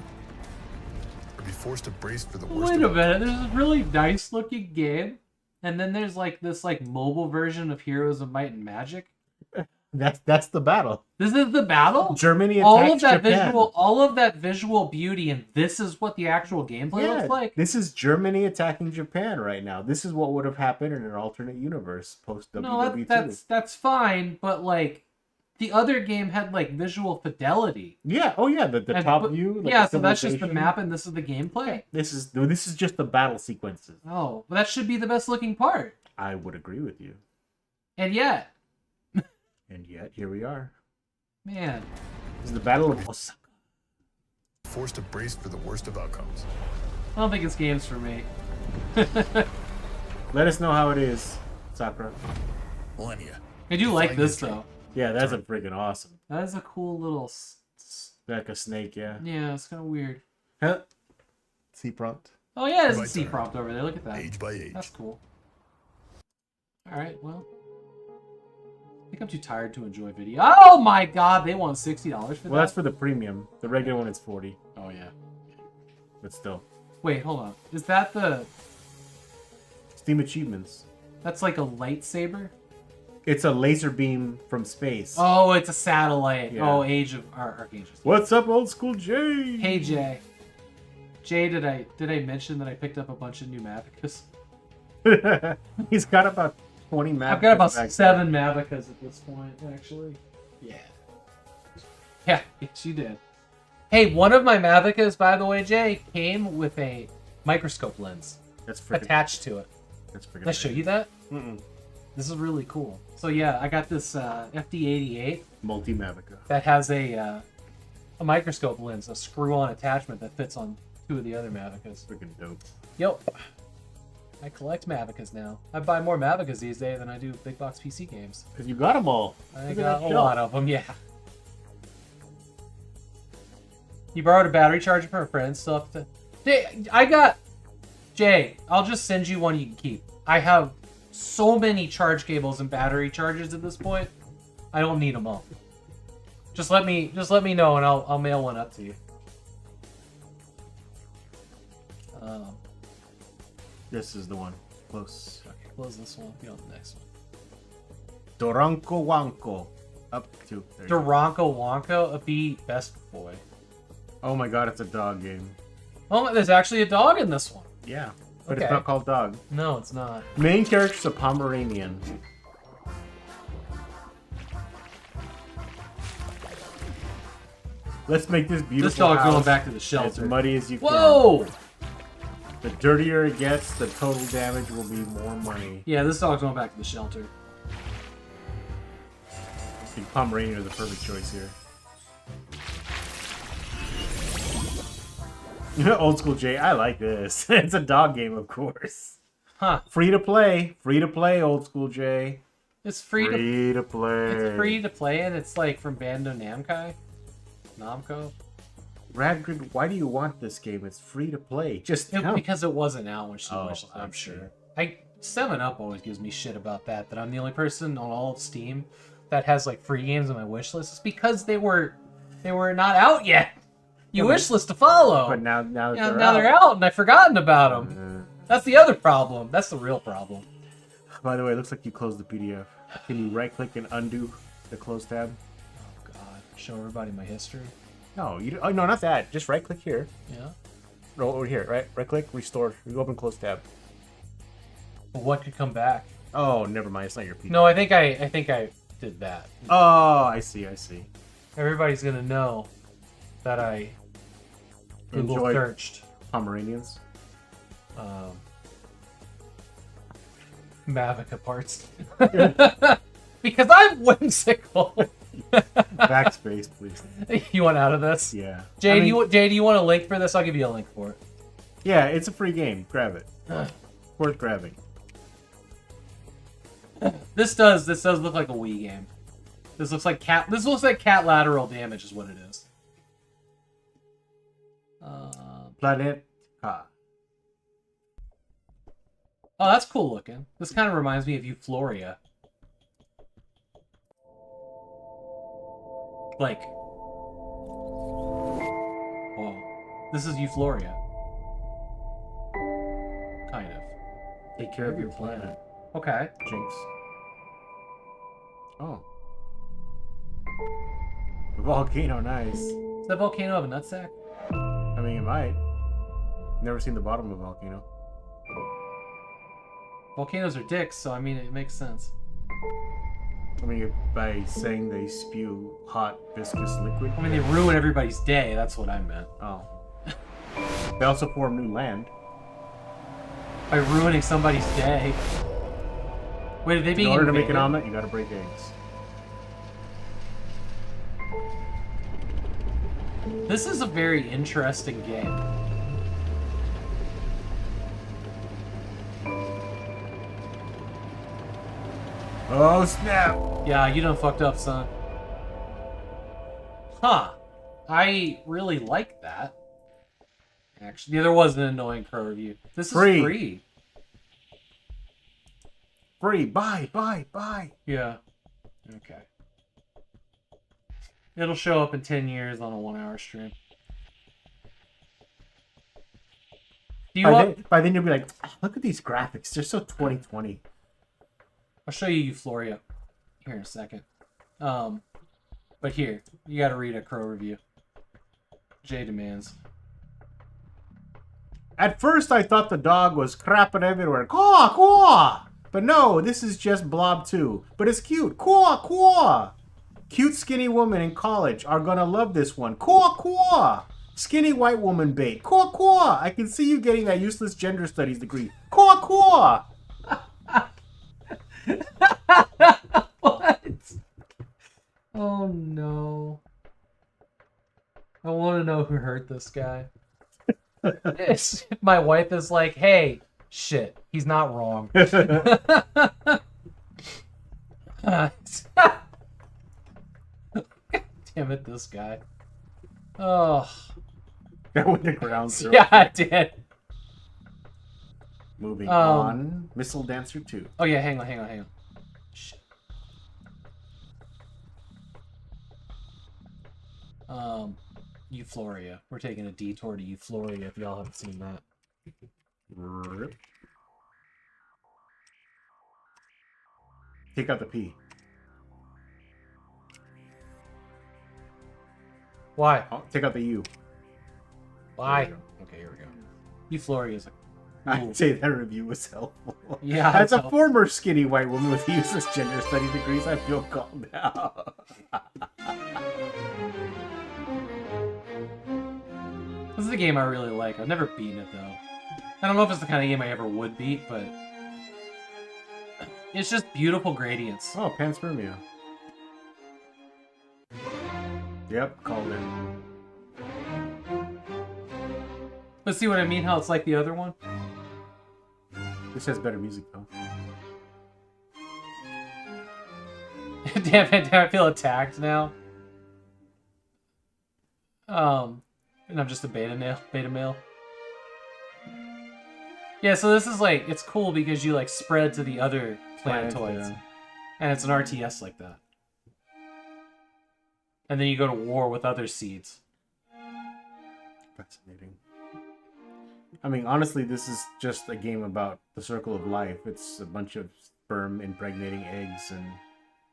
Or be forced to brace for the worst
Wait a
of
minute, there's a really nice looking game, and then there's like this like mobile version of Heroes of Might and Magic.
That's the battle.
This is the battle?
Germany
all
attacks
of that
Japan.
all of that visual beauty, and this is what the actual gameplay
Yeah,
looks like?
this is Germany attacking Japan right now. This is what would have happened in an alternate universe post
No,
WW2.
that's fine, but like the other game had like visual fidelity.
Yeah. Oh yeah. The
And-
top
but-
view. Like
yeah,
the
so that's just the
civilization.
map, and this is the gameplay.
This is just the battle sequences.
Oh, well, that should be the best looking part.
I would agree with you.
And yet,
And yet here we are.
man,
This is the battle of Osaka.
forced to brace for the worst of outcomes.
I don't think this game's for me.
Let us know how it is, Sakura.
Millennia.
I do like this though.
Yeah, that's a freaking awesome.
That is a cool little.
Like a snake, yeah.
Yeah, it's kind of weird.
Huh? C prompt.
Oh yeah, there's a
My
C
turn.
prompt over there. Look at that.
Age by age.
That's cool. All right, well, I think I'm too tired to enjoy video. Oh my God, they want $60 for that.
Well, that's for the premium. The regular one is 40.
Oh yeah.
But still.
Wait, hold on. Is that the?
Steam achievements.
That's like a lightsaber.
It's a laser beam from space.
Oh, it's a satellite.
Yeah.
Oh, Age of Archangel.
What's up, old school Jay?
Hey Jay. Jay, did I mention that I picked up a bunch of new Mavicas?
He's got about 20 Mavicas.
I've got about
back
7 Mavicas at this point, actually. Yeah. Yeah, yes, you did. Hey, one of my Mavicas, by the way, Jay, came with a microscope lens.
That's freaking
attached to it.
That's freaking
Did I show you that?
Mm-mm.
This is really cool. So yeah, I got this FD88
Multi Mavica.
that has a microscope lens, a screw-on attachment that fits on 2 of the other Mavicas.
Freaking dope.
Yo, I collect Mavicas now. I buy more Mavicas these days than I do big box PC games.
Because you got them all.
I
Look at
got
that
a
shelf.
lot of them, yeah. You borrowed a battery charger from a friend, still have to... Jay, Jay, I'll just send you one you can keep. I have so many charge cables and battery chargers at this point. I don't need them all. Just let me know and I'll mail one up to you.
This is the one. Close.
Okay, close this one. Be on the next one.
Doranko Wanko. Up to. There you go.
Duranko Wonko, a B best boy.
Oh my god, it's a dog game.
Oh, there's actually a dog in this one.
Yeah. But
Okay.
it's not called dog.
No, it's not.
Main character's a Pomeranian. Let's make this beautiful
This dog's going
house
back to the shelter.
as muddy as you can.
Whoa!
The dirtier it gets, the total damage will be more money.
Yeah, this dog's going back to the shelter.
I think Pomeranian is the perfect choice here. Old school Jay, I like this. It's a dog game, of course.
Huh.
Free to play. Free to play, old school Jay.
It's free
to play.
It's free to play, and it's like from Bandai Namco.
Radgrid, why do you want this game? It's free to play. Just
Because it wasn't out when she
Oh,
wished,
I
I'm
see.
sure. 7-Up always gives me shit about that I'm the only person on all of Steam that has like free games on my wish list. It's because they were not out yet. You wish list to follow.
But now
Now they're out, and I've forgotten about them. That's the other problem. That's the real problem.
By the way, it looks like you closed the PDF. Can you right-click and undo the close tab?
Oh God! Show everybody my history.
No, oh no, not that. Just right-click here.
Yeah.
No, over here. Right-click, restore. Reopen close tab.
But what could come back?
Oh, never mind. It's not your PDF.
No, I think I did that.
Oh, I see.
Everybody's gonna know that I Google searched
Pomeranians.
Mavica parts. Because I'm whimsical.
Backspace, please.
You want out of this?
Yeah.
Jay, do you want a link for this? I'll give you a link for it.
Yeah, it's a free game. Grab it. Worth grabbing.
This does look like a Wii game. This looks like cat lateral damage is what it is.
Planet.
Oh, that's cool looking. This kind of reminds me of Euphoria. Like, whoa, this is Euphoria. Kind of.
Take care of your planet.
Okay.
Jinx. Oh. The volcano, nice.
Does that volcano have a nutsack?
I mean, it might. Never seen the bottom of a volcano.
Volcanoes are dicks, so I mean, it makes sense.
I mean, by saying they spew hot, viscous liquid.
I mean, they ruin everybody's day. That's what I meant.
Oh. They also form new land.
By ruining somebody's day. Wait, are they being
In order to
invaded?
make an omelet, you gotta break eggs.
This is a very interesting game.
Oh, snap!
Yeah, you done fucked up, son. Huh. I really like that. Actually, yeah, there was an annoying pro review. This is free.
Free. Buy.
Yeah. Okay. It'll show up in 10 years on a 1-hour stream.
By then you'll be like, look at these graphics. They're so 2020.
I'll show you Euphoria here in a second. But here, you gotta read a crow review. Jay demands.
At first I thought the dog was crapping everywhere. Caw, caw! But no, this is just Blob 2. But it's cute. Caw, caw! Cute skinny woman in college are gonna love this one. Caw, caw! Skinny white woman bait. Caw, caw! I can see you getting that useless gender studies degree. Caw, caw!
What? Oh no. I want to know who hurt this guy. My wife is like, hey, shit, he's not wrong. Damn it, this guy. Oh.
That went to ground zero.
Yeah, I did.
Moving on. Missile Dancer 2.
Oh yeah, hang on. Shit. Euphoria. We're taking a detour to Euphoria if y'all haven't seen that.
Rip. Take out the P.
Why?
Oh, take out the U.
Why? Okay, here we go. Euphoria is a
I'd say that review was helpful.
Yeah.
As a former skinny white woman with useless gender study degrees, I feel calmed out.
This is a game I really like. I've never beaten it, though. I don't know if it's the kind of game I ever would beat, but... it's just beautiful gradients.
Oh, panspermia. Yep, called in.
But see what I mean? How it's like the other one?
This has better music, though.
Damn it, I feel attacked now. And I'm just a beta male. Yeah, so this is like, it's cool because you like spread to the other planetoids.
Yeah.
And it's an RTS like that. And then you go to war with other seeds.
Fascinating. I mean, honestly, this is just a game about the circle of life. It's a bunch of sperm impregnating eggs and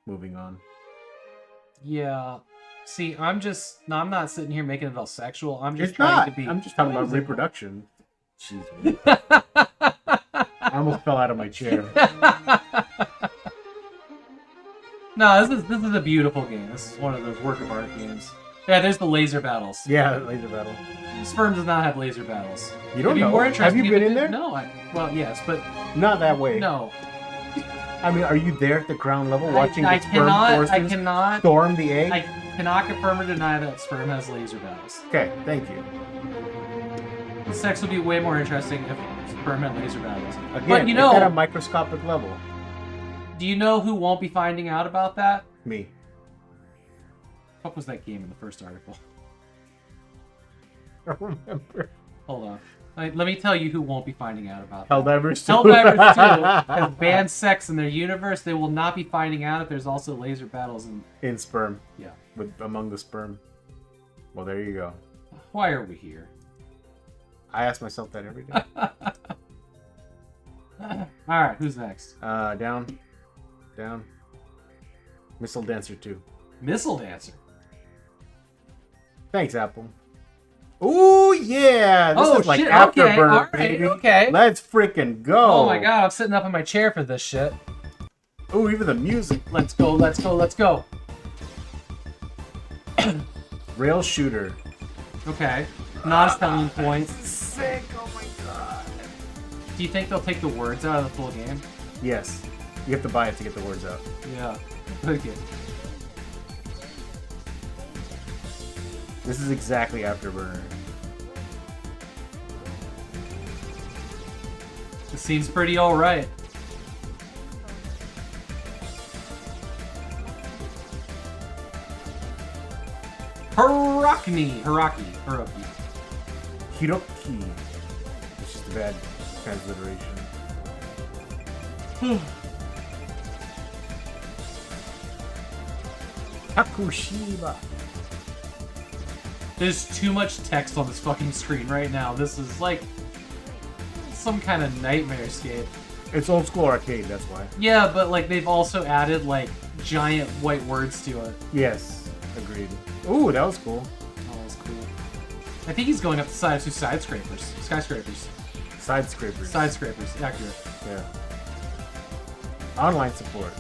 moving on.
Yeah. See, I'm not sitting here making it all sexual. I'm just
It's
trying
not.
to be.
I'm just talking about reproduction. Jeez. I almost fell out of my chair.
No, this is a beautiful game. This is one of those work of art games. Yeah, there's the laser battles.
Yeah, laser battle.
Sperm does not have laser battles.
You don't
It'd be
know.
more
Have
interesting
you
if
been
it
in
did-
there?
No, well, yes, but
Not that way.
no.
I mean, are you there at the ground level watching the sperm forces
I cannot
storm the egg?
I cannot confirm or deny that sperm has laser battles.
Okay, thank you.
The sex would be way more interesting if sperm had laser battles.
Again,
But you
it's at a
know,
microscopic level.
do you know who won't be finding out about that?
Me.
What was that game in the first article?
I don't remember.
Hold on. Let me tell you who won't be finding out about that.
Helldivers 2.
Helldivers 2 has banned sex in their universe. They will not be finding out if there's also laser battles
in sperm.
Yeah.
Among the sperm. Well, there you go.
Why are we here?
I ask myself that every day.
Alright, who's next?
Down. Missile Dancer 2.
Missile Dancer?
Thanks, Apple. Ooh, yeah! This is like
shit,
Afterburner,
okay,
baby.
okay.
Let's freaking go!
Oh my god, I'm sitting up in my chair for this shit.
Ooh, even the music.
Let's go, let's go, let's go.
Rail shooter.
Okay. Not a selling point.
Sick, oh my god.
Do you think they'll take the words out of the full game?
Yes. You have to buy it to get the words out.
Yeah. Okay.
This is exactly Afterburner.
The scene's pretty alright. Hiraki.
Hiroki. It's just a bad transliteration. Takushiba.
There's too much text on this fucking screen right now. This is like some kind of nightmare escape.
It's old school arcade, that's why.
Yeah, but like they've also added like giant white words to it.
Yes, agreed. Ooh, that was cool.
That was cool. I think he's going up the side of two skyscrapers.
Side scrapers.
Accurate.
Yeah. Online support.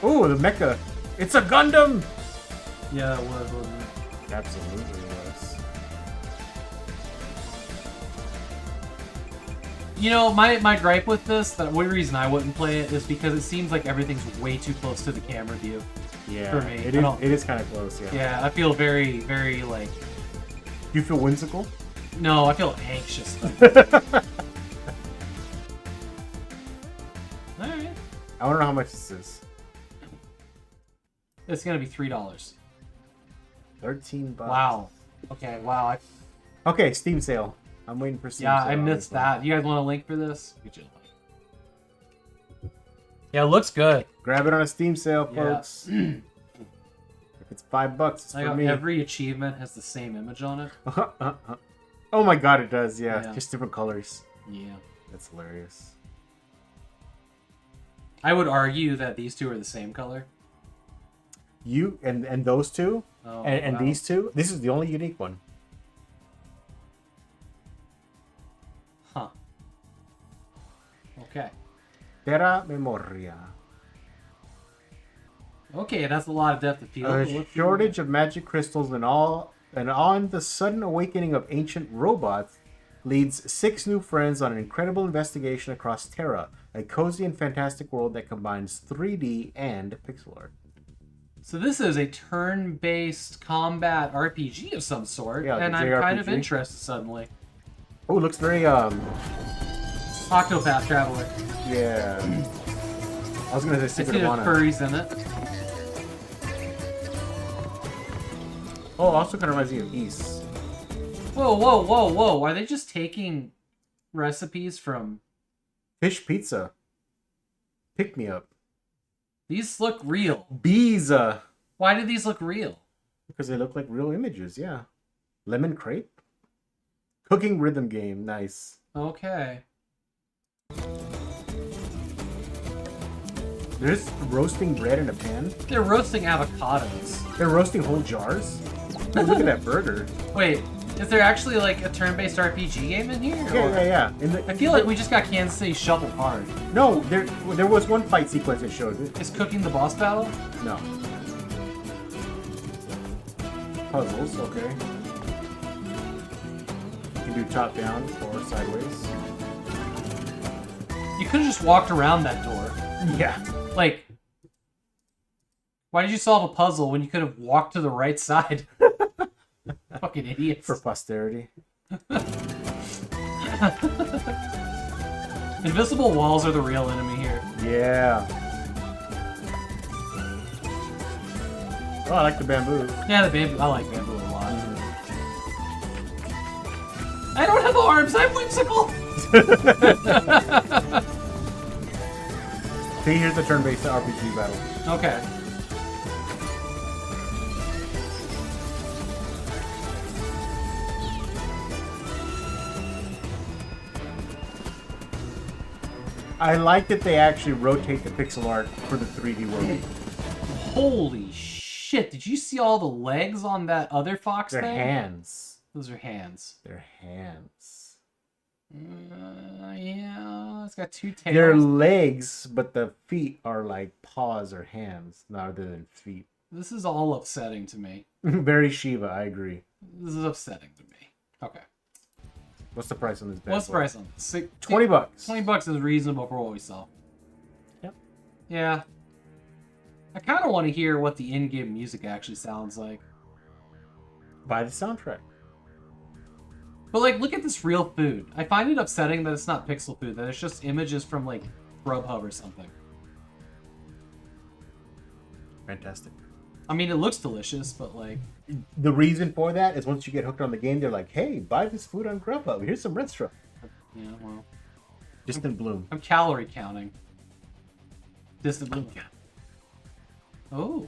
Ooh, the mecha. It's a Gundam!
Yeah, it was, wasn't it?
Absolutely was.
You know, my gripe with this, the only reason I wouldn't play it is because it seems like everything's way too close to the camera view.
Yeah,
for me.
it is kind of close, yeah.
Yeah, I feel very, very like...
Do you feel whimsical?
No, I feel anxious. Alright.
I want to know how much this is.
It's gonna be $3.
$13.
Wow. Okay, wow.
Okay, Steam sale. I'm waiting for Steam sale.
Yeah, I missed that. You guys want a link for this? Yeah, it looks good.
Grab it on a Steam sale,
Yeah.
folks. If it's $5, it's
Like
for me.
every achievement has the same image on it.
Oh my god, it does, yeah.
Yeah.
Just different colors.
Yeah.
That's hilarious.
I would argue that these two are the same color.
You and those two?
Oh,
and
wow.
these two? This is the only unique one.
Huh. Okay.
Terra Memoria.
Okay, that's a lot of depth of field.
A shortage of magic crystals and on the sudden awakening of ancient robots leads 6 new friends on an incredible investigation across Terra, a cozy and fantastic world that combines 3D and pixel art.
So this is a turn-based combat RPG of some sort,
Yeah,
and
the
I'm kind of
JRPG.
interested suddenly.
Oh, it looks very
Octopath Traveler.
Yeah. I was gonna say
I see
Secret
there's
of Mana.
furries in it.
Oh, also kind of reminds me of East.
Whoa, whoa, whoa, whoa! Are they just taking recipes from?
Fish pizza. Pick me up.
These look real.
Bees.
Why do these look real?
Because they look like real images, yeah. Lemon crepe? Cooking rhythm game, nice.
Okay.
They're just roasting bread in a pan?
They're roasting avocados.
They're roasting whole jars? Ooh, look at that burger.
Wait, is there actually like a turn-based RPG game in here?
Yeah.
I feel like we just got Kansas City Shovel Hard.
No, there was one fight sequence that showed it.
Is cooking the boss battle?
No. Puzzles, okay. You can do top down or sideways.
You could have just walked around that door.
Yeah.
Like, why did you solve a puzzle when you could have walked to the right side? Fucking idiots.
For posterity.
Invisible walls are the real enemy here.
Yeah. Oh, I like the bamboo.
Yeah, the bamboo. I like bamboo a lot. I don't have arms. I'm whimsical.
See, here's the turn-based RPG battle.
Okay.
I like that they actually rotate the pixel art for the 3D world.
Holy shit! Did you see all the legs on that other fox
They're
thing?
hands.
Those are hands.
They're hands.
Yeah, it's got two tails.
They're legs, but the feet are like paws or hands, rather than feet.
This is all upsetting to me.
Very Shiva, I agree.
This is upsetting to me. Okay.
What's the price on this bad
What's the
boy?
price on this?
$20.
$20 is reasonable for what we saw.
Yep.
Yeah. I kind of want to hear what the in-game music actually sounds like.
Buy the soundtrack.
But, like, look at this real food. I find it upsetting that it's not pixel food, that it's just images from, like, Grubhub or something.
Fantastic.
I mean, it looks delicious, but, like...
The reason for that is once you get hooked on the game, they're like, hey, buy this food on Grubhub. Here's some restaurant.
Yeah, well...
Distant Bloom.
I'm calorie counting. Distant Bloom. Oh.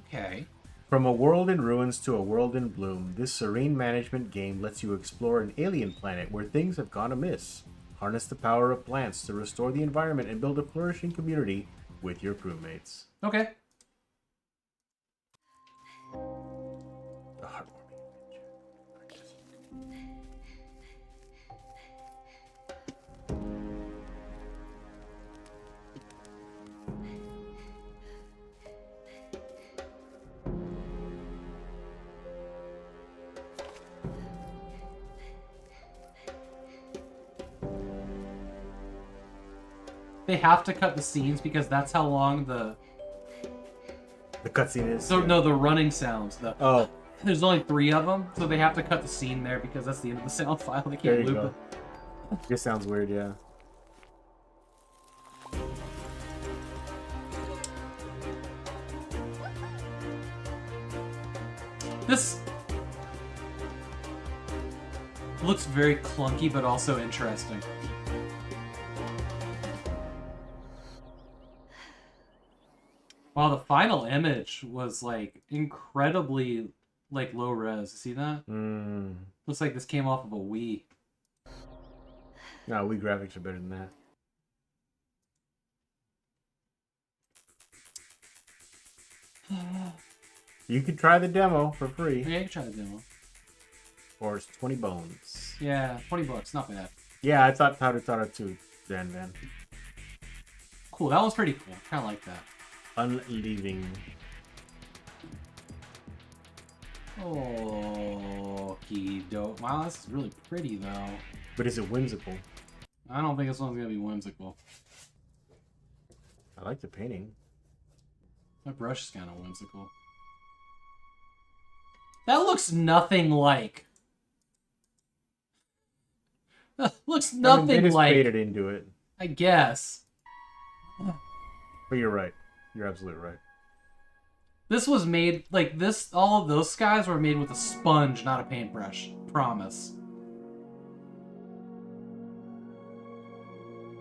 Okay.
From a world in ruins to a world in bloom, this serene management game lets you explore an alien planet where things have gone amiss. Harness the power of plants to restore the environment and build a flourishing community with your crewmates.
Okay.
A heartwarming
They have to cut the scenes because that's how long the
cutscene is.
So no, the running sounds.
Oh.
There's only 3 of them, so they have to cut the scene there because that's the end of the sound file. They
There
can't
you
loop
go.
it.
This sounds weird, yeah.
This looks very clunky, but also interesting. Wow, the final image was like incredibly like low res. See that? Looks like this came off of a Wii.
No, Wii graphics are better than that. You could try the demo for free.
Yeah, you can try the demo.
Or it's 20 bones.
Yeah, $20, not bad.
Yeah, I thought Tara too, Van.
Cool, that one's pretty cool. Kind of like that.
Unleaving.
Oh, dope. Wow, this is really pretty though.
But is it whimsical?
I don't think this one's gonna be whimsical.
I like the painting.
My brush is kind of whimsical. That looks nothing like. That looks nothing
they just
like.
faded into it.
I guess.
But you're right. You're absolutely right.
This was made like this. All of those skies were made with a sponge, not a paintbrush. Promise.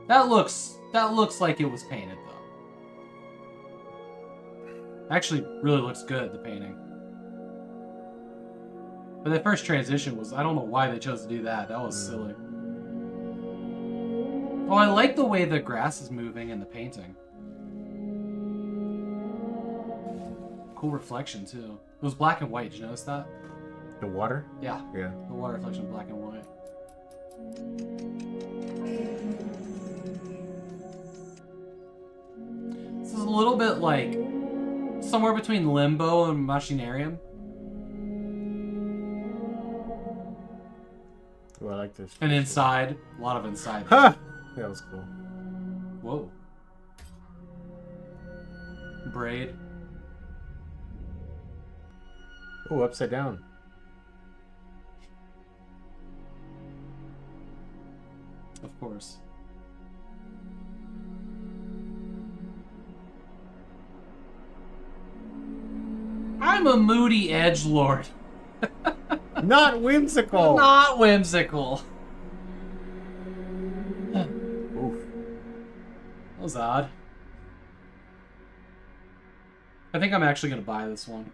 That looks like it was painted though. Actually, really looks good, the painting. But that first transition was, I don't know why they chose to do that. That was silly. Oh, I like the way the grass is moving in the painting. Cool reflection, too. It was black and white. Did you notice that?
The water?
Yeah.
Yeah.
The water reflection, black and white. This is a little bit like somewhere between Limbo and Machinarium.
Oh, I like this.
And inside. A lot of inside.
Huh! Yeah, that was cool.
Whoa. Braid.
Oh, upside down.
Of course. I'm a moody edgelord.
Not whimsical.
Not whimsical.
Oof.
That was odd. I think I'm actually going to buy this one.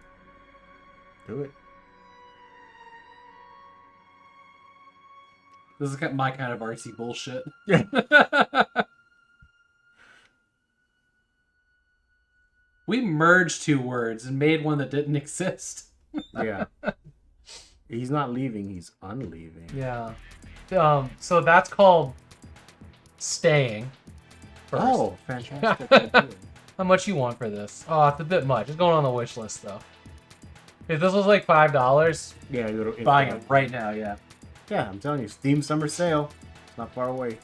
Do it.
This is my kind of artsy bullshit.
Yeah.
We merged two words and made one that didn't exist.
Yeah. He's not leaving, he's unleaving.
Yeah. So that's called staying. First.
Oh, fantastic.
How much you want for this? Oh, it's a bit much. It's going on the wish list, though. If this was like $5,
yeah, you're
buying it right now, yeah.
Yeah, I'm telling you, Steam Summer Sale. It's not far away.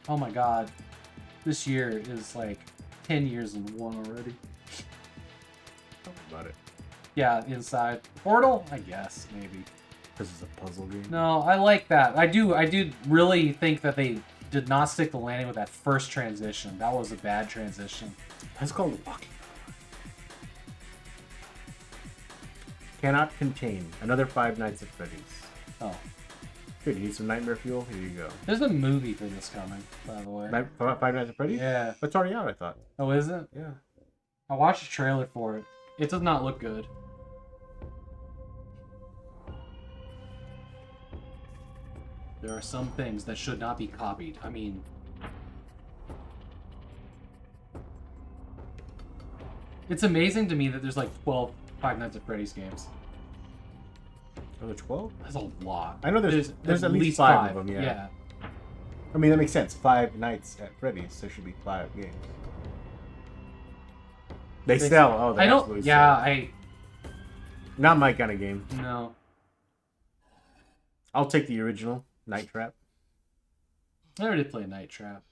Oh my god. This year is like 10 years in one already.
Tell me about it.
Yeah, inside. Portal? I guess, maybe.
This is a puzzle game.
No, I like that. I do really think that they did not stick the landing with that first transition. That was a bad transition.
That's called walking. Cannot contain another Five Nights at Freddy's.
Oh.
Here, you need some nightmare fuel? Here you go.
There's a movie for this coming, by the way.
Five Nights at Freddy's?
Yeah.
It's already out, I thought.
Oh, is it?
Yeah.
I watched a trailer for it. It does not look good. There are some things that should not be copied. I mean... It's amazing to me that there's like 12 Five Nights at Freddy's games.
Are there 12?
That's a lot.
I know there's at least five of them, yeah. I mean, that makes sense. Five Nights at Freddy's, so there should be 5 games. They sell. Oh, they
I don't...
absolutely
Yeah,
sell. Not my kind of game.
No.
I'll take the original, Night Trap.
I never did play Night Trap.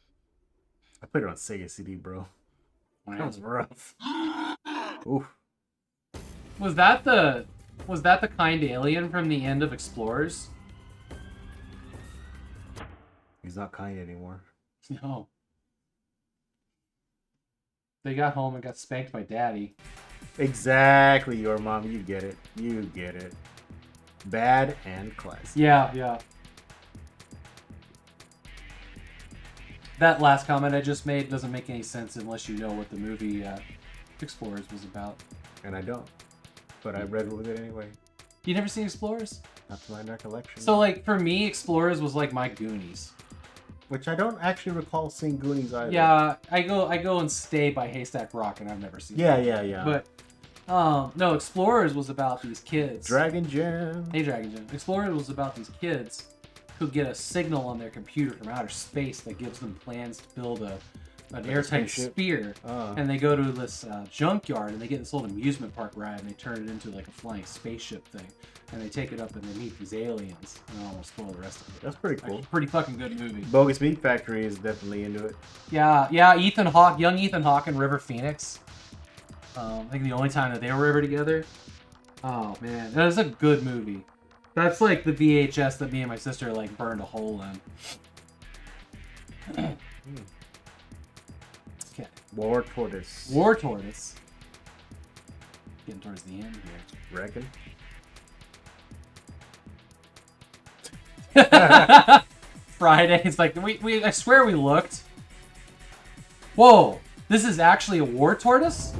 I played it on Sega CD, bro.
Wow.
That was rough. Oof.
Was that the kind alien from the end of Explorers?
He's not kind anymore.
No. They got home and got spanked by Daddy.
Exactly, your mom. You get it. You get it. Bad and classy.
Yeah, yeah. That last comment I just made doesn't make any sense unless you know what the movie Explorers was about.
And I don't. But I read with it anyway.
You never seen Explorers?
Not to my recollection.
So, like, for me, Explorers was like my Goonies.
Which I don't actually recall seeing Goonies either.
Yeah, I go and stay by Haystack Rock, and I've never seen
Yeah,
it.
yeah.
But, no, Explorers was about these kids.
Dragon Gem.
Hey, Dragon Gem. Explorers was about these kids who get a signal on their computer from outer space that gives them plans to build an airtight sphere. And they go to this junkyard, and they get this old amusement park ride, and they turn it into like a flying spaceship thing. And they take it up, and they meet these aliens. And I don't want to spoil the rest of it.
That's pretty cool.
Actually, pretty fucking good movie.
Bogus Meat Factory is definitely into it.
Yeah, young Ethan Hawke and River Phoenix. I think the only time that they were ever together. Oh man, that is a good movie. That's like the VHS that me and my sister like burned a hole in. Okay.
War Tortoise.
War Tortoise. Getting towards the end here.
Reckon?
Friday. It's like I swear we looked. Whoa! This is actually a war tortoise?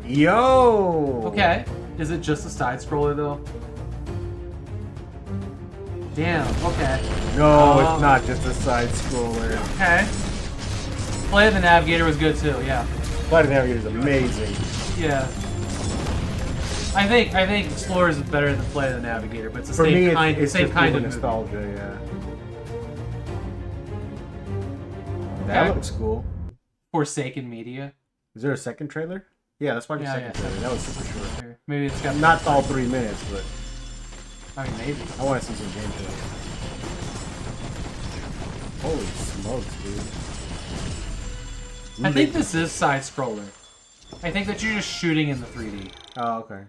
Yo!
Okay. Is it just a side scroller though? Damn, okay.
No, it's not just a side scroller.
Okay. Play of the Navigator was good too, yeah.
Play of the Navigator is amazing.
Yeah. I think Explorers is better than Play of the Navigator, but it's the
For
same
me,
kind
it's
same
just
kind of
nostalgia,
movie.
yeah. That
Okay.
looks cool.
Forsaken Media.
Is there a second trailer? Yeah, that's why the
Yeah,
second
yeah.
trailer. That was super short.
Here, maybe it's got
Not all 3 minutes, but
I mean maybe.
I want to see some gameplay. Holy smokes, dude.
I think this is side scroller. I think that you're just shooting in the 3D.
Oh, okay.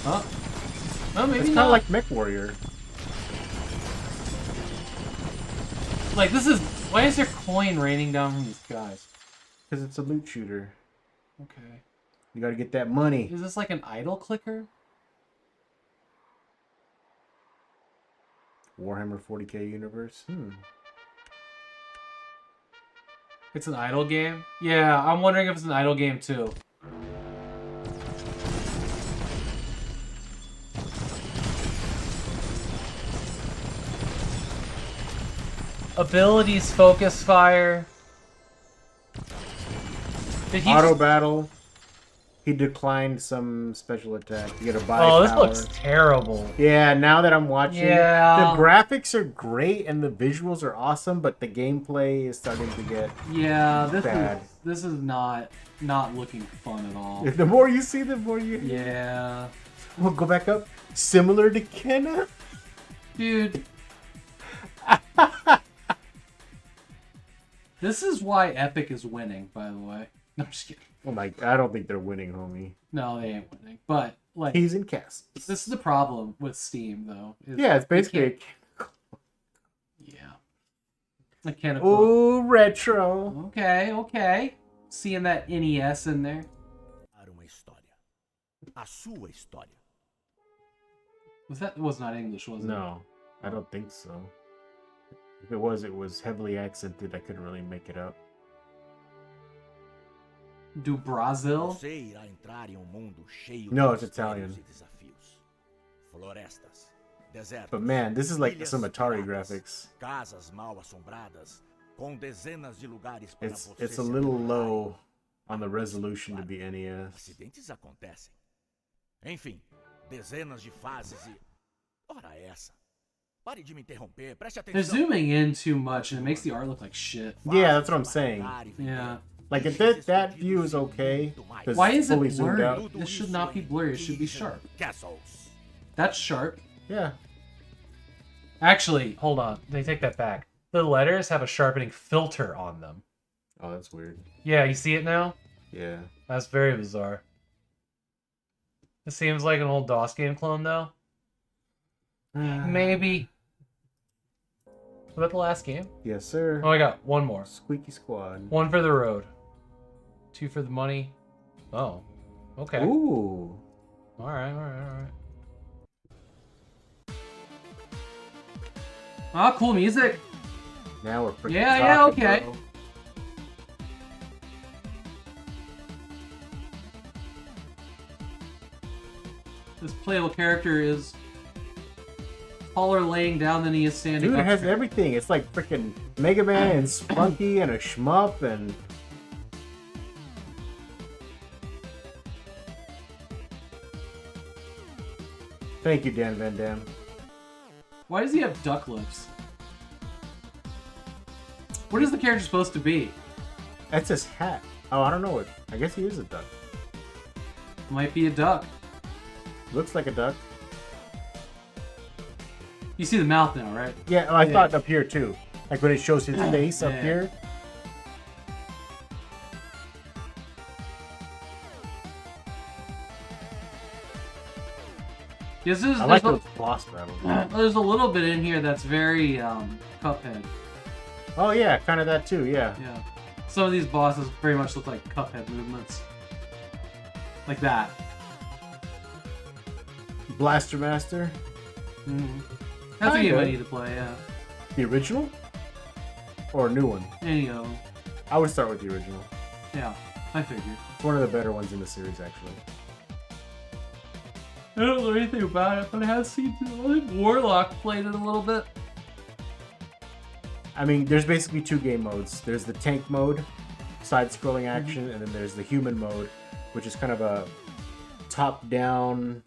Huh? Well, maybe
It's kind
not.
of like Mech Warrior.
Like this is why is there coin raining down from these guys?
Because it's a loot shooter.
Okay.
You gotta get that money.
Is this like an idle clicker?
Warhammer 40k universe.
It's an idle game? Yeah, I'm wondering if it's an idle game too. Abilities, focus fire. Did he
Auto battle. He declined some special attack. You get a buy
Oh, this
power.
looks terrible.
Yeah, now that I'm watching,
Yeah.
the graphics are great and the visuals are awesome, but the gameplay is starting to get
Yeah,
bad.
this is not looking fun at all.
The more you see, the more you.
Yeah.
We'll go back up. Similar to Kenna,
dude. This is why Epic is winning, by the way. No, I'm just kidding.
Oh my! I don't think they're winning, homie.
No, they ain't winning. But like,
He's in cast.
This is the problem with Steam, though. is
Yeah, it's
you
basically.
can't- Yeah. Mechanical.
Ooh, retro.
Okay. Seeing that NES in there.
Uma história. A sua história.
It was not English, was it?
No, I don't think so. If it was heavily accented. I couldn't really make it out.
Do Brazil?
Você irá entrar em mundo cheio
No,
de
it's Italian.
mistérios e desafios. Florestas, desertos,
But man, this is like
ilhas
some Atari
piratas,
graphics.
Casas mal assombradas, com dezenas de lugares para você
It's
se
a little
aventurar.
low on the resolution to be NES.
Acidentes acontecem. Enfim, dezenas de fases e... Ora essa. Pare de me interromper, preste
They're
atenção.
zooming in too much, and it makes the art look like shit.
Yeah, that's what I'm saying.
Yeah.
Like if that view is okay. 'cause
Why
it's
is it
fully zoomed
blurry?
out.
This should not be blurry. It should be sharp.
Castles.
That's sharp.
Yeah.
Actually, hold on. They take that back. The letters have a sharpening filter on them.
Oh, that's weird.
Yeah, you see it now?
Yeah.
That's very bizarre. It seems like an old DOS game clone, though. Maybe. Was that the last game?
Yes, sir.
Oh, I got one more.
Squeaky Squad.
One for the road. 2 for the money. Oh. Okay.
Ooh.
Alright. Ah, cool music.
Now we're freaking
Yeah,
talking,
okay.
bro.
This playable character is taller laying down than he is standing
Dude, it
up.
has everything. It's like freaking Mega Man and Spunky and a shmup and... Thank you, Dan Van Dam.
Why does he have duck lips? What is the character supposed to be?
That's his hat. Oh, I don't know what. I guess he is a duck.
Might be a duck.
Looks like a duck.
You see the mouth now, right?
Yeah, I thought up here too. Like when it shows his face up
Yeah.
here.
This is,
I like
there's,
those boss battles.
there's a little bit in here that's very Cuphead.
Oh yeah, kind of that too. Yeah.
Yeah. Some of these bosses very much look like Cuphead movements. Like that.
Blaster Master.
Mm-hmm. That's a game I
Kinda.
need to play, yeah.
The original? Or a new one?
Any of them.
I would start with the original.
Yeah, I figured.
It's one of the better ones in the series, actually.
I don't know anything about it, but I have seen I think Warlock played it a little bit.
I mean, there's basically two game modes. There's the tank mode, side-scrolling action, and then there's the human mode, which is kind of a top-down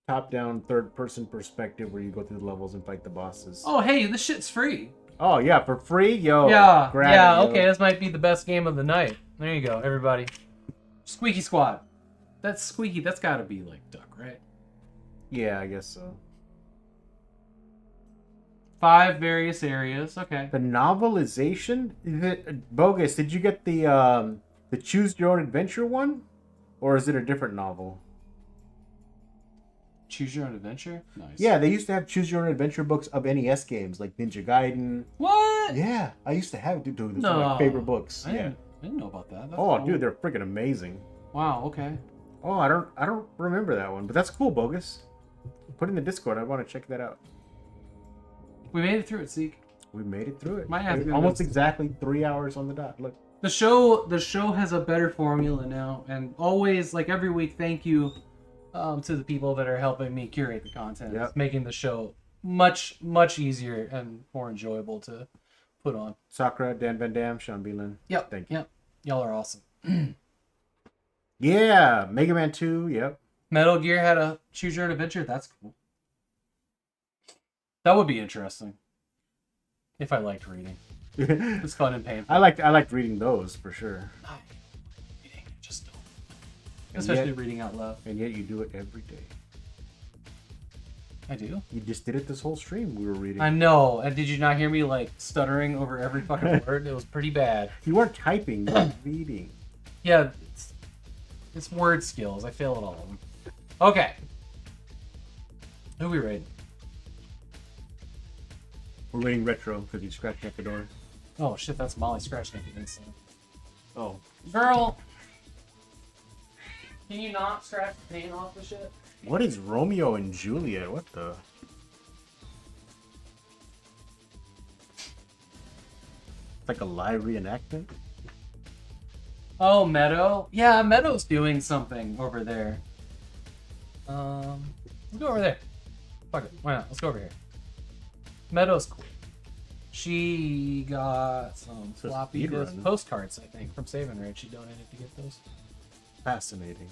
third-person perspective where you go through the levels and fight the bosses.
Oh, hey, this shit's free.
Oh, yeah, for free? Yo,
yeah,
grab
yeah,
it, yo.
okay, this might be the best game of the night. There you go, everybody. Squeaky Squad. That's Squeaky, that's gotta be like Duck, right?
Yeah, I guess so.
5 various areas, okay.
The novelization? Is it bogus? Did you get the Choose Your Own Adventure one? Or is it a different novel?
Choose Your Own Adventure? Nice.
Yeah, they used to have Choose Your Own Adventure books of NES games, like Ninja Gaiden.
What?
Yeah, I used to have, dude, those
No.
were my favorite books.
I
Yeah.
didn't know about that. That's
Oh,
cool.
dude, they're freaking amazing.
Wow, okay.
Oh, I don't remember that one, but that's cool, bogus. Put it in the Discord. I want to check that out.
We made it through it, Zeke.
We made it through it.
Might have to go
Almost
to-
exactly 3 hours on the dot. Look.
The show has a better formula now, and always, like every week, thank you to the people that are helping me curate the content.
Yep.
It's making the show much, much easier and more enjoyable to put on.
Sakura, Dan Van Dam, Sean Beelan.
Yep.
Thank you.
Yep. Y'all are awesome.
Yeah, Mega Man 2, yep.
Metal Gear had a Choose Your Own Adventure. That's cool. That would be interesting. If I liked reading. It's fun and painful.
I liked reading those for sure.
Just don't.
And
Especially
yet-
reading out loud.
And yet you do it every day.
I do.
You just did it this whole stream. We were reading.
I know. And did you not hear me like stuttering over every fucking word? It was pretty bad.
You weren't typing, you were reading.
Yeah, it's word skills. I fail at all of them. Okay. Who we rating?
We're rating retro because you scratched at the door.
Oh shit, that's Molly scratching at the inside.
Oh.
Girl! Can you not scratch the paint off the shit?
What is Romeo and Juliet? What the? Like a live reenactment?
Oh, Meadow? Yeah, Meadow's doing something over there. Let's go over there. Fuck it. Why not? Let's go over here. Meadow's cool. She got some
So
floppy
speedrun.
disk postcards, I think, from Save and Raid. She donated to get those.
Fascinating.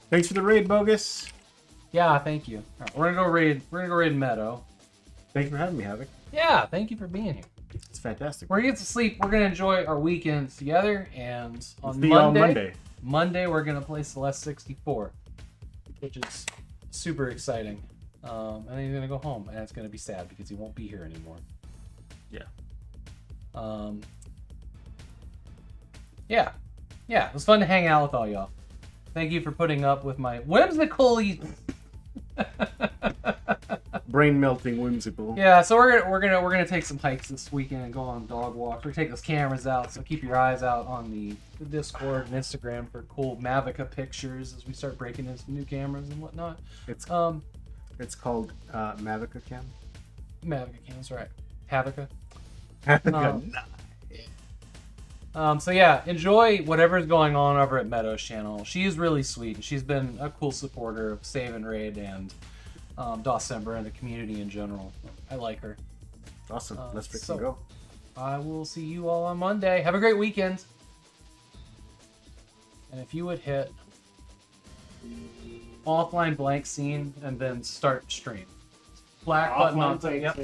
Thanks for the raid, Bogus.
Yeah, thank you. All right, we're gonna go raid Meadow.
Thanks for having me, Havok.
Yeah, thank you for being here.
It's fantastic.
We're gonna get to sleep. We're gonna enjoy our weekend together, and on
See you on
Monday we're gonna play Celeste 64, which is super exciting. And then he's gonna go home, and it's gonna be sad because he won't be here anymore.
Yeah.
Yeah, it was fun to hang out with all y'all. Thank you for putting up with my whimsical.
Brain melting, whimsical.
Yeah, so we're gonna take some hikes this weekend and go on dog walks. We're gonna take those cameras out, so keep your eyes out on the Discord and Instagram for cool Mavica pictures as we start breaking in some new cameras and whatnot.
It's called Mavica Cam.
Mavica cams, right? Havica.
Havica.
So yeah, enjoy whatever's going on over at Meadow's channel. She's really sweet. She's been a cool supporter of Save and Raid and Dawsember and the community in general. I like her.
Awesome. Let's freaking
so
go.
I will see you all on Monday. Have a great weekend. And if you would hit offline blank scene and then start stream. Black button on top. Yep.